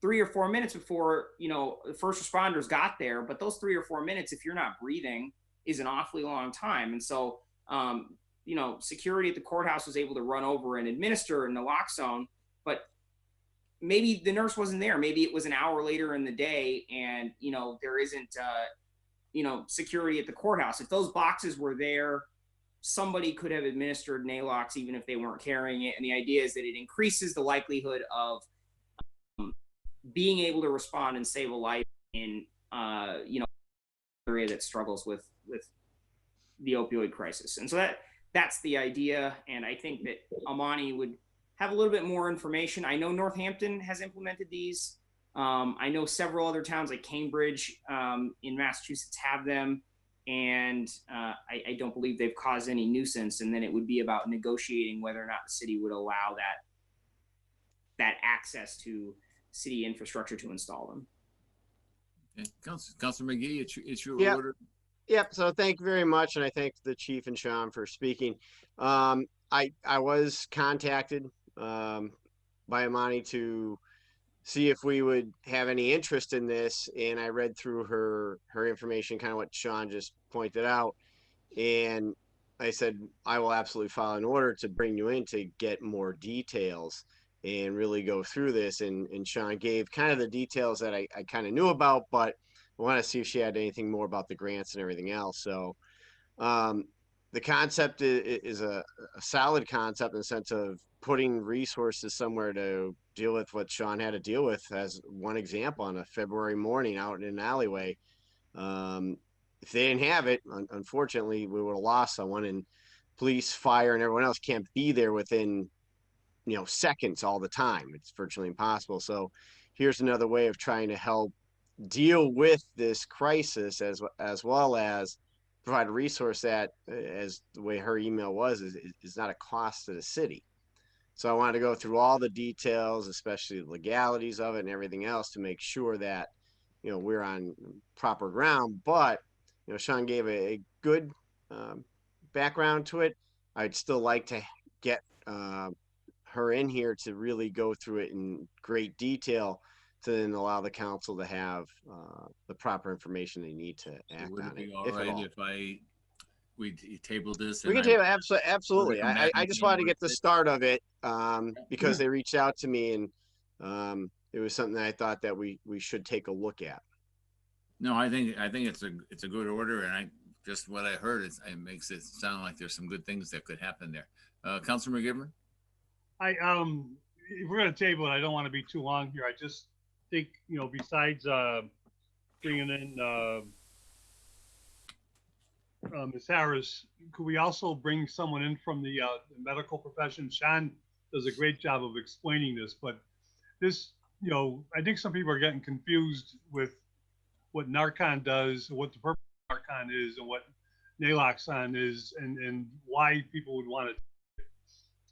3 or 4 minutes before, the first responders got there. But those 3 or 4 minutes, if you're not breathing, is an awfully long time. And so, security at the courthouse was able to run over and administer naloxone, but maybe the nurse wasn't there. Maybe it was an hour later in the day and, there isn't, security at the courthouse. If those boxes were there, somebody could have administered Nalox even if they weren't carrying it. And the idea is that it increases the likelihood of being able to respond and save a life in, area that struggles with the opioid crisis. And so that's the idea. And I think that Aumani would have a little bit more information. I know Northampton has implemented these. I know several other towns like Cambridge in Massachusetts have them. And I don't believe they've caused any nuisance. And then it would be about negotiating whether or not the city would allow that access to city infrastructure to install them. Okay. Councilor McGee, it's your Yep. order. Yep. So thank you very much. And I thank the chief and Sean for speaking. I was contacted by Aumani to see if we would have any interest in this. And I read through her information, kind of what Sean just pointed out. And I said, I will absolutely file an order to bring you in to get more details and really go through this. And Sean gave kind of the details that I kind of knew about, but I want to see if she had anything more about the grants and everything else. So the concept is a solid concept in the sense of putting resources somewhere to deal with what Sean had to deal with. As one example, on a February morning out in an alleyway, if they didn't have it, unfortunately, we would have lost someone. And police, fire, and everyone else can't be there within seconds all the time. It's virtually impossible. So here's another way of trying to help deal with this crisis as well as provide a resource that, as the way her email was, is not a cost to the city. So I wanted to go through all the details, especially the legalities of it and everything else, to make sure that we're on proper ground. But Sean gave a good background to it. I'd still like to get her in here to really go through it in great detail to then allow the council to have the proper information they need to act Would on it be it. all If at right all. if we table this? We can and table absolutely. come back I in just wanted to January get the 6th? start of it because they reached out to me and it was something that I thought that we should take a look at. No, I think it's a good order, and just what I heard, it makes it sound like there's some good things that could happen there. Councilor McGivern? If we're going to table it, I don't want to be too long here. I just think, besides bringing in Ms. Harris, could we also bring someone in from the medical profession? Sean does a great job of explaining this, but this, I think some people are getting confused with what Narcan does, what the purpose of Narcan is, and what naloxone is, and why people would want to.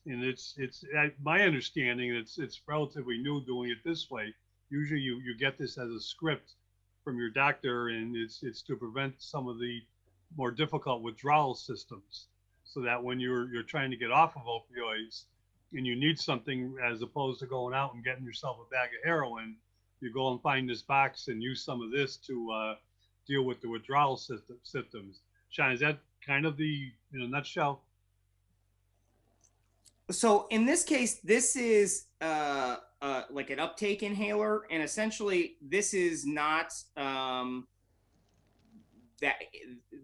And it's my understanding, it's relatively new doing it this way. Usually you get this as a script from your doctor, and it's to prevent some of the more difficult withdrawal systems, so that when you're trying to get off of opioids and you need something, as opposed to going out and getting yourself a bag of heroin, you go and find this box and use some of this to deal with the withdrawal symptoms. Sean, is that kind of in a nutshell? So in this case, this is like an uptake inhaler, and essentially this is not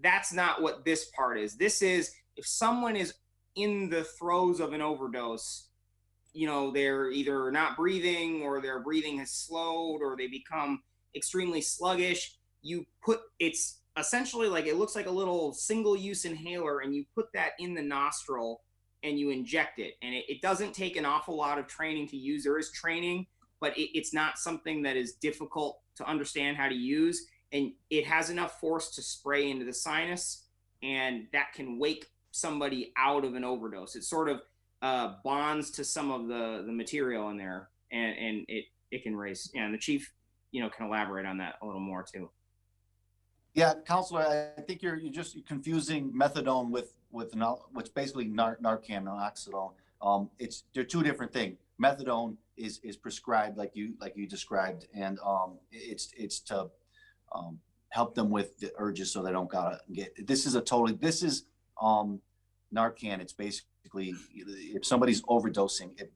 that's not what this part is. This is if someone is in the throes of an overdose, they're either not breathing, or their breathing has slowed, or they become extremely sluggish. It's essentially like, it looks like a little single-use inhaler, and you put that in the nostril and you inject it. And it doesn't take an awful lot of training to use. There is training, but it's not something that is difficult to understand how to use. And it has enough force to spray into the sinus, and that can wake somebody out of an overdose. It's sort of bonds to some of the material in there, and it can raise. And the chief, can elaborate on that a little more too. Yeah, Counselor, I think you're just confusing methadone with which basically Narcan, naloxone. They're two different things. Methadone is prescribed like you described, and it's to help them with the urges so they don't gotta get. This is Narcan. It's basically if somebody's overdosing, it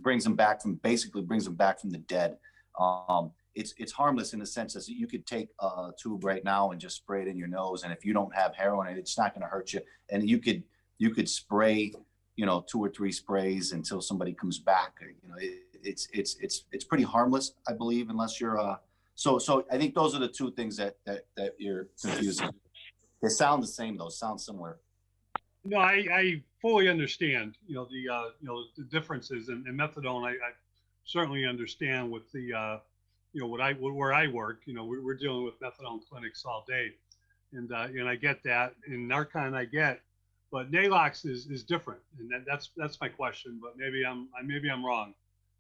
brings them back from the dead. It's harmless in the sense that you could take a tube right now and just spray it in your nose, and if you don't have heroin, it's not going to hurt you. And you could spray, 2 or 3 sprays until somebody comes back. It's pretty harmless, I believe, unless you're So I think those are the two things that you're confusing. They sound the same though. Sound similar. No, I fully understand. The differences in methadone. I certainly understand with the where I work, we're dealing with methadone clinics all day, and I get that. In Narcan, I get, but Nalox is different, and that's my question. But maybe I'm wrong.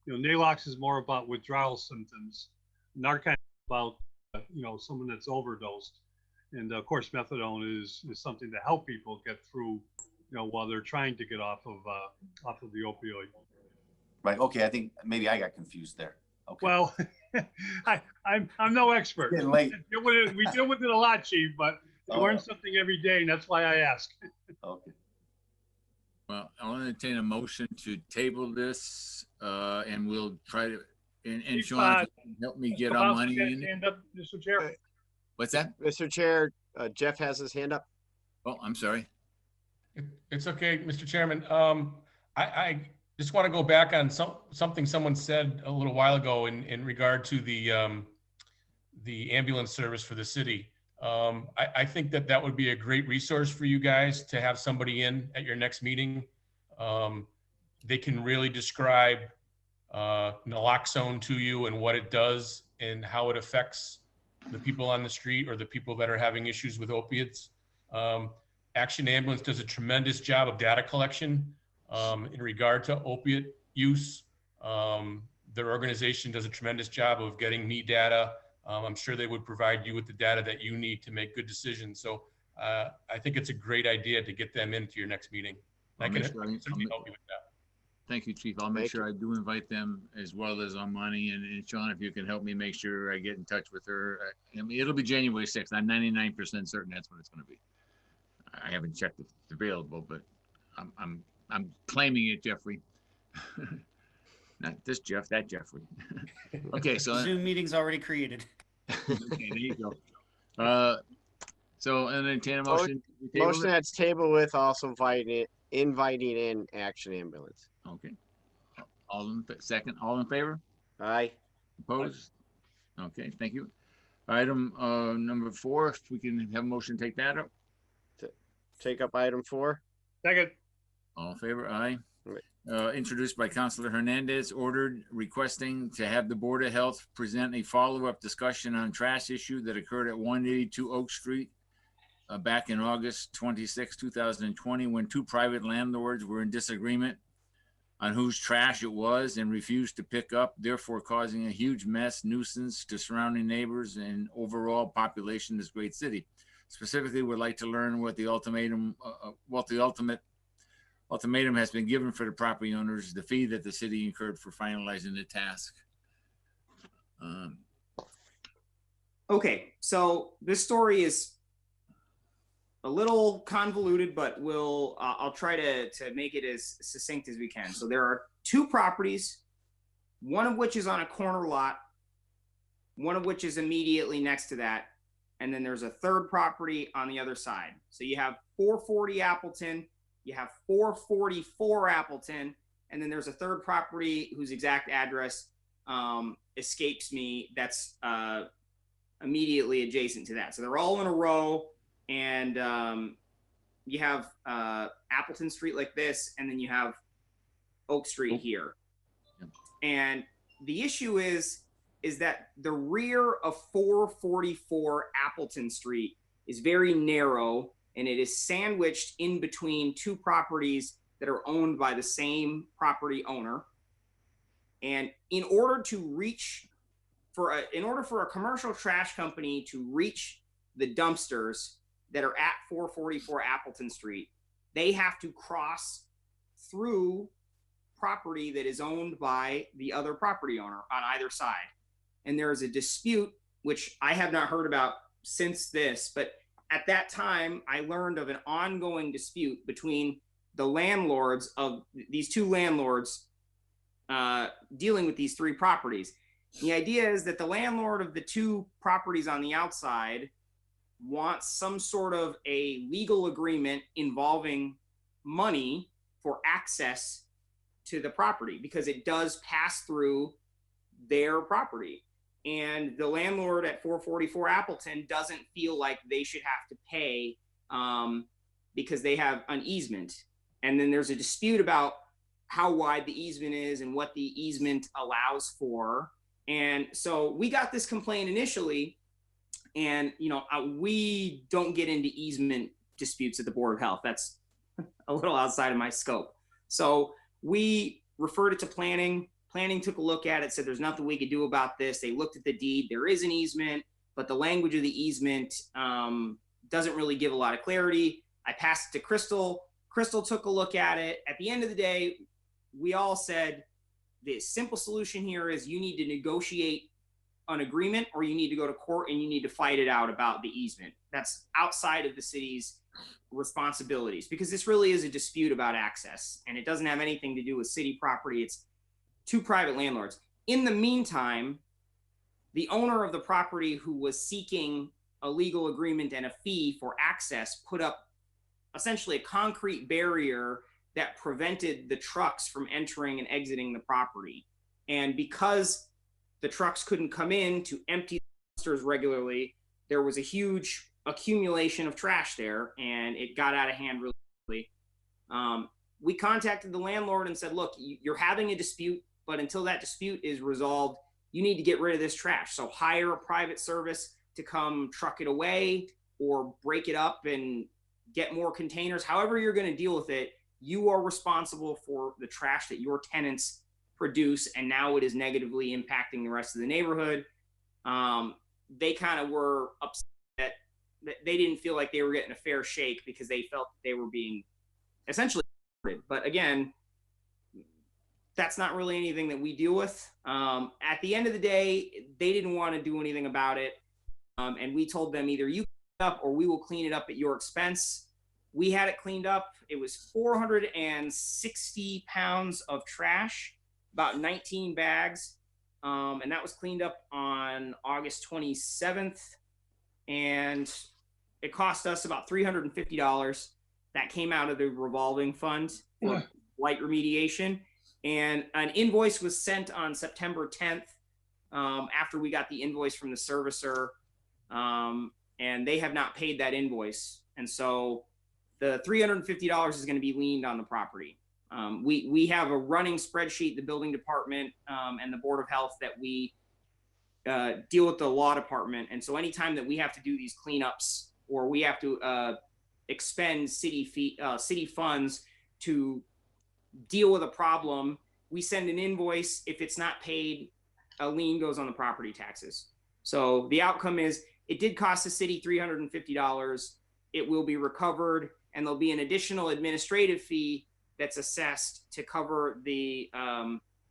Nalox is more about withdrawal symptoms. Narcan is about someone that's overdosed, and of course methadone is something to help people get through, while they're trying to get off of the opioid. Right. Okay. I think maybe I got confused there. Okay. Well, I'm no expert. Getting late. We deal with it a lot, Chief, but I learn something every day, and that's why I ask. Okay. Well, I'll entertain a motion to table this, and we'll try to. And Sean, help me get our money in. Hand up, Mr. Chair. What's that? Mr. Chair, Jeff has his hand up. Oh, I'm sorry. It's okay, Mr. Chairman. I just want to go back on something someone said a little while ago in regard to the ambulance service for the city. I think that would be a great resource for you guys to have somebody in at your next meeting. They can really describe naloxone to you and what it does and how it affects the people on the street or the people that are having issues with opiates. Action Ambulance does a tremendous job of data collection in regard to opiate use. Their organization does a tremendous job of getting me data. I'm sure they would provide you with the data that you need to make good decisions. So I think it's a great idea to get them into your next meeting. I can certainly help you with that. Thank you, Chief. I'll make sure I do invite them, as well as Aumani and Sean, if you can help me make sure I get in touch with her. I mean, it'll be January 6th. I'm 99% certain that's when it's going to be. I haven't checked if it's available, but I'm claiming it, Jeffrey. Not this Jeff, that Jeffrey. Okay, so Zoom meeting's already created. Okay, there you go. So entertain a motion. Motion that's table with also inviting in Action Ambulance. Okay. All in favor? Aye. Opposed? Okay, thank you. Item number 4, if we can have a motion, take that up. Take up item 4. Second. All in favor? Aye. Introduced by Councilor Hernandez, ordered requesting to have the Board of Health present a follow-up discussion on trash issue that occurred at 182 Oak Street back in August 26, 2020, when 2 private landlords were in disagreement on whose trash it was and refused to pick up, therefore causing a huge mess, nuisance to surrounding neighbors and overall population of this great city. Specifically, would like to learn what the ultimate ultimatum has been given for the property owners, the fee that the city incurred for finalizing the task. Okay, so this story is a little convoluted, but I'll try to make it as succinct as we can. So there are 2 properties, one of which is on a corner lot, one of which is immediately next to that, and then there's a 3rd property on the other side. So you have 440 Appleton, you have 444 Appleton, and then there's a 3rd property whose exact address escapes me that's immediately adjacent to that. So they're all in a row, and you have Appleton Street like this, and then you have Oak Street here. And the issue is that the rear of 444 Appleton Street is very narrow, and it is sandwiched in between 2 properties that are owned by the same property owner. And in order for a commercial trash company to reach the dumpsters that are at 444 Appleton Street, they have to cross through property that is owned by the other property owner on either side. And there is a dispute, which I have not heard about since this, but at that time, I learned of an ongoing dispute between the landlords of these two landlords dealing with these three properties. The idea is that the landlord of the two properties on the outside wants some sort of a legal agreement involving money for access to the property because it does pass through their property. And the landlord at 444 Appleton doesn't feel like they should have to pay because they have an easement. And then there's a dispute about how wide the easement is and what the easement allows for. And so we got this complaint initially, and we don't get into easement disputes at the Board of Health. That's a little outside of my scope. So we referred it to planning. Planning took a look at it, said there's nothing we could do about this. They looked at the deed. There is an easement, but the language of the easement doesn't really give a lot of clarity. I passed it to Crystal. Crystal took a look at it. At the end of the day, we all said the simple solution here is you need to negotiate an agreement, or you need to go to court and you need to fight it out about the easement. That's outside of the city's responsibilities, because this really is a dispute about access, and it doesn't have anything to do with city property. It's two private landlords. In the meantime, the owner of the property who was seeking a legal agreement and a fee for access put up essentially a concrete barrier that prevented the trucks from entering and exiting the property. And because the trucks couldn't come in to empty the dumpsters regularly, there was a huge accumulation of trash there, and it got out of hand really quickly. We contacted the landlord and said, look, you're having a dispute, but until that dispute is resolved, you need to get rid of this trash. So hire a private service to come truck it away or break it up and get more containers. However you're going to deal with it, you are responsible for the trash that your tenants produce, and now it is negatively impacting the rest of the neighborhood. They kind of were upset that they didn't feel like they were getting a fair shake because they felt they were being essentially hurted. But again, that's not really anything that we deal with. At the end of the day, they didn't want to do anything about it. And we told them either you clean it up or we will clean it up at your expense. We had it cleaned up. It was 460 pounds of trash, about 19 bags. And that was cleaned up on August 27th. And it cost us about $350. That came out of the revolving fund for light remediation. And an invoice was sent on September 10th after we got the invoice from the servicer. And they have not paid that invoice. And so the $350 is going to be liened on the property. We have a running spreadsheet, the building department and the Board of Health, that we deal with the law department. And so anytime that we have to do these cleanups or we have to expend city funds to deal with a problem, we send an invoice. If it's not paid, a lien goes on the property taxes. So the outcome is it did cost the city $350. It will be recovered, and there'll be an additional administrative fee that's assessed to cover the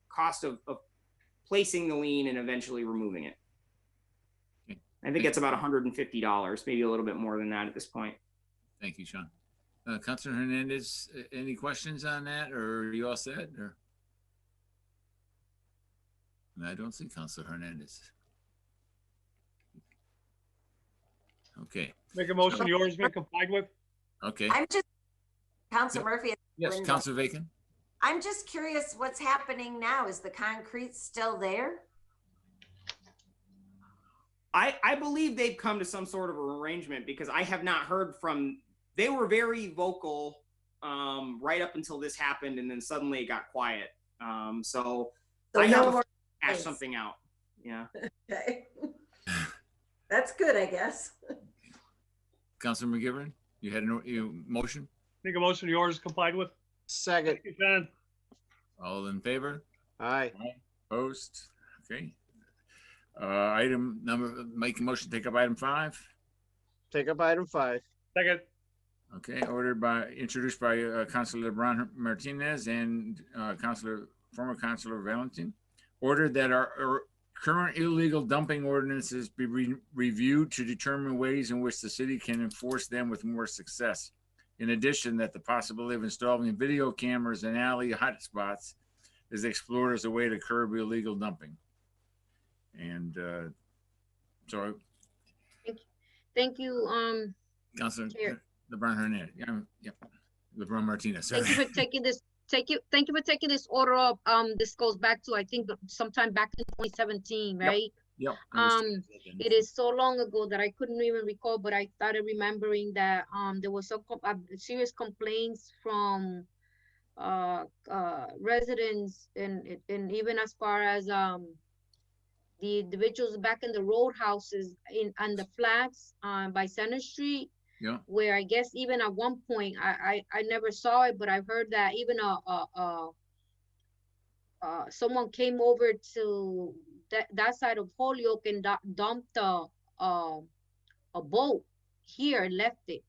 cost of placing the lien and eventually removing it. Okay. I think it's about $150, maybe a little bit more than that at this point. Thank you, Sean. Councilor Hernandez, any questions on that, or are you all set? Or I don't see Councilor Hernandez. Okay. Make a motion, yours been complied with? Okay. I'm just, Council Murphy. Yes, Linda. Councilor Bacon. I'm just curious what's happening now. Is the concrete still there? I believe they've come to some sort of arrangement, because I have not heard from, they were very vocal right up until this happened, and then suddenly it got quiet. So I have to hash something out. Yeah. Okay. That's good, I guess. Councilor McGivern, you had a motion? Make a motion, yours complied with? Second. Thank you, John. All in favor? Aye. Opposed? Okay. Item number, make a motion to take up item 5. Take up item 5. Second. Okay, introduced by Councilor LeBron Martinez and former Councilor Valentin. Ordered that our current illegal dumping ordinances be reviewed to determine ways in which the city can enforce them with more success. In addition, that the possibility of installing video cameras in alley hotspots is explored as a way to curb illegal dumping. And so, Thank you, Councilor Chair. LeBron Hernandez. Yeah, LeBron Martinez. Sorry. Thank you for taking this. Thank you for taking this order up. This goes back to, I think, sometime back in 2017, right? Yep. It is so long ago that I couldn't even recall, but I started remembering that there was some serious complaints from residents and even as far as the individuals back in the roadhouses on the flats by Center Street. Yeah. Where I guess even at one point I never saw it, but I've heard that even someone came over to that side of Holyoke and dumped a boat here and left it.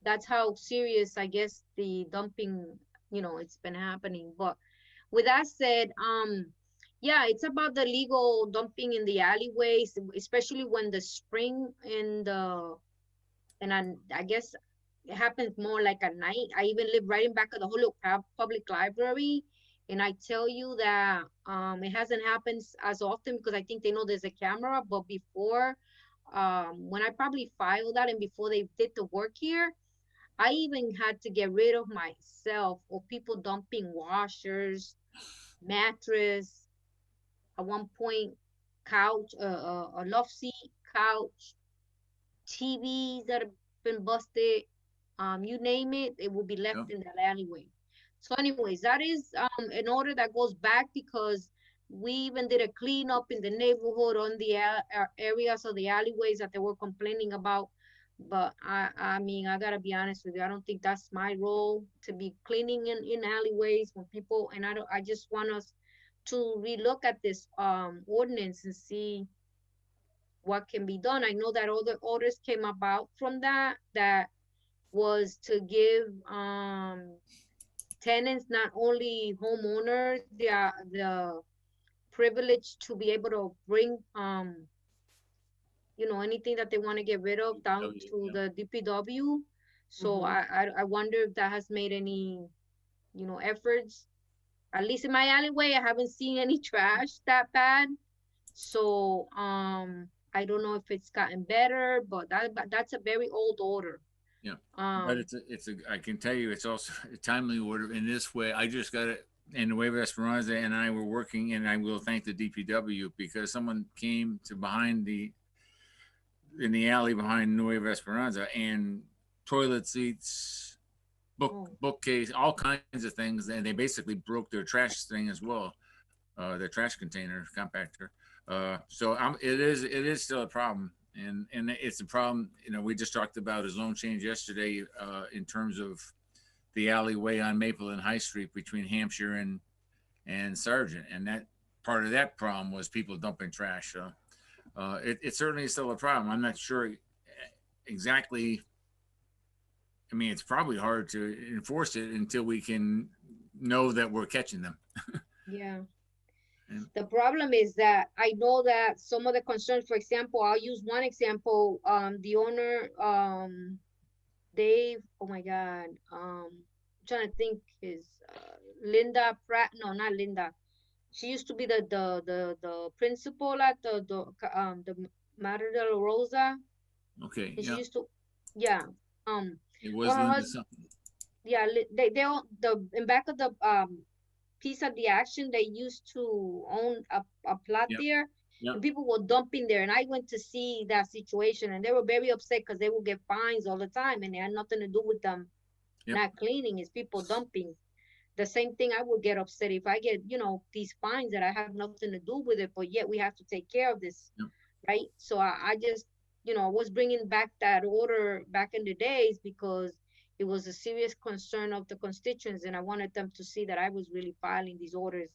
That's how serious I guess the dumping, it's been happening. But with that said, yeah, it's about the legal dumping in the alleyways, especially when the spring and I guess it happens more like at night. I even live right in back of the Holyoke Public Library. And I tell you that it hasn't happened as often because I think they know there's a camera. But before, when I probably filed that and before they did the work here, I even had to get rid of myself or people dumping washers, mattress, at one point, couch, a love seat, couch, TVs that have been busted, you name it, it will be left in that alleyway. So anyways, that is an order that goes back because we even did a cleanup in the neighborhood on the areas of the alleyways that they were complaining about. But I mean, I gotta be honest with you, I don't think that's my role to be cleaning in alleyways when people, and I just want us to relook at this ordinance and see what can be done. I know that other orders came about from that was to give tenants, not only homeowners, the privilege to be able to bring anything that they want to get rid of down to the DPW. So I wonder if that has made any efforts. At least in my alleyway, I haven't seen any trash that bad. So I don't know if it's gotten better, but that's a very old order. Yeah, but I can tell you, it's also a timely order in this way. I just got it, and Nueva Esperanza and I were working, and I will thank the DPW because someone came to in the alley behind Nueva Esperanza and toilet seats, bookcase, all kinds of things, and they basically broke their trash thing as well, their trash container compactor. So it is still a problem, and it's a problem. We just talked about a zone change yesterday in terms of the alleyway on Maple and High Street between Hampshire and Sargent, and that part of that problem was people dumping trash. So it certainly is still a problem. I'm not sure exactly. I mean, it's probably hard to enforce it until we can know that we're catching them. Yeah. The problem is that I know that some of the concerns, for example, I'll use one example. The owner, Dave, oh my God, I'm trying to think his Linda Pratt. No, not Linda. She used to be the principal at the Mater de la Rosa. Okay. And she used to, yeah. It was Linda something. Yeah, they all in back of the piece of the action, they used to own a plot there. Yep. And people were dumping there, and I went to see that situation, and they were very upset because they would get fines all the time, and it had nothing to do with them not cleaning. It's people dumping. The same thing, I would get upset if I get these fines that I have nothing to do with it, but yet we have to take care of this, right? So I just was bringing back that order back in the days because it was a serious concern of the constituents, and I wanted them to see that I was really filing these orders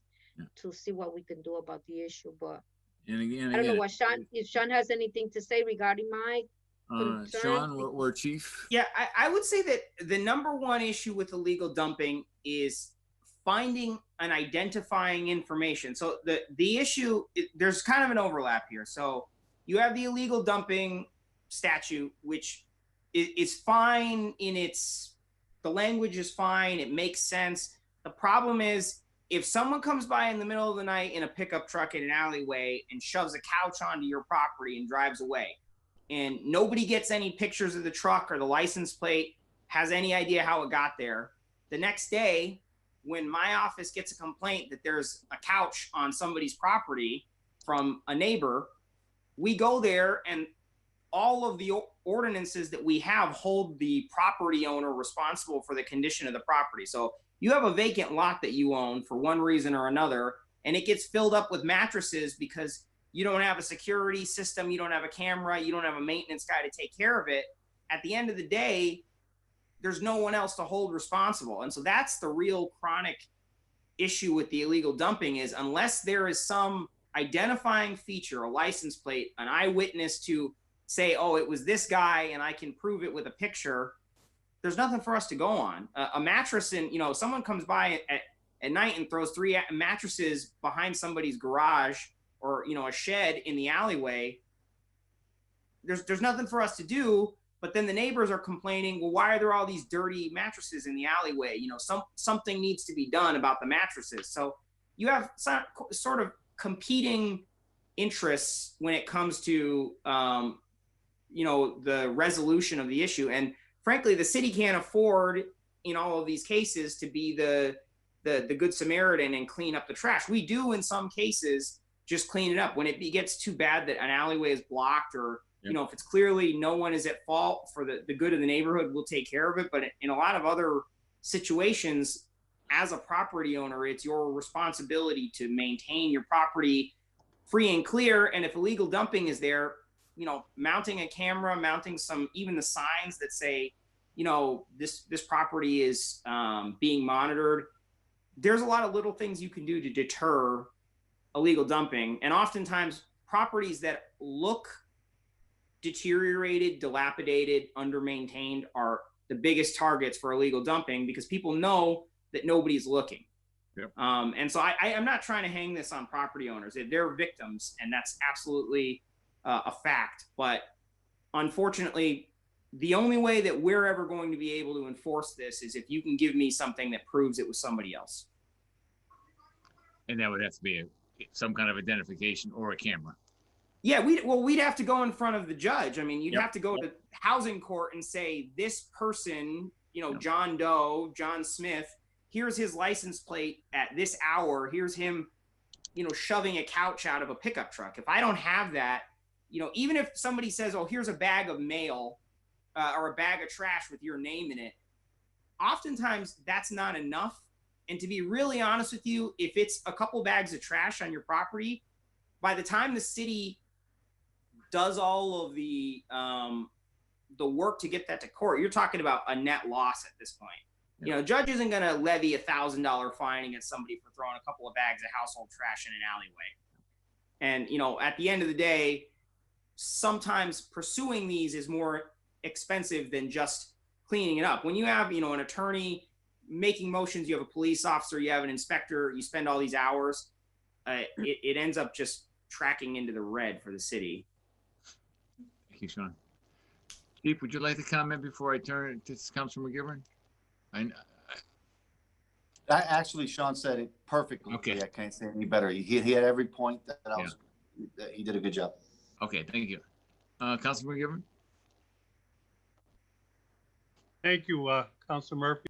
to see what we can do about the issue. But And again, I don't know what Sean, if Sean has anything to say regarding my concern. Sean, or Chief? Yeah, I would say that the number one issue with illegal dumping is finding and identifying information. So the issue, there's kind of an overlap here. So you have the illegal dumping statute, which is fine in the language is fine. It makes sense. The problem is if someone comes by in the middle of the night in a pickup truck in an alleyway and shoves a couch onto your property and drives away, and nobody gets any pictures of the truck or the license plate, has any idea how it got there, the next day, when my office gets a complaint that there's a couch on somebody's property from a neighbor, we go there and all of the ordinances that we have hold the property owner responsible for the condition of the property. So you have a vacant lot that you own for one reason or another, and it gets filled up with mattresses because you don't have a security system, you don't have a camera, you don't have a maintenance guy to take care of it. At the end of the day, there's no one else to hold responsible. And so that's the real chronic issue with the illegal dumping is unless there is some identifying feature, a license plate, an eyewitness to say, oh, it was this guy and I can prove it with a picture, there's nothing for us to go on. A mattress and, someone comes by at night and throws 3 mattresses behind somebody's garage or, a shed in the alleyway, there's nothing for us to do. But then the neighbors are complaining, well, why are there all these dirty mattresses in the alleyway? Something needs to be done about the mattresses. So you have some sort of competing interests when it comes to, the resolution of the issue. And frankly, the city can't afford in all of these cases to be the good Samaritan and clean up the trash. We do in some cases just clean it up when it gets too bad that an alleyway is blocked or if it's clearly no one is at fault for the good of the neighborhood, we'll take care of it. But in a lot of other situations, as a property owner, it's your responsibility to maintain your property free and clear. And if illegal dumping is there, mounting a camera, mounting even the signs that say, this property is being monitored. There's a lot of little things you can do to deter illegal dumping. And oftentimes properties that look deteriorated, dilapidated, under-maintained are the biggest targets for illegal dumping because people know that nobody's looking. Yep. And so I'm not trying to hang this on property owners. They're victims, and that's absolutely a fact. But unfortunately, the only way that we're ever going to be able to enforce this is if you can give me something that proves it was somebody else. And that would have to be some kind of identification or a camera. Yeah, we'd have to go in front of the judge. I mean, you'd have to go to housing court and say, this person, John Doe, John Smith, here's his license plate at this hour. Here's him, shoving a couch out of a pickup truck. If I don't have that, even if somebody says, oh, here's a bag of mail or a bag of trash with your name in it, oftentimes that's not enough. And to be really honest with you, if it's a couple bags of trash on your property, by the time the city does all of the work to get that to court, you're talking about a net loss at this point. Judge isn't going to levy $1,000 fine against somebody for throwing a couple of bags of household trash in an alleyway. And, at the end of the day, sometimes pursuing these is more expensive than just cleaning it up. When you have, an attorney making motions, you have a police officer, you have an inspector, you spend all these hours, it ends up just tracking into the red for the city. Thank you, Sean. Chief, would you like to comment before I turn to Councilor McGivern? Actually, Sean said it perfectly. Okay. I can't say any better. He had every point that he did a good job. Okay, thank you. Councilor McGivern? Thank you, Councilor Murphy.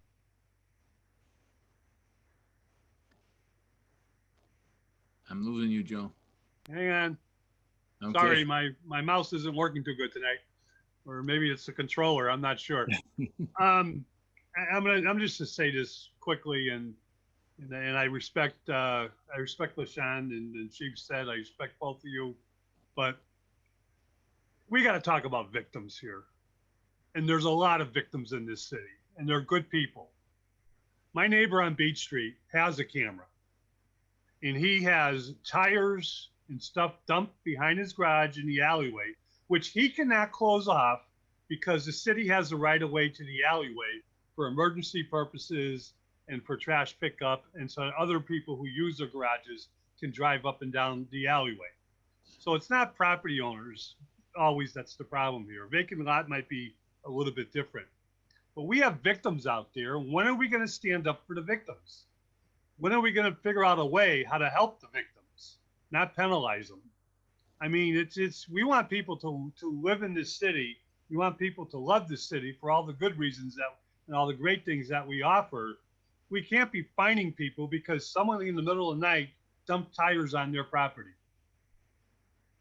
I'm losing you, Joe. Hang on. Okay. Sorry, my mouse isn't working too good tonight, or maybe it's the controller. I'm not sure. I'm just to say this quickly, and I respect LaShawn and Chief said I respect both of you, but we got to talk about victims here, and there's a lot of victims in this city, and they're good people. My neighbor on Beach Street has a camera, and he has tires and stuff dumped behind his garage in the alleyway, which he cannot close off because the city has the right of way to the alleyway for emergency purposes and for trash pickup, and so other people who use their garages can drive up and down the alleyway. So it's not property owners always that's the problem here. Vacant lot might be a little bit different. But we have victims out there. When are we going to stand up for the victims? When are we going to figure out a way how to help the victims, not penalize them? I mean, it's we want people to live in this city. We want people to love this city for all the good reasons that and all the great things that we offer. We can't be fining people because someone in the middle of the night dumped tires on their property.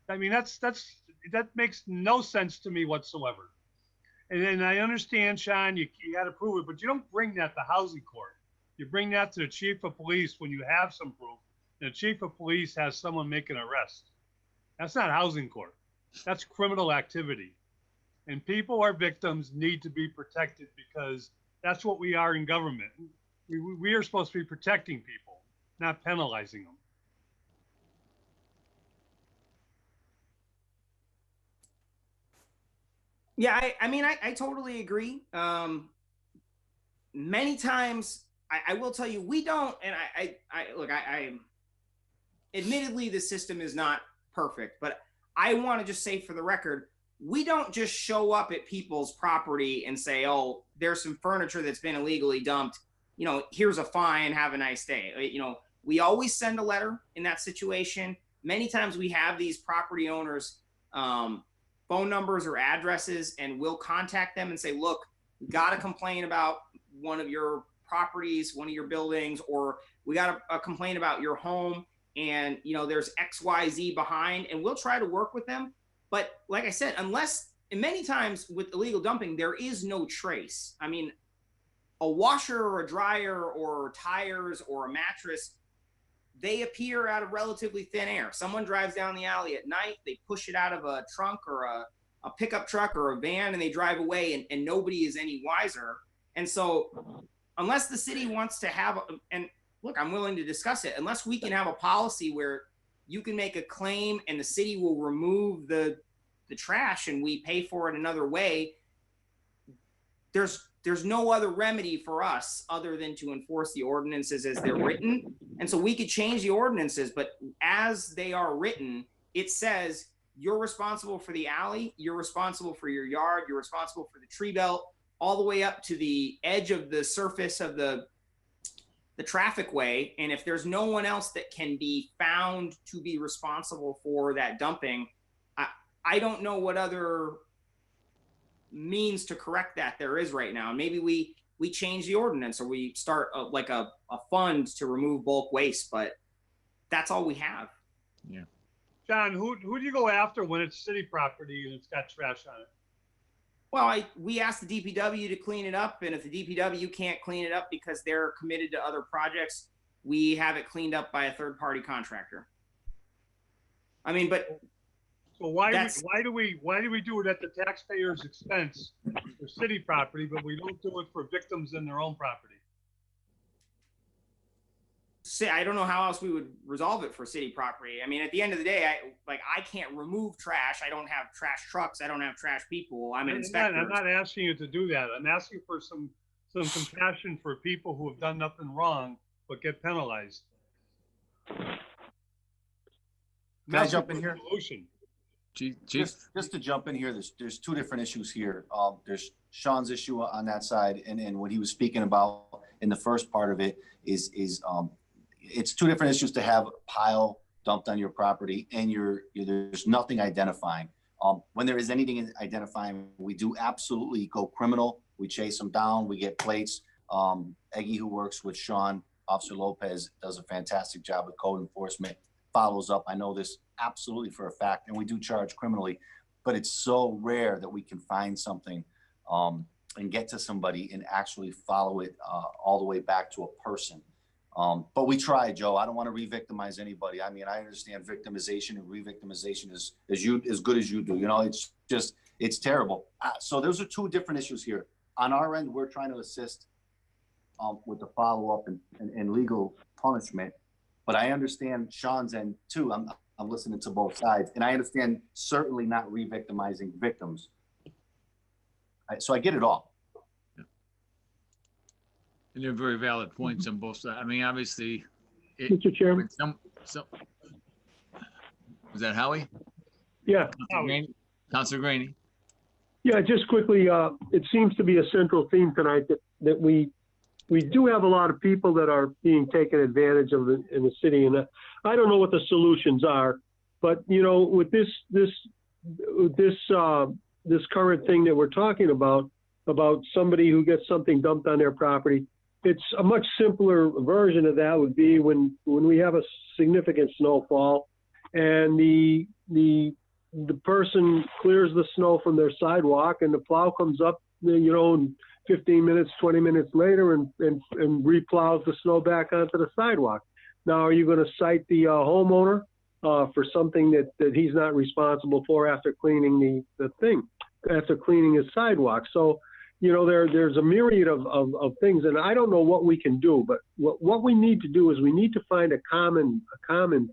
I mean, that makes no sense to me whatsoever. And then I understand, Sean, you got to prove it, but you don't bring that to housing court. You bring that to the chief of police when you have some proof. And the chief of police has someone make an arrest. That's not housing court. That's criminal activity. And people or victims need to be protected because that's what we are in government. We are supposed to be protecting people, not penalizing them. Yeah, I mean, I totally agree. Many times, I will tell you, we don't, and I admittedly, the system is not perfect, but I want to just say for the record, we don't just show up at people's property and say, oh, there's some furniture that's been illegally dumped. You know, here's a fine, have a nice day. You know, we always send a letter in that situation. Many times we have these property owners, phone numbers or addresses, and we'll contact them and say, look, we got a complaint about one of your properties, one of your buildings, or we got a complaint about your home, and you know there's XYZ behind, and we'll try to work with them. But like I said, unless, and many times with illegal dumping, there is no trace. I mean, a washer or a dryer or tires or a mattress, they appear out of relatively thin air. Someone drives down the alley at night, they push it out of a trunk or a pickup truck or a van, and they drive away, and nobody is any wiser. And so unless the city wants to have, and look, I'm willing to discuss it, unless we can have a policy where you can make a claim and the city will remove the trash and we pay for it another way, there's no other remedy for us other than to enforce the ordinances as they're written. And so we could change the ordinances, but as they are written, it says you're responsible for the alley, you're responsible for your yard, you're responsible for the tree belt, all the way up to the edge of the surface of the traffic way. And if there's no one else that can be found to be responsible for that dumping, I don't know what other means to correct that there is right now. Maybe we change the ordinance, or we start like a fund to remove bulk waste, but that's all we have. Yeah. John, who do you go after when it's city property and it's got trash on it? Well, we asked the DPW to clean it up, and if the DPW can't clean it up because they're committed to other projects, we have it cleaned up by a third-party contractor. I mean, but so why do we do it at the taxpayer's expense for city property, but we don't do it for victims in their own property? I don't know how else we would resolve it for city property. I mean, at the end of the day, I can't remove trash. I don't have trash trucks. I don't have trash people. I'm an inspector. I'm not asking you to do that. I'm asking for some compassion for people who have done nothing wrong but get penalized. Can I jump in here? Just to jump in here, there's two different issues here. There's Sean's issue on that side, and what he was speaking about in the first part of it is it's two different issues to have a pile dumped on your property and there's nothing identifying. When there is anything identifying, we do absolutely go criminal. We chase them down. We get plates. Eggy, who works with Sean, Officer Lopez, does a fantastic job with code enforcement, follows up. I know this absolutely for a fact, and we do charge criminally, but it's so rare that we can find something and get to somebody and actually follow it all the way back to a person. But we try, Joe. I don't want to re-victimize anybody. I mean, I understand victimization and re-victimization is as good as you do. You know, it's terrible. So those are two different issues here. on our end, we're trying to assist with the follow-up and legal punishment. But I understand Sean's end too. I'm listening to both sides, and I understand certainly not re-victimizing victims. So I get it all. And they're very valid points on both sides. I mean, obviously, Mr. Chairman. Was that Howie? Yeah. Councilor Graney. Yeah, just quickly, it seems to be a central theme tonight that we do have a lot of people that are being taken advantage of in the city, and I don't know what the solutions are, but you know, with this current thing that we're talking about somebody who gets something dumped on their property, it's a much simpler version of that would be when we have a significant snowfall and the person clears the snow from their sidewalk and the plow comes up, you know, 15 minutes, 20 minutes later and replows the snow back onto the sidewalk. Now, are you going to cite the homeowner for something that he's not responsible for after cleaning after cleaning his sidewalk? So, you know, there's a myriad of things, and I don't know what we can do, but what we need to do is we need to find a common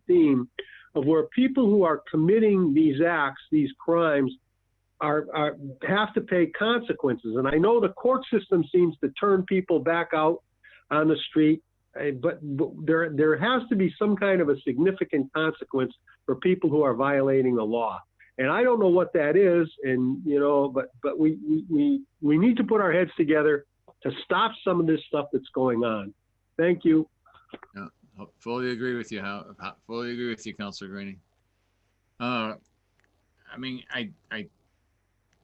theme of where people who are committing these acts, these crimes, have to pay consequences. And I know the court system seems to turn people back out on the street, but there has to be some kind of a significant consequence for people who are violating the law. And I don't know what that is, and you know, but we need to put our heads together to stop some of this stuff that's going on. Thank you. Yeah, fully agree with you. Fully agree with you, Councilor Graney. I mean,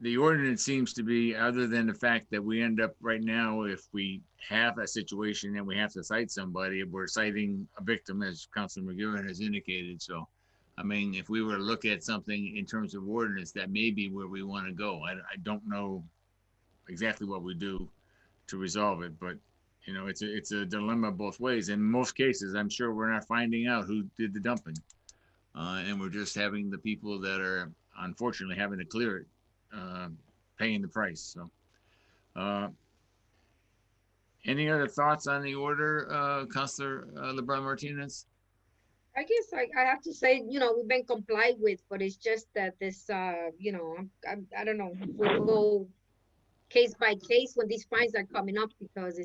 the ordinance seems to be, other than the fact that we end up right now, if we have a situation and we have to cite somebody, we're citing a victim, as Councilor McGee has indicated. So, I mean, if we were to look at something in terms of ordinance, that may be where we want to go. I don't know exactly what we do to resolve it, but you know, it's a dilemma both ways. In most cases, I'm sure we're not finding out who did the dumping, and we're just having the people that are unfortunately having to clear it paying the price. So, any other thoughts on the order, Councilor LeBron Martinez? I guess I have to say, you know, we've been complied with, but it's just that this, you know, I don't know, we'll go case by case when these fines are coming up, because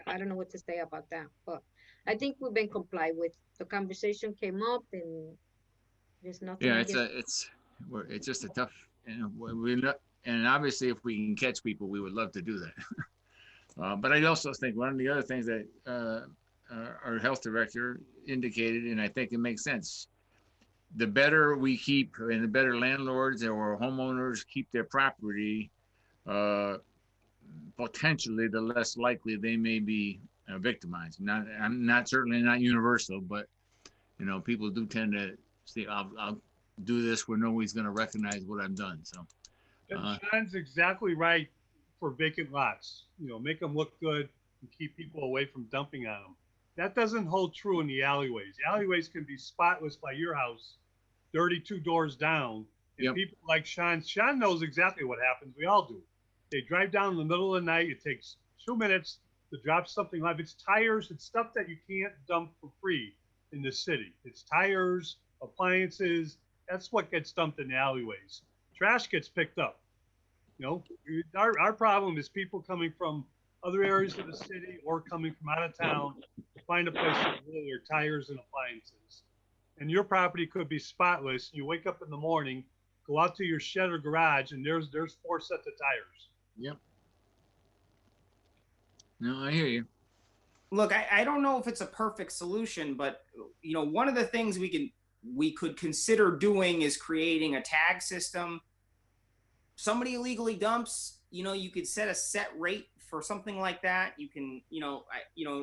I don't know what to say about that, but I think we've been complied with. The conversation came up and there's nothing. Yeah, it's just a tough, you know, and obviously if we can catch people, we would love to do that. But I also think one of the other things that our health director indicated, and I think it makes sense, the better we keep and the better landlords or homeowners keep their property, potentially the less likely they may be victimized. Certainly not universal, but you know, people do tend to say, I'll do this where nobody's going to recognize what I've done. So Sean's exactly right for vacant lots. You know, make them look good and keep people away from dumping on them. That doesn't hold true in the alleyways. The alleyways can be spotless by your house, dirty 2 doors down. And people like Sean knows exactly what happens. We all do. They drive down in the middle of the night. It takes 2 minutes to drop something off. It's tires. It's stuff that you can't dump for free in the city. It's tires, appliances. That's what gets dumped in the alleyways. Trash gets picked up. You know, our problem is people coming from other areas of the city or coming from out of town to find a place to put their tires and appliances. And your property could be spotless. You wake up in the morning, go out to your shed or garage, and there's 4 sets of tires. Yep. No, I hear you. Look, I don't know if it's a perfect solution, but you know, one of the things we could consider doing is creating a tag system. Somebody illegally dumps, you know, you could set a set rate for something like that. You can, you know,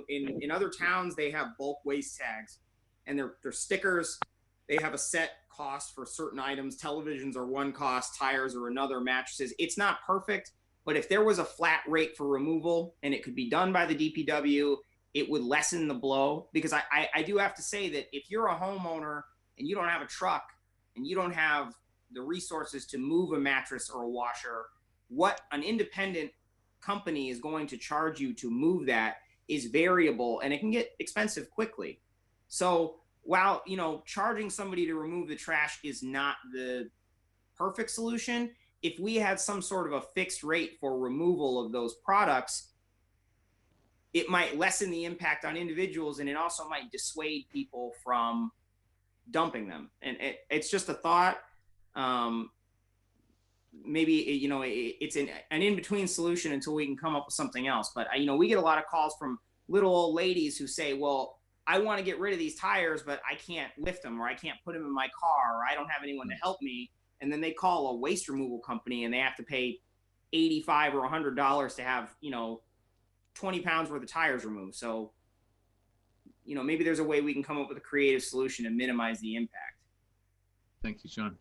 in other towns they have bulk waste tags, and they're stickers. They have a set cost for certain items. Televisions are one cost, tires are another, mattresses. It's not perfect, but if there was a flat rate for removal and it could be done by the DPW, it would lessen the blow. Because I do have to say that if you're a homeowner and you don't have a truck and you don't have the resources to move a mattress or a washer, what an independent company is going to charge you to move that is variable, and it can get expensive quickly. So while, you know, charging somebody to remove the trash is not the perfect solution, if we had some sort of a fixed rate for removal of those products, it might lessen the impact on individuals, and it also might dissuade people from dumping them. And it's just a thought. Maybe, you know, it's an in-between solution until we can come up with something else. But, you know, we get a lot of calls from little old ladies who say, well, I want to get rid of these tires, but I can't lift them, or I can't put them in my car, or I don't have anyone to help me. And then they call a waste removal company and they have to pay $85 or $100 to have, you know, 20 pounds worth of tires removed. So, you know, maybe there's a way we can come up with a creative solution to minimize the impact. Thank you, Sean.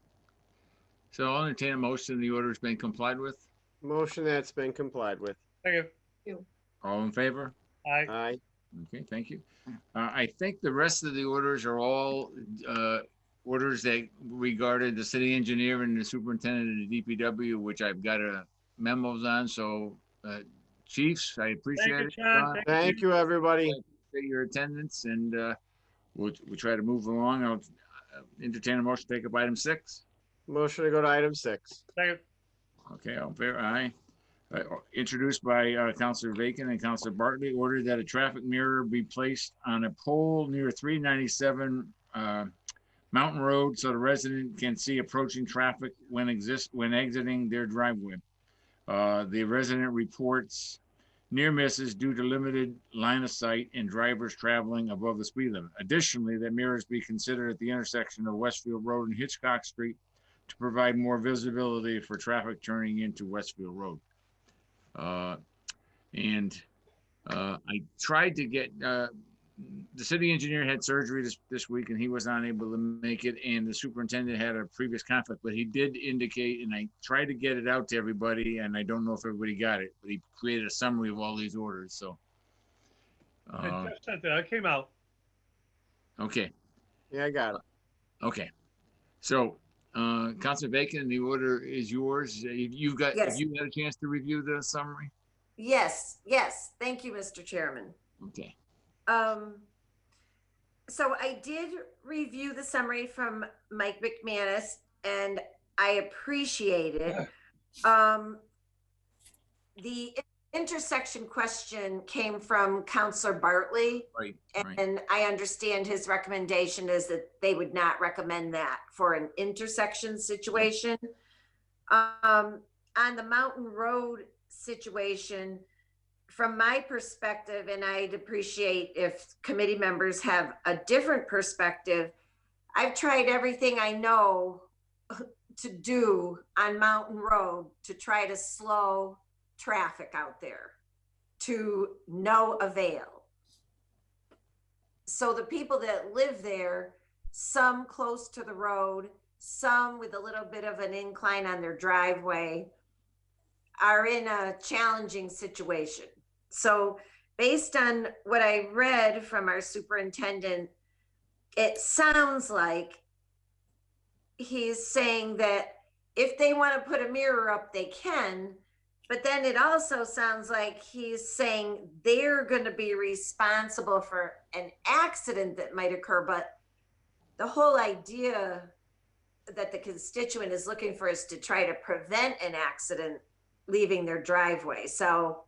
So I'll entertain a motion. The order has been complied with. Motion that's been complied with. Thank you. All in favor? Aye. Aye. Okay, thank you. I think the rest of the orders are all orders that regarded the city engineer and the superintendent of the DPW, which I've got memos on. So, chiefs, I appreciate it. Sean. Thank you, everybody. For your attendance, and we'll try to move along. I'll entertain a motion to take up item 6. Motion to go to item 6. Second. Okay, all in favor? Aye. Introduced by Councilor Bacon and Councilor Bartley, ordered that a traffic mirror be placed on a pole near 397 Mountain Road so the resident can see approaching traffic when exiting their driveway. The resident reports near misses due to limited line of sight and drivers traveling above the speed limit. Additionally, that mirrors be considered at the intersection of Westfield Road and Hitchcock Street to provide more visibility for traffic turning into Westfield Road. I tried to get, the city engineer had surgery this week and he was unable to make it, and the superintendent had a previous conflict, but he did indicate, and I tried to get it out to everybody, and I don't know if everybody got it, but he created a summary of all these orders, so. That came out. Okay. Yeah, I got it. Okay. So, Councilor Bacon, the order is yours. You've got, Yes. have you had a chance to review the summary? Yes, yes. Thank you, Mr. Chairman. Okay. So I did review the summary from Mike McManus and I appreciate it. The intersection question came from Councilor Bartley. Right. And I understand his recommendation is that they would not recommend that for an intersection situation. On the Mountain Road situation, from my perspective, and I'd appreciate if committee members have a different perspective, I've tried everything I know to do on Mountain Road to try to slow traffic out there, to no avail. So the people that live there, some close to the road, some with a little bit of an incline on their driveway, are in a challenging situation. So based on what I read from our superintendent, it sounds like he's saying that if they want to put a mirror up, they can, but then it also sounds like he's saying they're going to be responsible for an accident that might occur. But the whole idea that the constituent is looking for is to try to prevent an accident leaving their driveway. So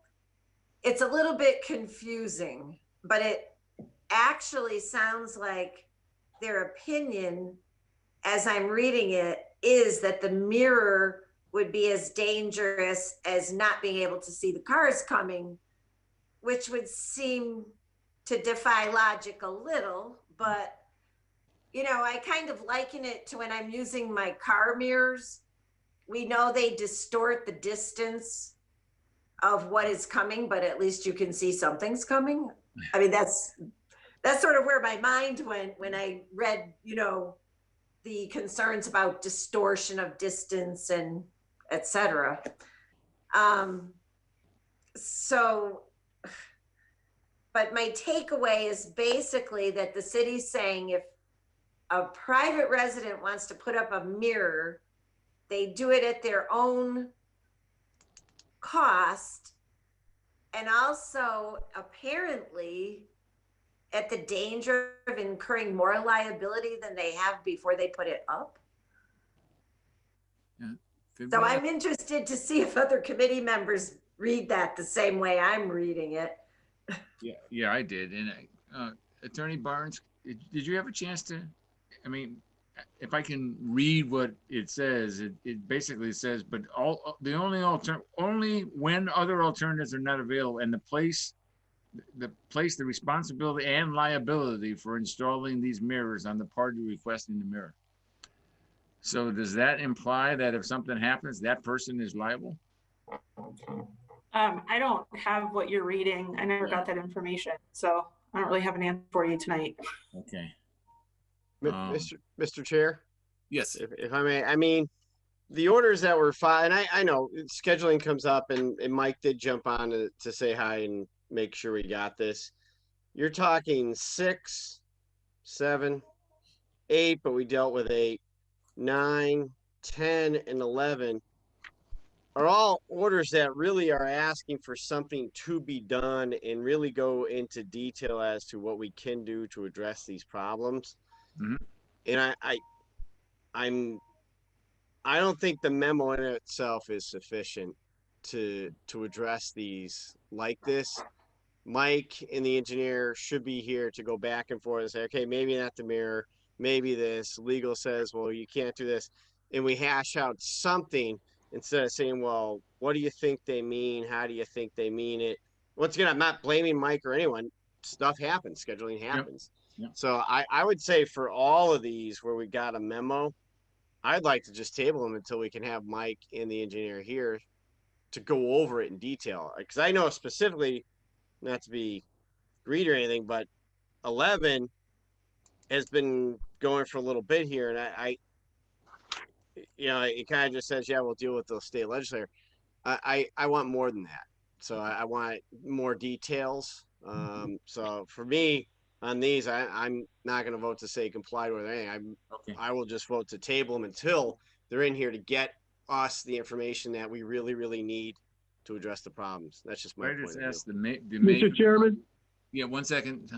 it's a little bit confusing, but it actually sounds like their opinion, as I'm reading it, is that the mirror would be as dangerous as not being able to see the cars coming, which would seem to defy logic a little. But, you know, I kind of liken it to when I'm using my car mirrors. We know they distort the distance of what is coming, but at least you can see something's coming. I mean, that's sort of where my mind went when I read, you know, the concerns about distortion of distance and et cetera. But my takeaway is basically that the city's saying if a private resident wants to put up a mirror, they do it at their own cost, And also, apparently, at the danger of incurring more liability than they have before they put it up. Yeah. So I'm interested to see if other committee members read that the same way I'm reading it. Yeah, I did. And Attorney Barnes, did you have a chance to, I mean, if I can read what it says, it basically says, but only when other alternatives are not available and the responsibility and liability for installing these mirrors on the party requesting the mirror. So does that imply that if something happens, that person is liable? I don't have what you're reading. I never got that information, so I don't really have an answer for you tonight. Okay. Mr. Chair? Yes. If I may, I mean, the orders that were filed, and I know scheduling comes up, and Mike did jump on to say hi and make sure we got this. You're talking 6, 7, 8, but we dealt with 8, 9, 10, and 11 are all orders that really are asking for something to be done and really go into detail as to what we can do to address these problems. Mm-hmm. And I don't think the memo in itself is sufficient to address these like this. Mike and the engineer should be here to go back and forth and say, okay, maybe not the mirror, maybe this. Legal says, well, you can't do this. And we hash out something instead of saying, well, what do you think they mean? How do you think they mean it? Once again, I'm not blaming Mike or anyone. Stuff happens. Scheduling happens. Yep. So I would say for all of these where we got a memo, I'd like to just table them until we can have Mike and the engineer here to go over it in detail. Because I know specifically, not to be greedy or anything, but 11 has been going for a little bit here. And I it kind of just says, yeah, we'll deal with the state legislature. I want more than that. So I want more details. So for me on these, I'm not going to vote to say comply with anything. I will just vote to table them until they're in here to get us the information that we really, really need to address the problems. That's just my point of view. Mr. Chairman? Yeah, 1 second.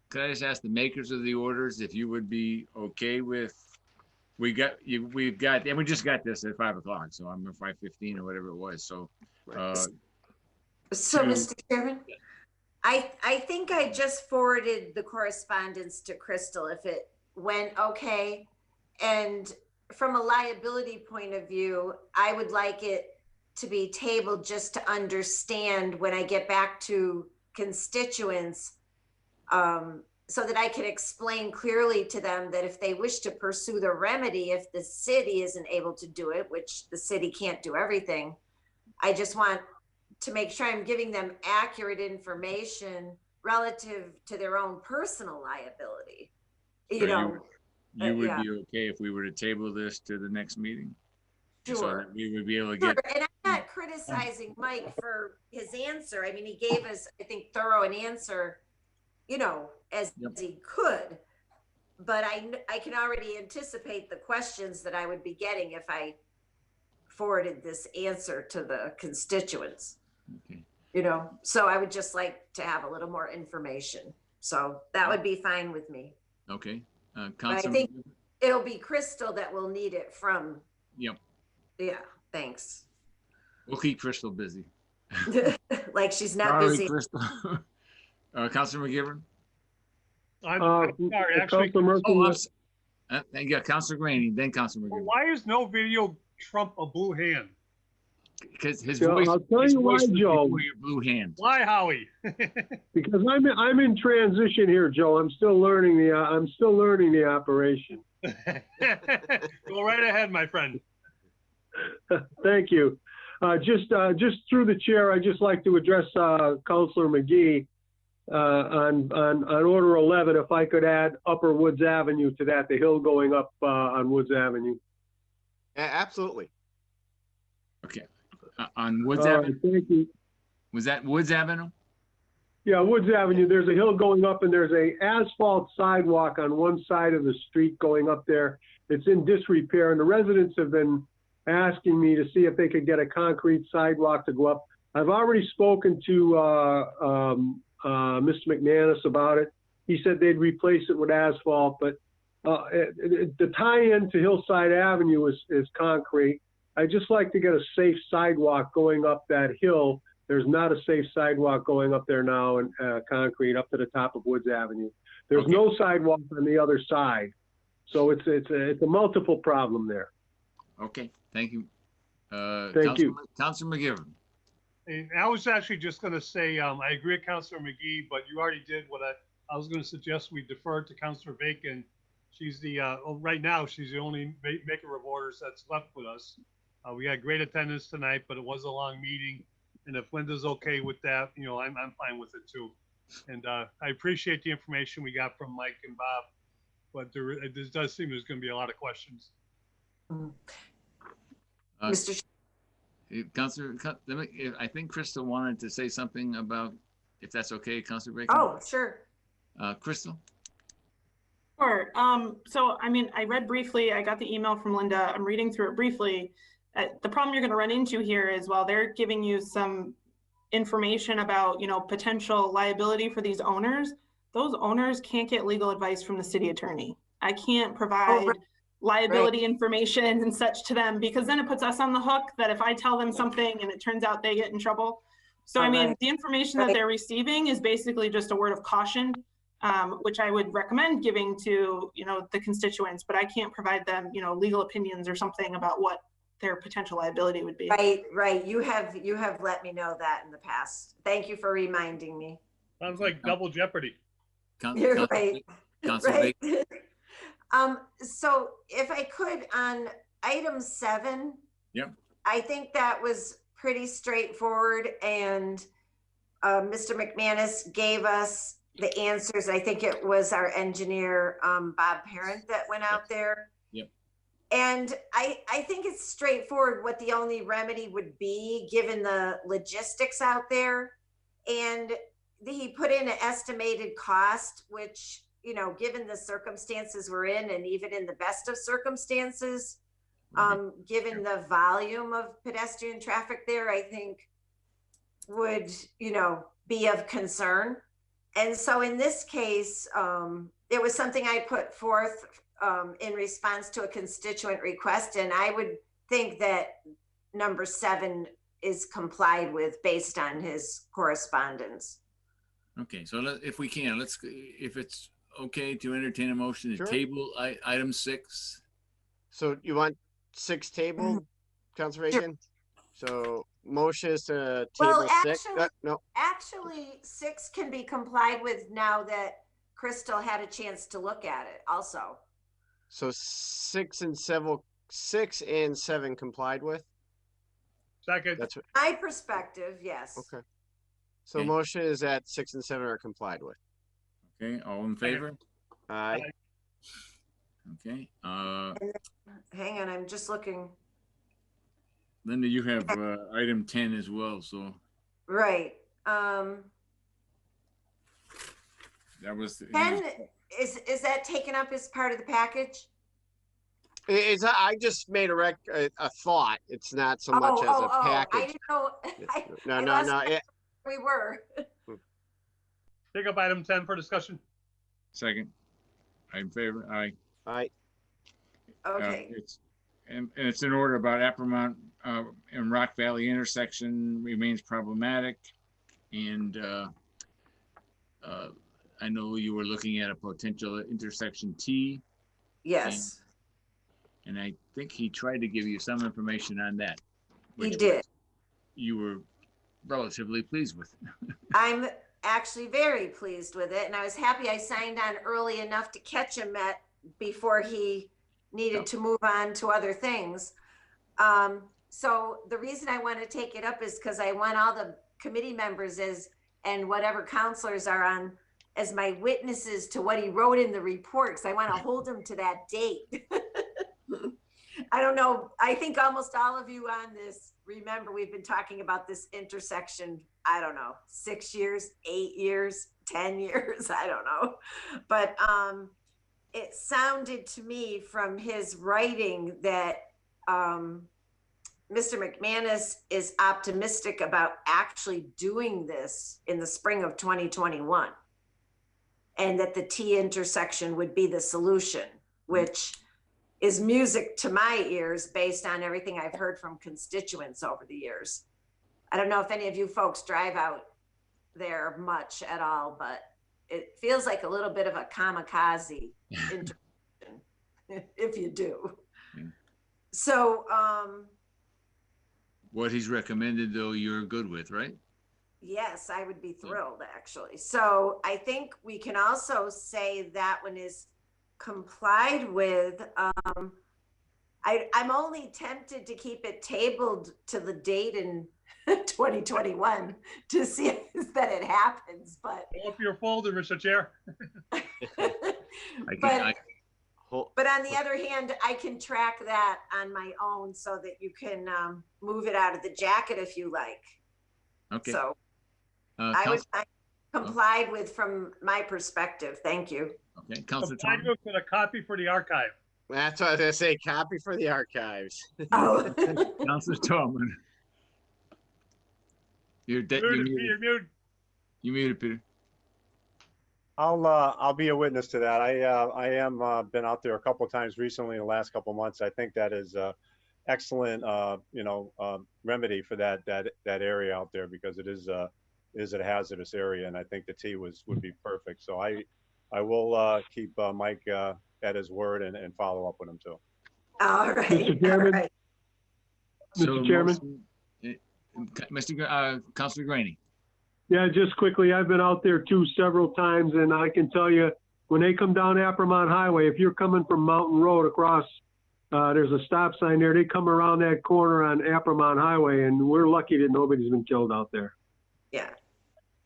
Could I just ask the makers of the orders if you would be okay with, we've got, and we just got this at 5 o'clock, so I'm at 5:15 or whatever it was. So, Mr. Chairman, I think I just forwarded the correspondence to Crystal if it went okay. And from a liability point of view, I would like it to be tabled just to understand when I get back to constituents, so that I can explain clearly to them that if they wish to pursue the remedy, if the city isn't able to do it, which the city can't do everything, I just want to make sure I'm giving them accurate information relative to their own personal liability. You would be okay if we were to table this to the next meeting? Sure. So that we would be able to Sure. get. And I'm not criticizing Mike for his answer. I mean, he gave us, I think, thorough an answer, as he could. But I can already anticipate the questions that I would be getting if I forwarded this answer to the constituents. Okay. So I would just like to have a little more information. So that would be fine with me. Okay. But I think it'll be Crystal that will need it from. Yep. Yeah, thanks. We'll keep Crystal busy. Like she's not Sorry, busy. Crystal. Councilor McGivern? I'm sorry, actually. Yeah, Councilor Graney, then Councilor McGivern. Why is no video trump a blue hand? Because his Joe, voice. I'll tell you why, Joe. Your blue hand. Why, Howie? Because I'm in transition here, Joe. I'm still learning the operation. Go right ahead, my friend. Thank you. Just through the chair, I'd just like to address Councilor McGee on Order 11. If I could add Upper Woods Avenue to that, the hill going up on Woods Avenue. Absolutely. Okay. On Woods Avenue. Thank you. Was that Woods Avenue? Yeah, Woods Avenue. There's a hill going up, and there's a asphalt sidewalk on one side of the street going up there. It's in disrepair, and the residents have been asking me to see if they could get a concrete sidewalk to go up I've already spoken to Mr. McManus about it. He said they'd replace it with asphalt, but the tie-in to Hillside Avenue is concrete. I'd just like to get a safe sidewalk going up that hill. There's not a safe sidewalk going up there now, and concrete up to the top of Woods Avenue. There's no sidewalk on the other side, so it's a multiple problem there. Okay, thank you. Thank you. Councilor McGivern. And I was actually just going to say, I agree with Councilor McGee, but you already did what I was going to suggest. We defer to Councilor Bacon. She's the, right now, she's the only maker of orders that's left with us. We had great attendance tonight, but it was a long meeting. And if Linda's okay with that, you know, I'm fine with it too. And I appreciate the information we got from Mike and Bob, but it does seem there's going to be a lot of questions. Mr. Councilor, I think Crystal wanted to say something about, if that's okay, Councilor Bacon. Oh, sure. Crystal. Sure. So, I mean, I read briefly, I got the email from Linda. I'm reading through it briefly. The problem you're going to run into here is while they're giving you some information about, you know, potential liability for these owners, those owners can't get legal advice from the city attorney. I can't provide liability information and such to them, because then it puts us on the hook that if I tell them something and it turns out they get in trouble. So, I mean, the information that they're receiving is basically just a word of caution, which I would recommend giving to, you know, the constituents, but I can't provide them, you know, legal opinions or something about what their potential liability would be. Right. You have let me know that in the past. Thank you for reminding me. Sounds like double jeopardy. You're right. Right. So if I could, on item 7, yep, I think that was pretty straightforward, and Mr. McManus gave us the answers. I think it was our engineer, Bob Parent, that went out there. Yep. And I think it's straightforward what the only remedy would be given the logistics out there. And he put in an estimated cost, which, you know, given the circumstances we're in, and even in the best of circumstances, given the volume of pedestrian traffic there, I think would, you know, be of concern. And so in this case, it was something I put forth in response to a constituent request, and I would think that number 7 is complied with based on his correspondence. Okay, so if we can, if it's okay to entertain a motion to table item 6. So you want 6 table, Councilor Bacon? So motion is to table 6. No. Actually, 6 can be complied with now that Crystal had a chance to look at it also. So 6 and 7 complied with? Second. That's what, my perspective, yes. okay. So motion is that 6 and 7 are complied with. Okay, all in favor? Aye. Okay. Hang on, I'm just looking. Linda, you have item 10 as well, so. Right. That was. 10, is that taken up as part of the package? I just made a thought. It's not so much as a package. I didn't know. No. We were. Take up item 10 for discussion. Second. I'm in favor. Aye. Aye. Okay. It's an order about Appermont and Rock Valley intersection remains problematic, and I know you were looking at a potential intersection T. Yes. And I think he tried to give you some information on that. He did. You were relatively pleased with. I'm actually very pleased with it, and I was happy I signed on early enough to catch him before he needed to move on to other things. So the reason I want to take it up is because I want all the committee members and whatever counselors are on as my witnesses to what he wrote in the report, because I want to hold him to that date. I don't know. I think almost all of you on this remember we've been talking about this intersection, I don't know, 6 years, 8 years, 10 years, I don't know. But it sounded to me from his writing that Mr. McManus is optimistic about actually doing this in the spring of 2021. And that the T intersection would be the solution, which is music to my ears based on everything I've heard from constituents over the years. I don't know if any of you folks drive out there much at all, but it feels like a little bit of a kamikaze intersection, if you do. So, what he's recommended, though, you're good with, right? yes, I would be thrilled, actually. So I think we can also say that one is complied with. I'm only tempted to keep it tabled to the date in 2021 to see that it happens, but. Pull up your folder, Mr. Chair. But on the other hand, I can track that on my own so that you can move it out of the jacket if you like. Okay. So I would complied with from my perspective. Thank you. Okay, Councilor Complied with a copy for the archive. That's what I was gonna say, copy for the archives. Oh. Councilor Tallman. You're muted. You muted, Peter. I'll be a witness to that. I am been out there a couple of times recently in the last couple of months. I think that is excellent, remedy for that area out there, because it is a hazardous area, and I think the T would be perfect. So I will keep Mike at his word and follow up with him too. All right. Mr. Chairman. All right. Mr. Chairman. Councilor Graney. Yeah, just quickly, I've been out there too several times, and I can tell you, when they come down Appermont Highway, if you're coming from Mountain Road across, there's a stop sign there. They come around that corner on Appermont Highway, and we're lucky that nobody's been killed out there. Yeah.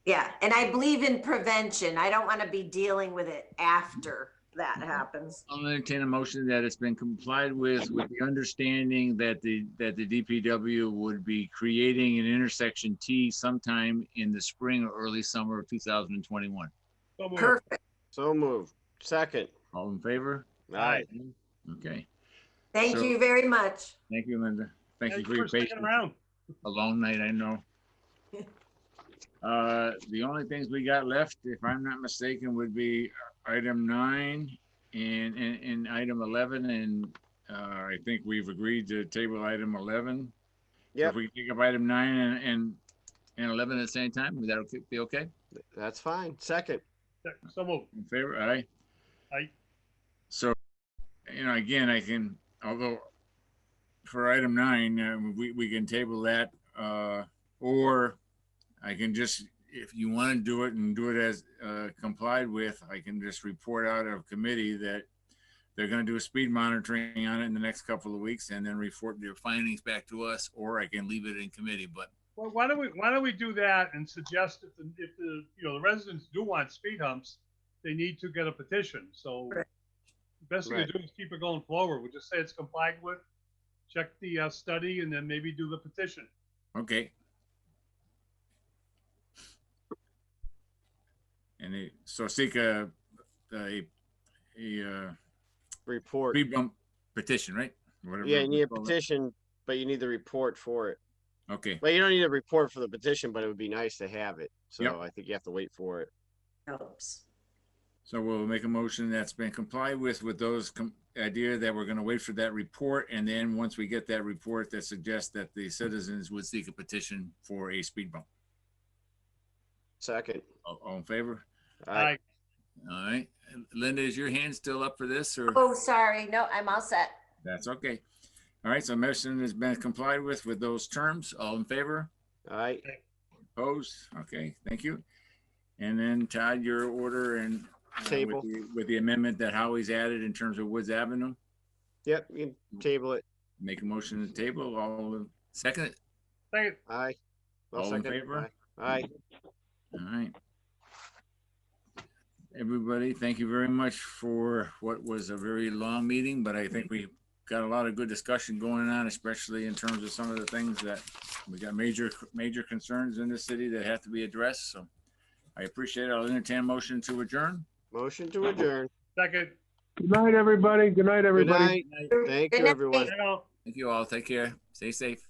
Yeah. And I believe in prevention. I don't want to be dealing with it after that happens. I'll entertain a motion that it's been complied with the understanding that the DPW would be creating an intersection T sometime in the spring or early summer of 2021. Perfect. So moved. Second. All in favor? Aye. Okay. Thank you very much. Thank you, Linda. Thank you for your patience. A long night, I know. The only things we got left, if I'm not mistaken, would be item 9 and item 11, and I think we've agreed to table item 11. Yeah. If we can pick up item 9 and 11 at the same time, would that be okay? That's fine. Second. So moved. In favor? Aye. Aye. So, again, I can, although for item 9, we can table that, or I can just, if you want to do it and do it as complied with, I can just report out of committee that they're going to do a speed monitoring on it in the next couple of weeks and then report their findings back to us, or I can leave it in committee. But well, why don't we do that and suggest if the residents do want speed humps, they need to get a petition. So the best thing to do is keep it going forward. We'll just say it's complied with, check the study, and then maybe do the petition. Okay. And so seek a report. Speed bump petition, right? Whatever. Yeah, you need a petition, but you need the report for it. Okay. Well, you don't need a report for the petition, but it would be nice to have it. So yep. I think you have to wait for it. Helps. So we'll make a motion that's been complied with those idea that we're going to wait for that report, and then once we get that report, that suggests that the citizens would seek a petition for a speed bump. Second. All in favor? Aye. All right. Linda, is your hand still up for this? Or? Oh, sorry. No, I'm all set. That's okay. All right. So motion has been complied with those terms. All in favor? Aye. Opposed? Okay. Thank you. And then Todd, your order and table with the amendment that Howie's added in terms of Woods Avenue. Yep. You can table it. Make a motion to table. All second it. Second. Aye. All in favor? Aye. All right. Everybody, thank you very much for what was a very long meeting, but I think we got a lot of good discussion going on, especially in terms of some of the things that we got major concerns in this city that have to be addressed. So I appreciate it. I'll entertain a motion to adjourn. Motion to adjourn. Second. Good night, everybody. Good night, everybody. Good night. Thank you, everyone. Thank you all. Take care. Stay safe.